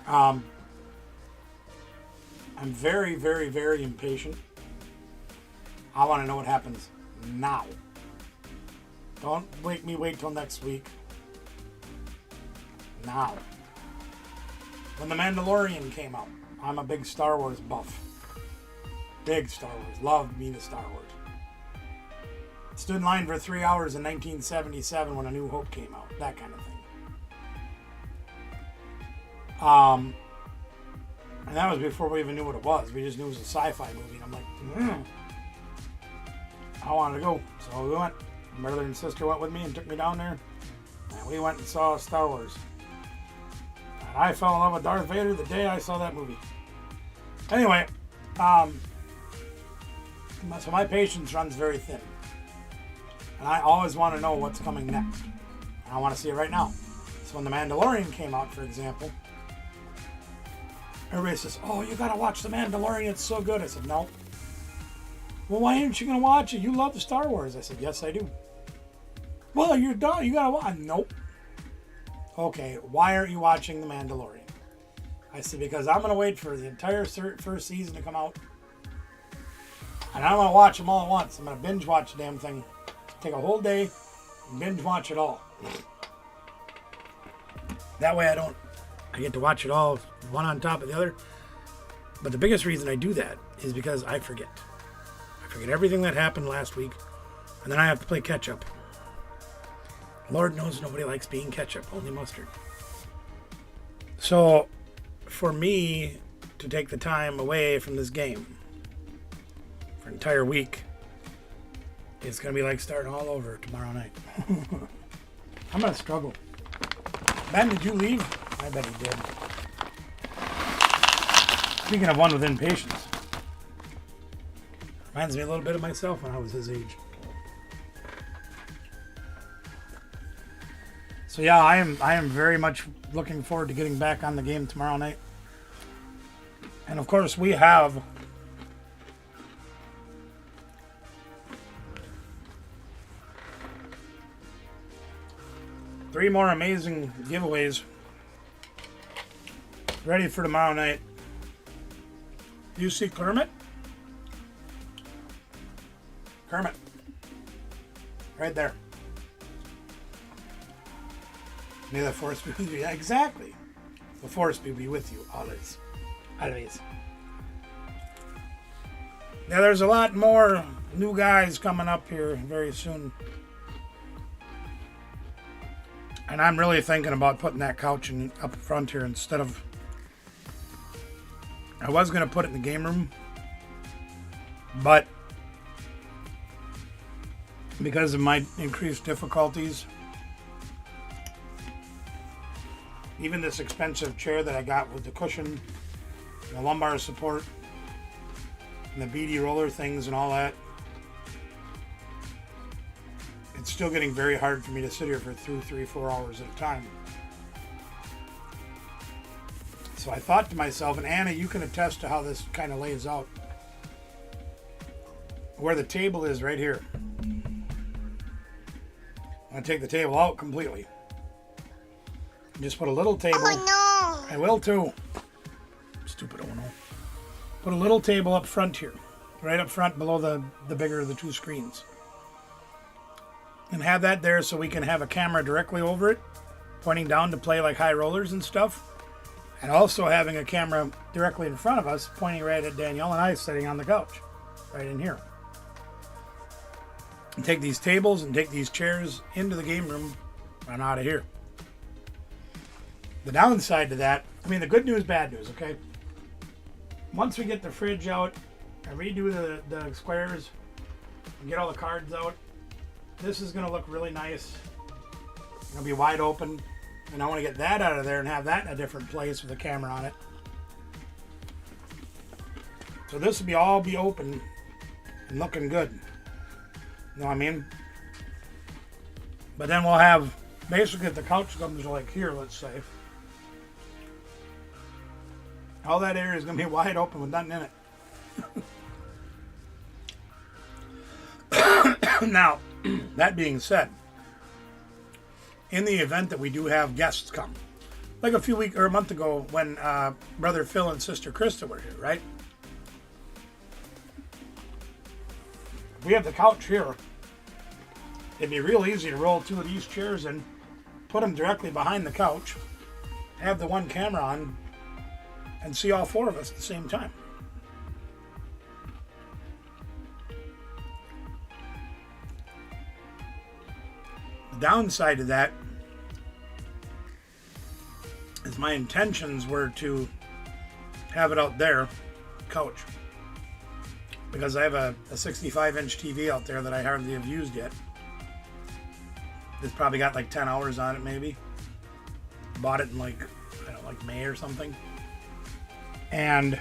I'm very, very, very impatient. I want to know what happens now. Don't make me wait till next week. Now. When The Mandalorian came out, I'm a big Star Wars buff. Big Star Wars. Love me the Star Wars. Stood in line for 3 hours in 1977 when A New Hope came out. That kind of thing. And that was before we even knew what it was. We just knew it was a sci-fi movie. And I'm like, I wanted to go. So we went. My brother and sister went with me and took me down there. And we went and saw Star Wars. And I fell in love with Darth Vader the day I saw that movie. Anyway, so my patience runs very thin. And I always want to know what's coming next. And I want to see it right now. So when The Mandalorian came out, for example, everybody says, oh, you got to watch The Mandalorian. It's so good. I said, no. Well, why aren't you going to watch it? You love the Star Wars. I said, yes, I do. Well, you're done. You got to watch. Nope. Okay, why aren't you watching The Mandalorian? I said, because I'm going to wait for the entire first season to come out. And I'm going to watch them all at once. I'm going to binge watch the damn thing. Take a whole day and binge watch it all. That way I get to watch it all one on top of the other. But the biggest reason I do that is because I forget. I forget everything that happened last week, and then I have to play catch up. Lord knows nobody likes being ketchup, only mustard. So, for me to take the time away from this game for an entire week, it's going to be like starting all over tomorrow night. I'm going to struggle. Ben, did you leave? I bet he did. Speaking of one with impatience, reminds me a little bit of myself when I was his age. So yeah, I am very much looking forward to getting back on the game tomorrow night. And of course we have three more amazing giveaways ready for tomorrow night. You see Kermit? Kermit. Right there. May the force be with you. Yeah, exactly. The force be with you always. Always. Now there's a lot more new guys coming up here very soon. And I'm really thinking about putting that couch up front here instead of... I was going to put it in the game room. But because of my increased difficulties, even this expensive chair that I got with the cushion, and the lumbar support, and the BD roller things and all that, it's still getting very hard for me to sit here for 2, 3, 4 hours at a time. So I thought to myself, and Anna, you can attest to how this kind of lays out. Where the table is right here. I'm going to take the table out completely. Just put a little table. Oh no! I will too. Stupid oh no. Put a little table up front here. Right up front below the bigger of the two screens. And have that there so we can have a camera directly over it, pointing down to play like high rollers and stuff. And also having a camera directly in front of us, pointing right at Danielle and I sitting on the couch. Right in here. And take these tables and take these chairs into the game room and out of here. The downside to that, I mean, the good news, bad news, okay? Once we get the fridge out and redo the squares and get all the cards out, this is going to look really nice. It's going to be wide open. And I want to get that out of there and have that in a different place with a camera on it. So this will all be open and looking good. You know what I mean? But then we'll have, basically if the couch comes like here, let's say, all that area is going to be wide open with nothing in it. Now, that being said, in the event that we do have guests come, like a month ago when Brother Phil and Sister Krista were here, right? We have the couch here. It'd be real easy to roll 2 of these chairs in, put them directly behind the couch, have the one camera on, and see all 4 of us at the same time. The downside of that is my intentions were to have it out there, couch, because I have a 65-inch TV out there that I hardly have used yet. It's probably got like 10 hours on it maybe. Bought it in like May or something. And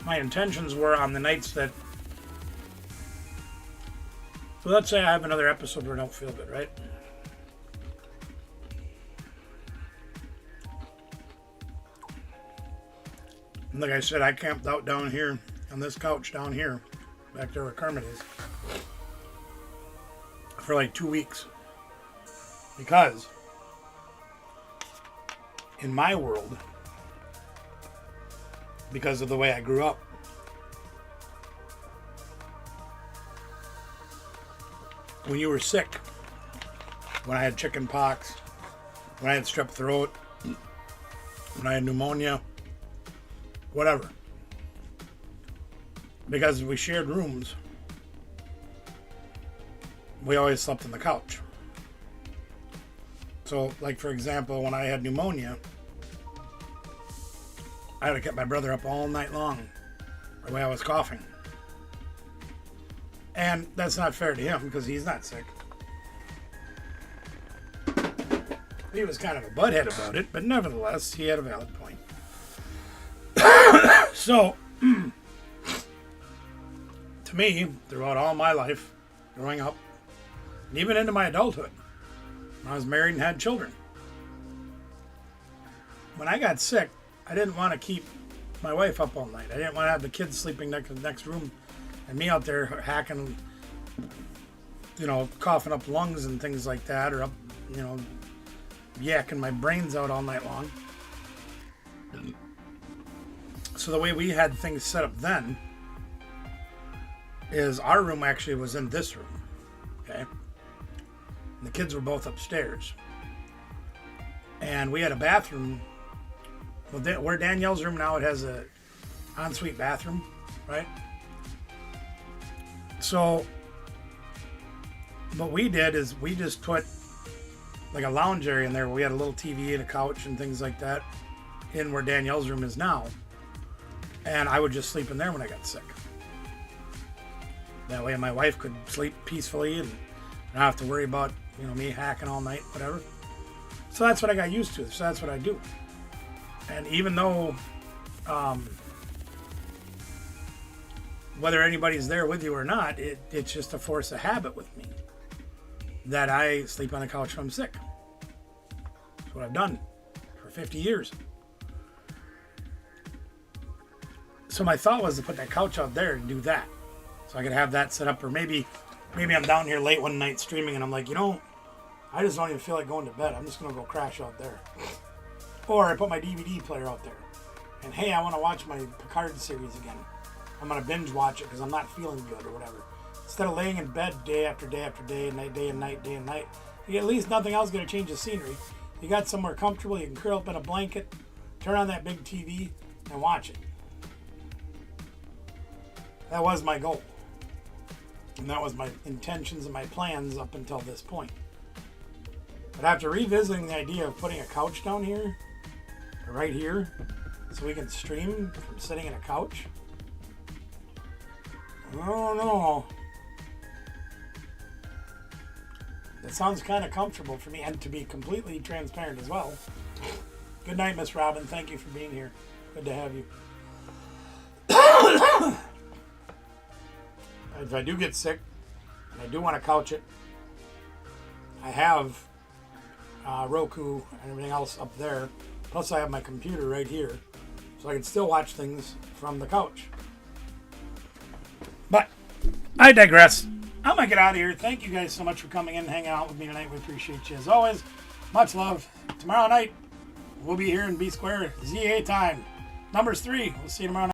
my intentions were on the nights that, so let's say I have another episode where I don't feel good, right? And like I said, I camped out down here on this couch down here, back there where Kermit is, for like 2 weeks. Because in my world, because of the way I grew up, when you were sick, when I had chicken pox, when I had strep throat, when I had pneumonia, whatever. Because we shared rooms, we always slept on the couch. So, like for example, when I had pneumonia, I had to keep my brother up all night long the way I was coughing. And that's not fair to him because he's not sick. He was kind of a butthead about it, but nevertheless, he had a valid point. So, to me, throughout all my life, growing up, and even into my adulthood, when I was married and had children, when I got sick, I didn't want to keep my wife up all night. I didn't want to have the kids sleeping next in the next room and me out there hacking, coughing up lungs and things like that, or up, yakking my brains out all night long. So the way we had things set up then is our room actually was in this room, okay? And the kids were both upstairs. And we had a bathroom. Well, where Danielle's room now, it has a ensuite bathroom, right? So what we did is we just put like a lounge area in there where we had a little TV and a couch and things like that in where Danielle's room is now. And I would just sleep in there when I got sick. That way my wife could sleep peacefully and not have to worry about, me hacking all night, whatever. So that's what I got used to. So that's what I do. And even though, whether anybody's there with you or not, it's just a force of habit with me that I sleep on the couch when I'm sick. That's what I've done for 50 years. So my thought was to put that couch out there and do that. So I could have that set up, or maybe I'm down here late one night streaming and I'm like, I just don't even feel like going to bed. I'm just going to go crash out there. Or I put my DVD player out there. And hey, I want to watch my Picard series again. I'm going to binge watch it because I'm not feeling good or whatever. Instead of laying in bed day after day after day, day and night, at least nothing else is going to change the scenery. You got somewhere comfortable, you can curl up in a blanket, turn on that big TV, and watch it. That was my goal. And that was my intentions and my plans up until this point. But after revisiting the idea of putting a couch down here, or right here, so we can stream from sitting in a couch, oh no. That sounds kind of comfortable for me, and to be completely transparent as well. Good night, Miss Robin. Thank you for being here. Good to have you. If I do get sick, and I do want to couch it, I have Roku and everything else up there. Plus I have my computer right here, so I can still watch things from the couch. But I digress. I'm going to get out of here. Thank you guys so much for coming in and hanging out with me tonight. We appreciate you as always. Much love. Tomorrow night, we'll be here in B Square, ZA time. Numbers 3. We'll see you tomorrow night.